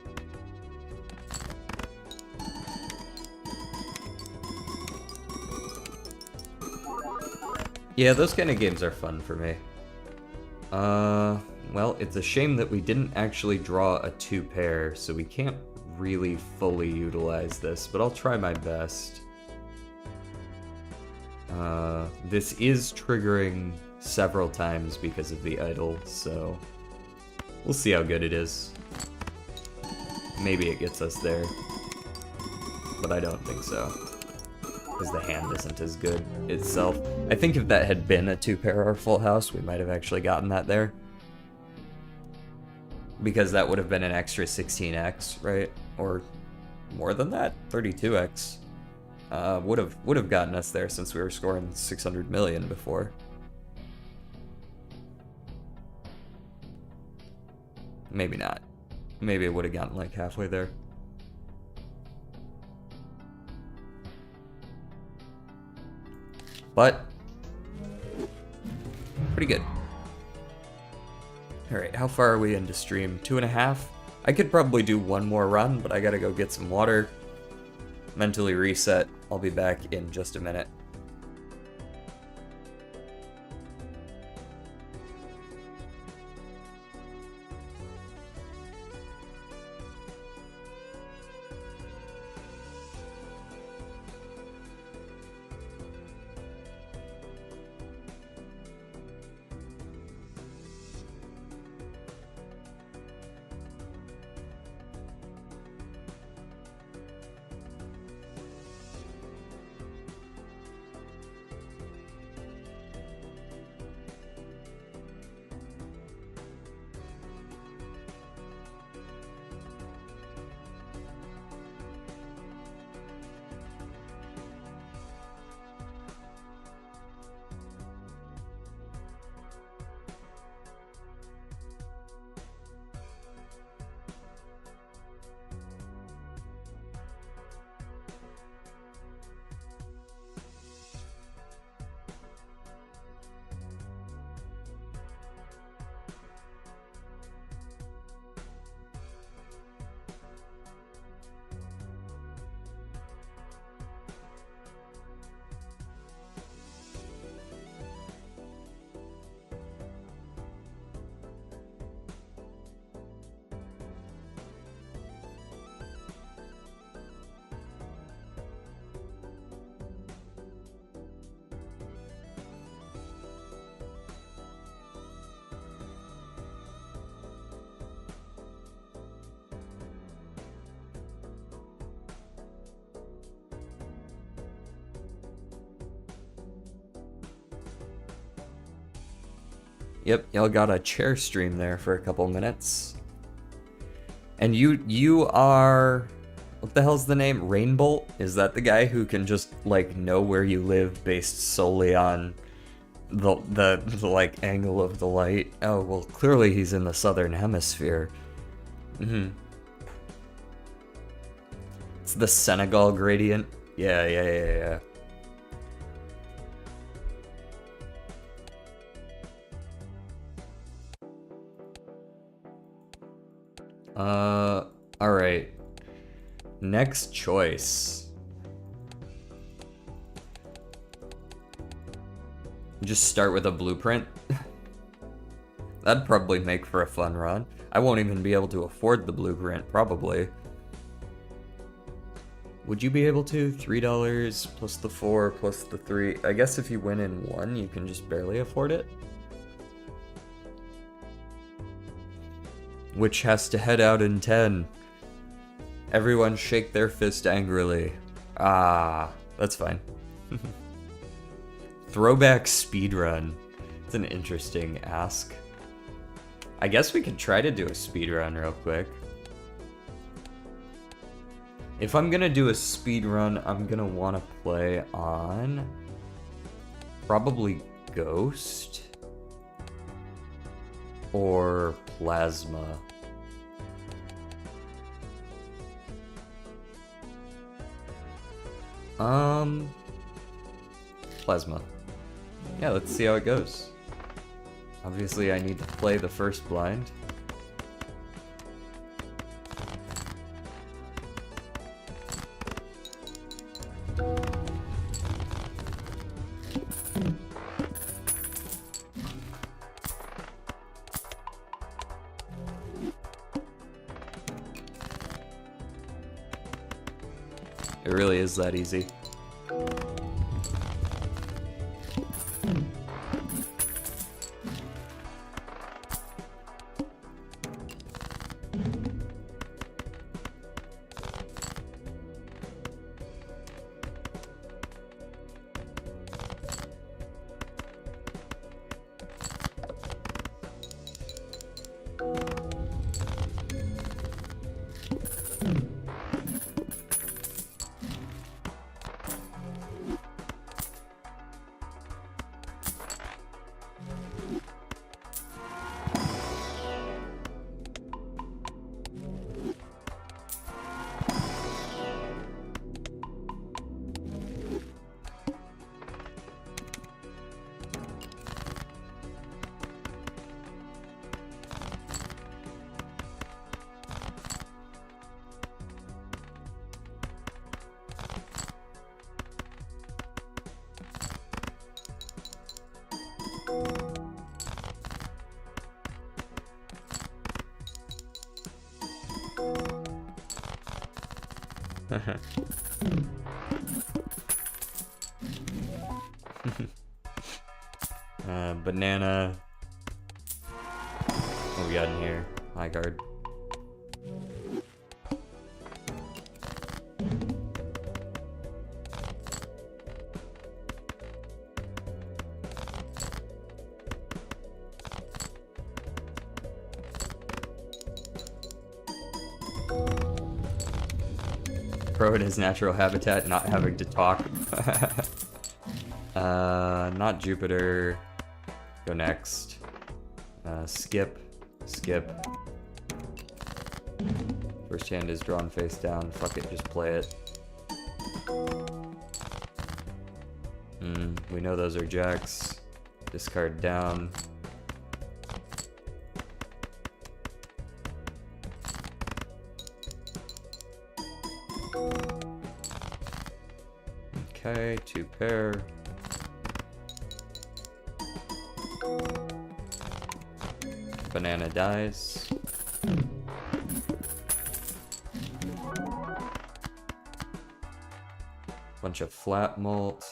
Yeah, those kind of games are fun for me. Well, it's a shame that we didn't actually draw a 2 pair, so we can't really fully utilize this, but I'll try my best. This is triggering several times because of the idol, so we'll see how good it is. Maybe it gets us there, but I don't think so. Because the hand isn't as good itself. I think if that had been a 2 pair or full house, we might have actually gotten that there. Because that would have been an extra 16x, right? Or more than that, 32x. Would have gotten us there since we were scoring 600 million before. Maybe not. Maybe it would have gotten like halfway there. But pretty good. Alright, how far are we into stream? 2.5? I could probably do one more run, but I gotta go get some water. Mentally reset. I'll be back in just a minute. Yep, y'all got a chair stream there for a couple minutes. And you are... What the hell's the name? Rainbolt? Is that the guy who can just, like, know where you live based solely on the like, angle of the light? Oh, well, clearly he's in the southern hemisphere. It's the Senegal gradient. Yeah. Alright. Next choice. Just start with a blueprint. That'd probably make for a fun run. I won't even be able to afford the blueprint, probably. Would you be able to? $3 plus the 4 plus the 3. I guess if you win in 1, you can just barely afford it. Which has to head out in 10. Everyone shake their fist angrily. Ah, that's fine. Throwback speedrun. It's an interesting ask. I guess we could try to do a speedrun real quick. If I'm gonna do a speedrun, I'm gonna want to play on... probably Ghost. Or Plasma. Plasma. Yeah, let's see how it goes. Obviously, I need to play the first blind. It really is that easy. Banana. What we got in here? High guard. Pro in his natural habitat, not having to talk. Not Jupiter. Go next. Skip. First hand is drawn face down. Fuck it, just play it. We know those are jacks. Discard down. Okay, 2 pair. Banana dies. Bunch of flat malt.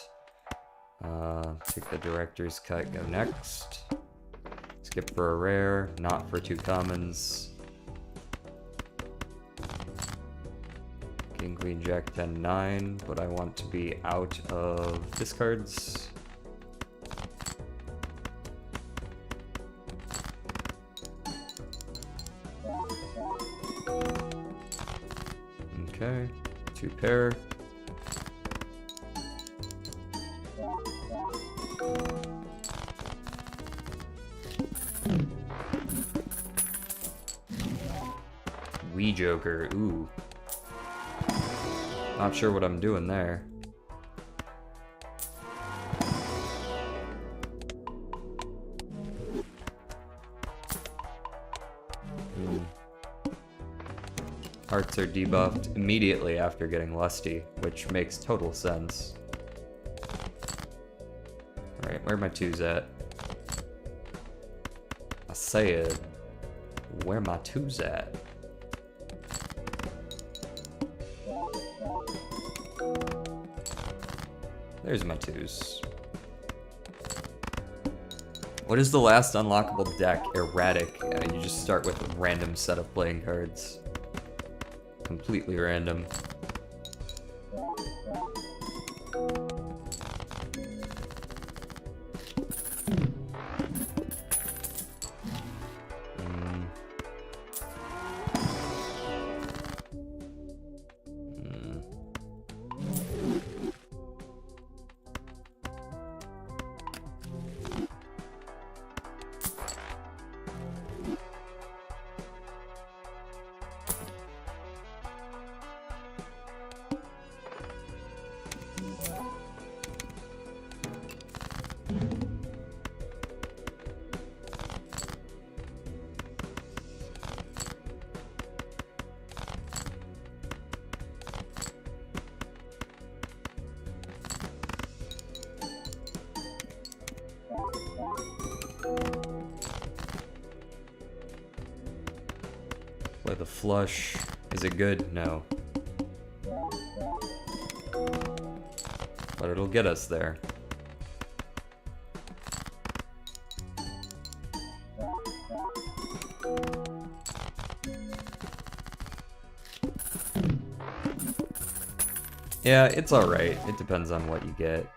Take the director's cut, go next. Skip for a rare, not for 2 commons. King, queen, jack, 10, 9, but I want to be out of discards. Okay, 2 pair. Wee Joker, ooh. Not sure what I'm doing there. Hearts are debuffed immediately after getting Lusty, which makes total sense. Alright, where are my 2s at? I said, where my 2s at? There's my 2s. What is the last unlockable deck? Erratic. You just start with a random set of playing cards. Completely random. Play the flush. Is it good? No. But it'll get us there. Yeah, it's alright. It depends on what you get.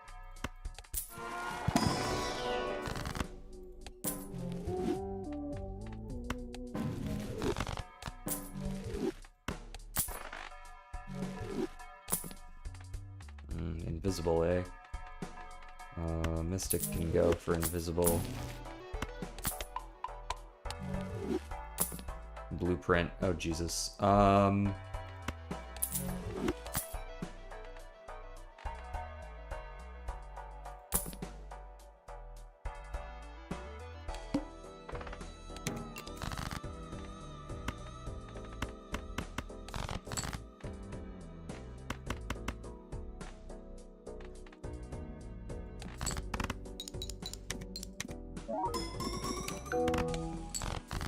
Invisible, eh? Mystic can go for invisible. Blueprint. Oh, Jesus.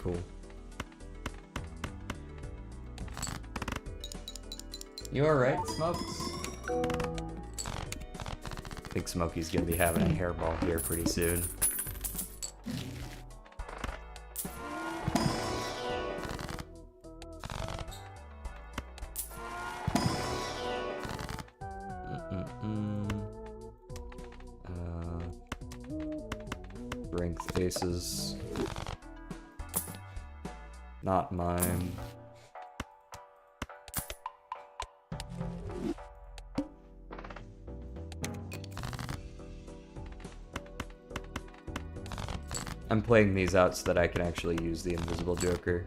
Cool. You alright, Smokes? I think Smokey's gonna be having a hairball here pretty soon. Strength aces. Not mine. I'm playing these out so that I can actually use the invisible Joker.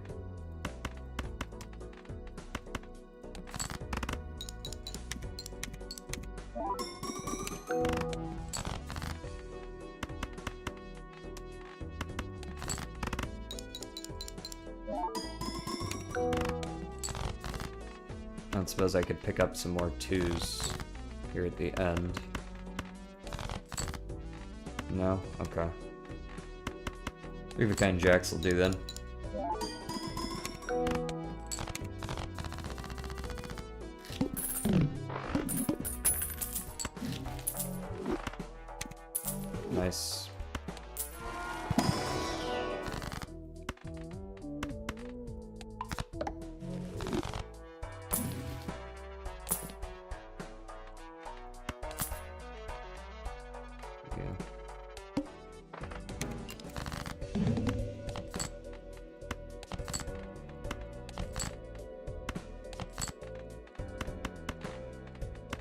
I don't suppose I could pick up some more 2s here at the end. No? Okay. 3 of a kind jacks will do then. Nice.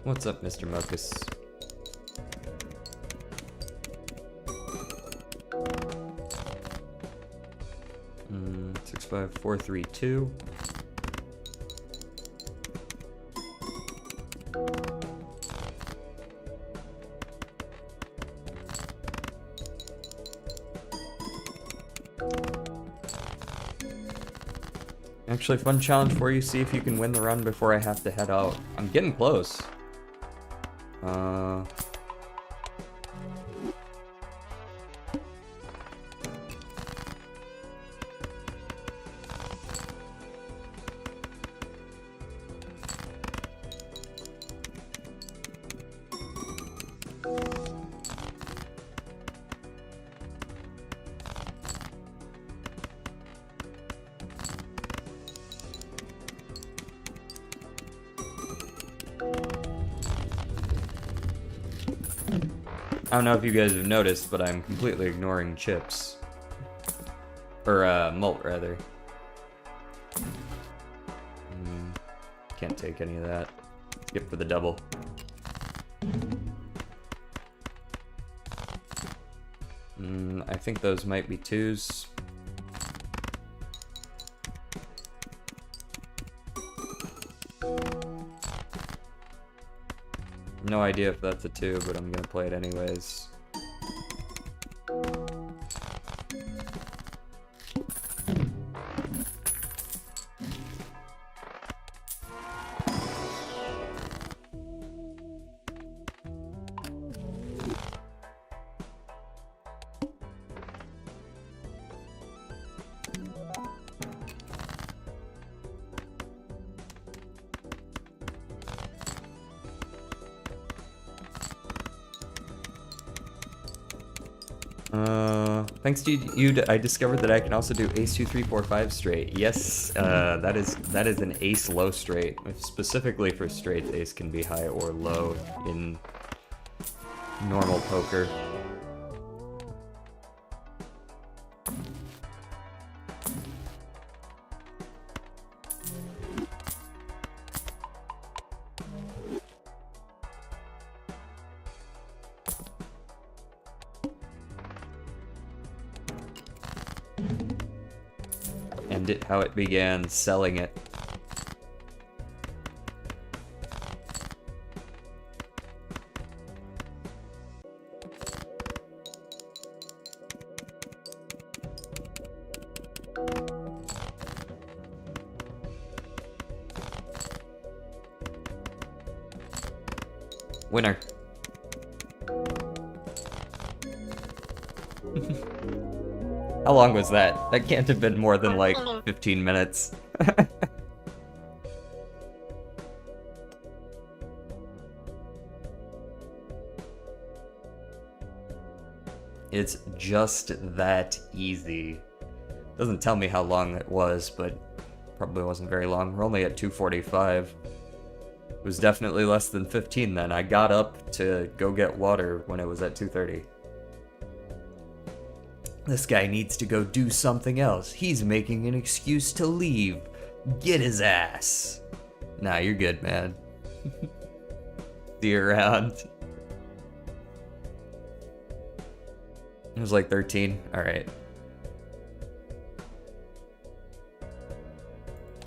What's up, Mr. Mocus? Mm, 65432. Actually, fun challenge for you. See if you can win the run before I have to head out. I'm getting close. I don't know if you guys have noticed, but I'm completely ignoring chips. Or, malt, rather. Can't take any of that. Skip for the double. I think those might be twos. No idea if that's a 2, but I'm gonna play it anyways. Thanks to you, I discovered that I can also do ace 2, 3, 4, 5 straight. Yes, that is an ace low straight. Specifically for straights, ace can be high or low in normal poker. How it began, selling it. Winner. How long was that? That can't have been more than like 15 minutes. It's just that easy. Doesn't tell me how long it was, but probably wasn't very long. We're only at 2:45. It was definitely less than 15 then. I got up to go get water when it was at 2:30. This guy needs to go do something else. He's making an excuse to leave. Get his ass. Nah, you're good, man. See you around. It was like 13. Alright.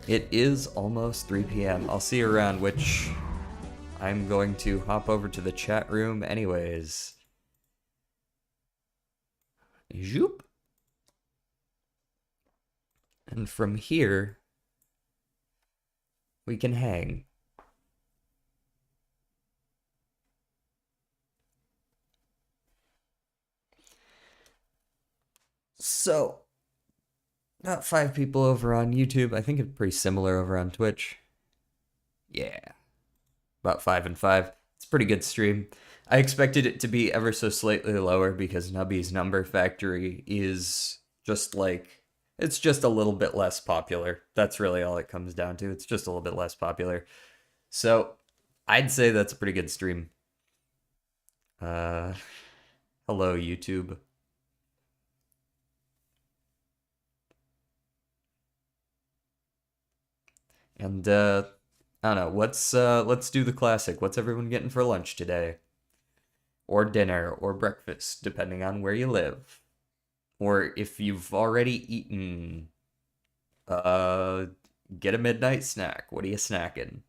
It is almost 3 p.m. I'll see you around, which I'm going to hop over to the chat room anyways. Zoop. And from here, we can hang. So, about 5 people over on YouTube. I think it's pretty similar over on Twitch. Yeah. About 5 and 5. It's a pretty good stream. I expected it to be ever so slightly lower because Nubby's Number Factory is just like, it's just a little bit less popular. That's really all it comes down to. It's just a little bit less popular. So, I'd say that's a pretty good stream. Hello, YouTube. And I don't know. Let's do the classic. What's everyone getting for lunch today? Or dinner or breakfast, depending on where you live. Or if you've already eaten, uh get a midnight snack. What are you snacking?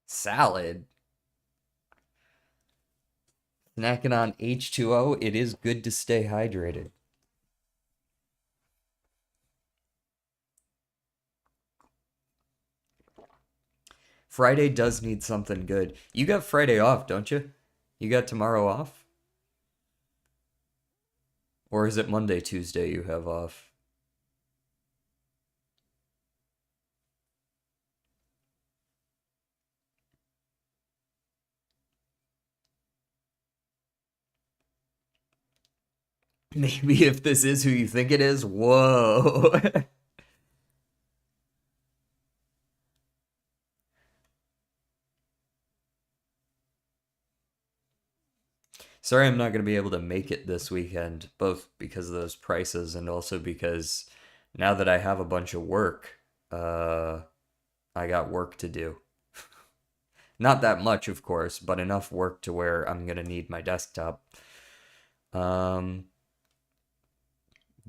Salad. Snacking on H2O, it is good to stay hydrated. Friday does need something good. You got Friday off, don't you? You got tomorrow off? Or is it Monday, Tuesday you have off? Maybe if this is who you think it is, whoa. Sorry, I'm not going to be able to make it this weekend, both because of those prices and also because now that I have a bunch of work, uh, I got work to do. Not that much, of course, but enough work to where I'm going to need my desktop. Um,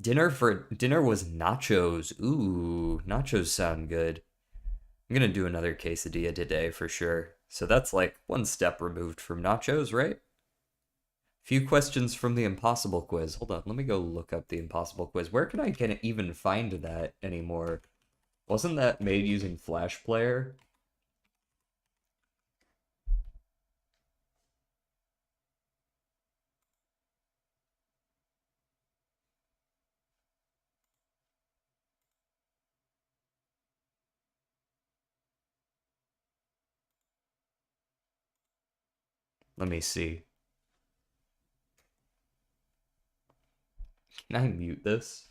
dinner was nachos. Ooh, nachos sound good. I'm going to do another quesadilla today for sure. So that's like one step removed from nachos, right? Few questions from the impossible quiz. Hold on, let me go look up the impossible quiz. Where can I can even find that anymore? Wasn't that made using Flash Player? Let me see. Can I mute this?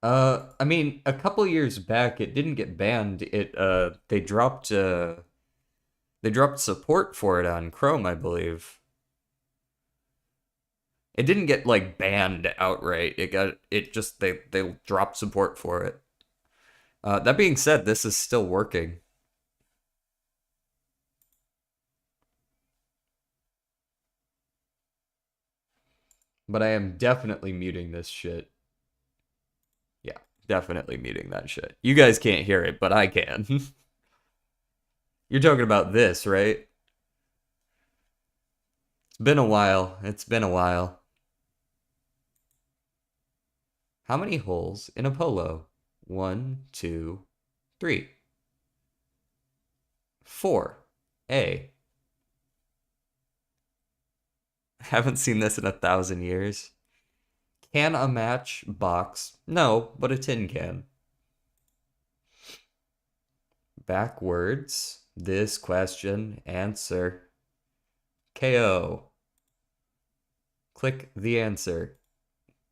I mean, a couple years back, it didn't get banned. They dropped support for it on Chrome, I believe. It didn't get like banned outright. It just they dropped support for it. That being said, this is still working, but I am definitely muting this shit. Yeah, definitely muting that shit. You guys can't hear it, but I can. You're talking about this, right? It's been a while. It's been a while. How many holes in a polo? One, two, three, four. A. Haven't seen this in 1,000 years. Can a match box? No, but a tin can. Backwards. This question. Answer. KO. Click the answer.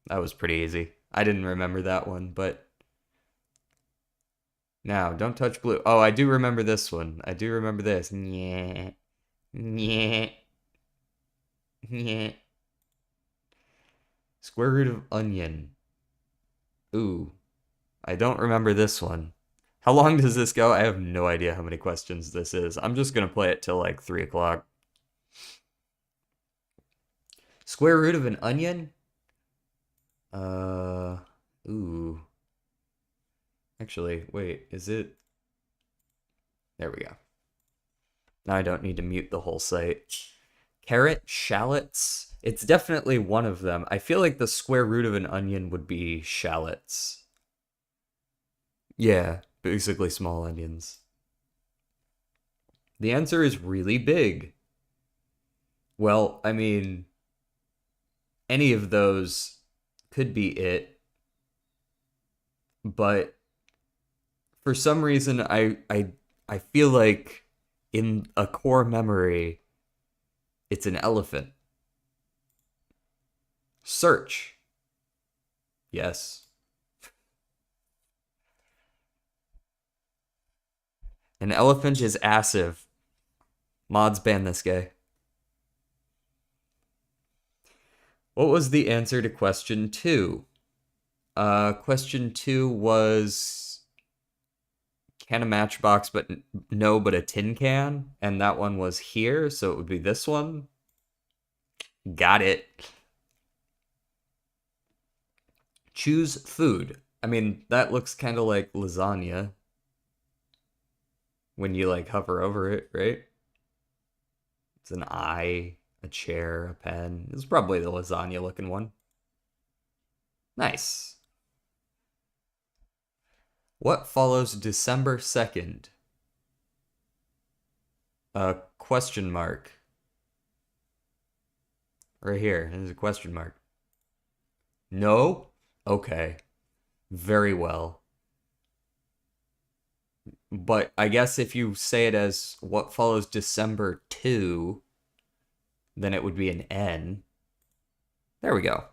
That was pretty easy. I didn't remember that one, but now don't touch blue. Oh, I do remember this one. I do remember this. Yeah. Yeah. Yeah. Square root of onion. Ooh, I don't remember this one. How long does this go? I have no idea how many questions this is. I'm just gonna play it till like 3 o'clock. Square root of an onion? Uh, ooh. Actually, wait, is it? There we go. Now I don't need to mute the whole site. Carrot, shallots. It's definitely one of them. I feel like the square root of an onion would be shallots. Yeah, basically small onions. The answer is really big. Well, I mean, any of those could be it, but for some reason I feel like in a core memory It's an elephant. Search. Yes. An elephant is assive. Mods ban this guy. What was the answer to question 2? Question 2 was can a matchbox, but no, but a tin can. And that one was here, so it would be this one. Got it. Choose food. I mean, that looks kind of like lasagna when you like hover over it, right? It's an eye, a chair, a pen. It's probably the lasagna looking one. Nice. What follows December 2nd? A question mark. Right here. There's a question mark. No? Okay. Very well. But I guess if you say it as what follows December 2, then it would be an N. There we go.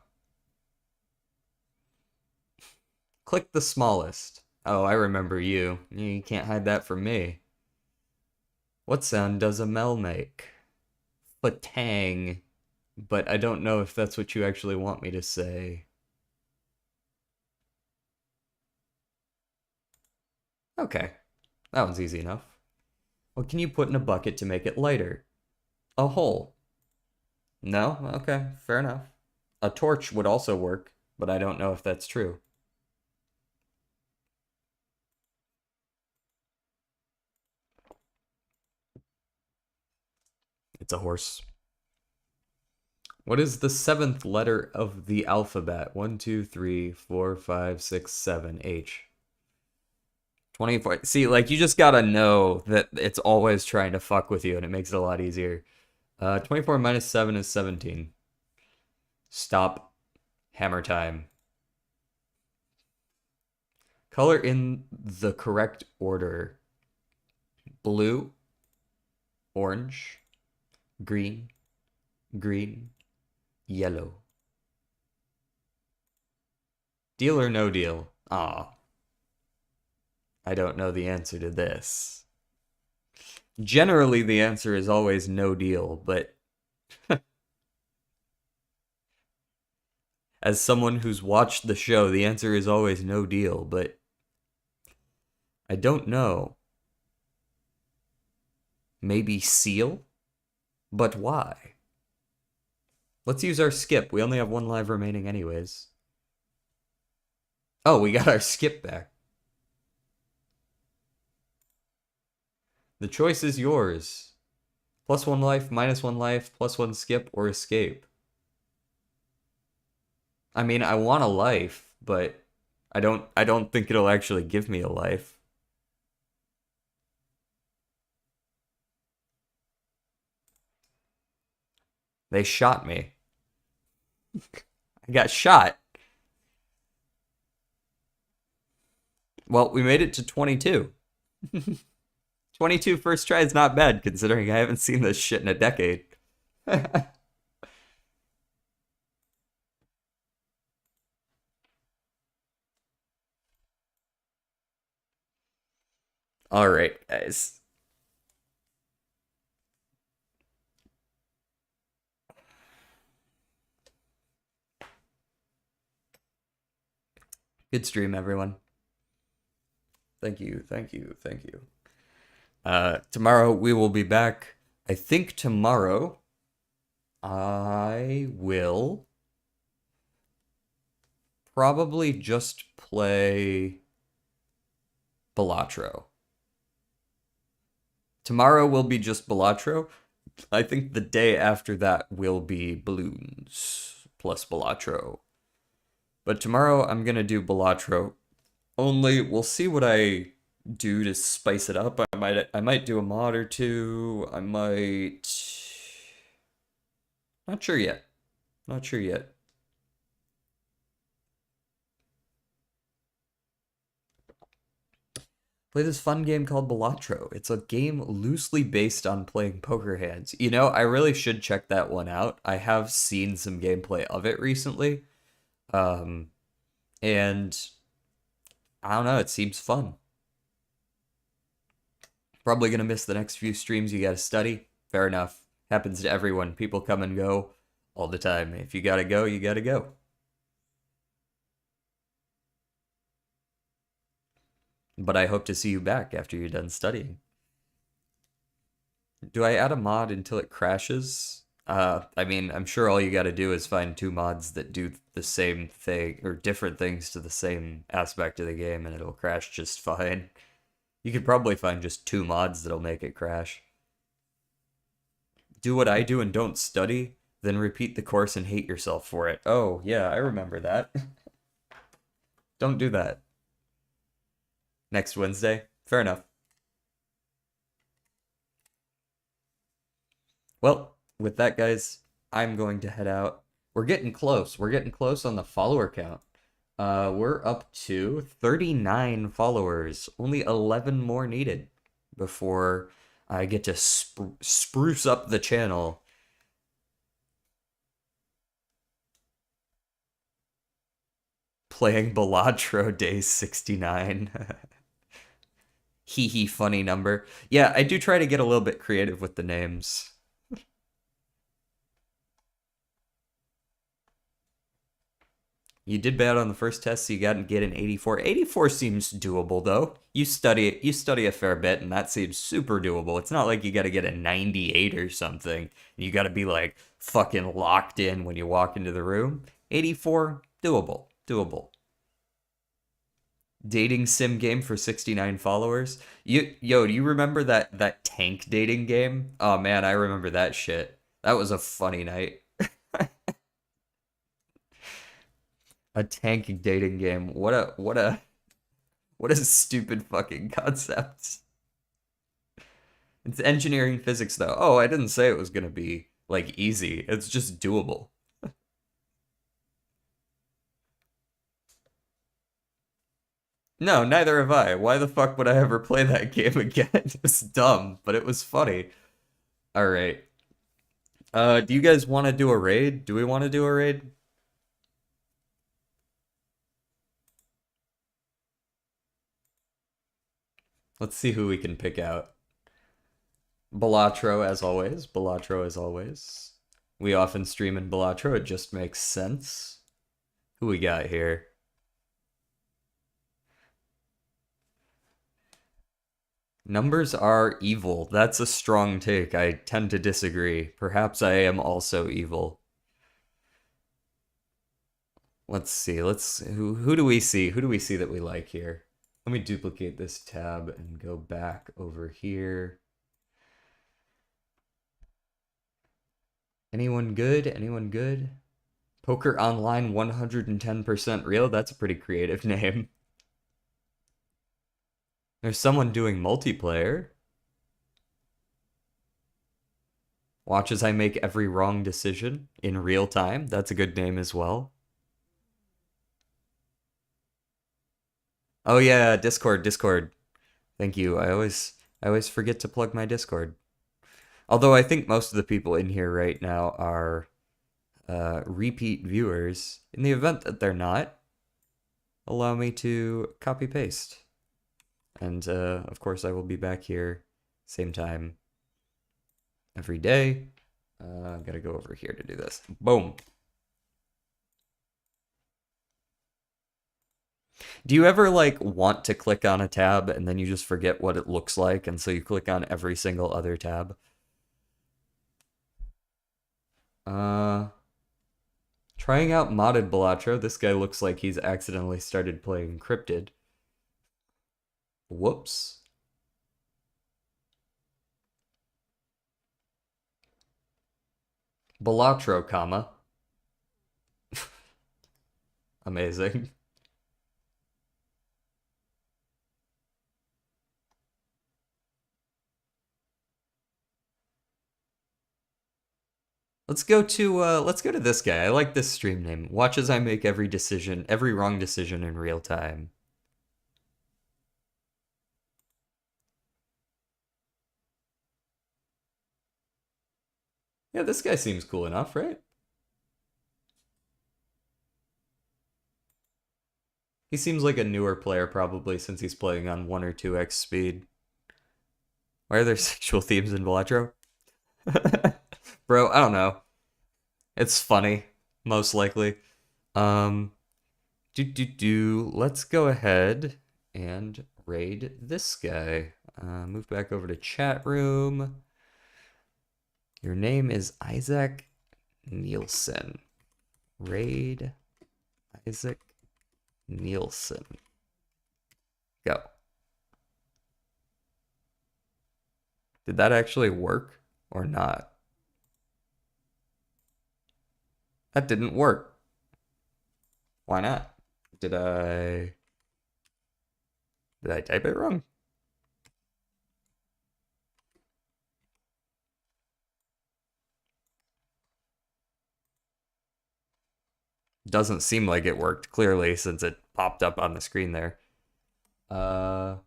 Click the smallest. Oh, I remember you. You can't hide that from me. What sound does a Mel make? Fatang. But I don't know if that's what you actually want me to say. Okay, that one's easy enough. What can you put in a bucket to make it lighter? A hole. No? Okay, fair enough. A torch would also work, but I don't know if that's true. It's a horse. What is the 7th letter of the alphabet? 1, 2, 3, 4, 5, 6, 7, H. 24. See, like, you just gotta know that it's always trying to fuck with you, and it makes it a lot easier. 24 minus 7 is 17. Stop. Hammer time. Color in the correct order. Blue, orange, green, green, yellow. Deal or no deal? Aw. I don't know the answer to this. Generally, the answer is always no deal, but as someone who's watched the show, the answer is always no deal, but I don't know. Maybe seal? But why? Let's use our skip. We only have 1 live remaining anyways. Oh, we got our skip back. The choice is yours. +1 life, -1 life, +1 skip, or escape. I mean, I want a life, but I don't think it'll actually give me a life. They shot me. I got shot. Well, we made it to 22. 22 first try is not bad, considering I haven't seen this shit in a decade. All right, guys. Good stream, everyone. Thank you, thank you, thank you. Tomorrow we will be back. I think tomorrow I will probably just play Balatro. Tomorrow will be just Balatro. I think the day after that will be Balloons plus Balatro. But tomorrow I'm gonna do Balatro. Only we'll see what I do to spice it up. I might do a mod or two. I might not sure yet. Not sure yet. Play this fun game called Balatro. It's a game loosely based on playing poker hands. You know, I really should check that one out. I have seen some gameplay of it recently. Um, and I don't know, it seems fun. Probably gonna miss the next few streams. You gotta study. Fair enough. Happens to everyone. People come and go all the time. If you gotta go, you gotta go. But I hope to see you back after you're done studying. Do I add a mod until it crashes? I mean, I'm sure all you gotta do is find two mods that do the same thing or different things to the same aspect of the game and it'll crash just fine. You could probably find just two mods that'll make it crash. Do what I do and don't study, then repeat the course and hate yourself for it. Oh, yeah, I remember that. Don't do that. Next Wednesday? Fair enough. Well, with that, guys, I'm going to head out. We're getting close. We're getting close on the follower count. We're up to 39 followers. Only 11 more needed before I get to spruce up the channel. Playing Balatro Day 69. Hee hee, funny number. Yeah, I do try to get a little bit creative with the names. You did bad on the first test, so you got to get an 84. 84 seems doable though. You study a fair bit, and that seems super doable. It's not like you got to get a 98 or something. You got to be like fucking locked in when you walk into the room. 84, doable, doable. Dating sim game for 69 followers. Yo, do you remember that tank dating game? Oh man, I remember that shit. That was a funny night. A tank dating game. What a stupid fucking concept. It's engineering physics though. Oh, I didn't say it was gonna be like easy. It's just doable. No, neither have I. Why the fuck would I ever play that game again? It's dumb, but it was funny. All right. Do you guys want to do a raid? Do we want to do a raid? Let's see who we can pick out. Balatro as always. Balatro as always. We often stream in Balatro. It just makes sense. Who we got here? Numbers are evil. That's a strong take. I tend to disagree. Perhaps I am also evil. Let's see. Who do we see? Who do we see that we like here? Let me duplicate this tab and go back over here. Anyone good? Anyone good? Poker Online 110% real? That's a pretty creative name. There's someone doing multiplayer. Watch as I make every wrong decision in real time. That's a good name as well. Oh yeah, Discord. Thank you. I always forget to plug my Discord. Although I think most of the people in here right now are repeat viewers. In the event that they're not, allow me to copy paste. And of course, I will be back here same time every day. Gotta go over here to do this. Boom. Do you ever like want to click on a tab and then you just forget what it looks like, and so you click on every single other tab? Trying out modded Balatro. This guy looks like he's accidentally started playing encrypted. Whoops. Balatro, comma. Amazing. Let's go to this guy. I like this stream name. Watch as I make every decision, every wrong decision in real time. Yeah, this guy seems cool enough, right? He seems like a newer player probably since he's playing on 1 or 2x speed. Why are there sexual themes in Balatro? Bro, I don't know. It's funny, most likely. Um, Let's go ahead and raid this guy. Move back over to chat room. Your name is Isaac Nielsen. Raid Isaac Nielsen. Go. Did that actually work or not? That didn't work. Why not? Did I did I type it wrong? Doesn't seem like it worked clearly since it popped up on the screen there. Uh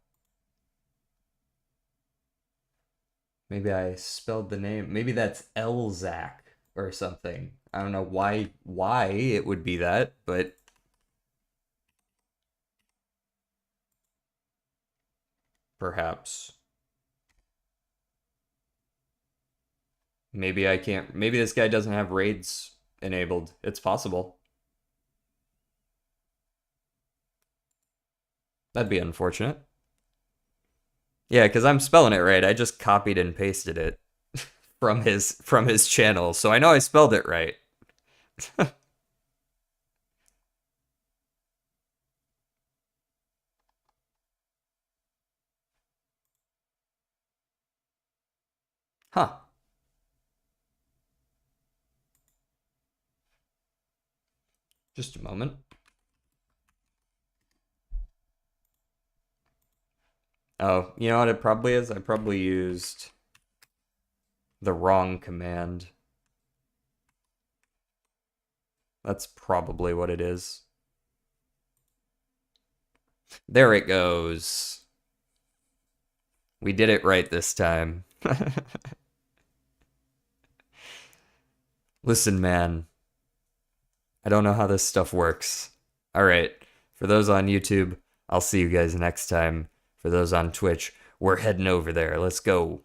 Maybe I spelled the name. Maybe that's Elzac or something. I don't know why it would be that, but perhaps. Maybe I can't. Maybe this guy doesn't have raids enabled. It's possible. That'd be unfortunate. Yeah, because I'm spelling it right. I just copied and pasted it from his channel, so I know I spelled it right. Huh. Just a moment. Oh, you know what it probably is? I probably used the wrong command. That's probably what it is. There it goes. We did it right this time. Listen, man, I don't know how this stuff works. All right, for those on YouTube, I'll see you guys next time. For those on Twitch, we're heading over there. Let's go.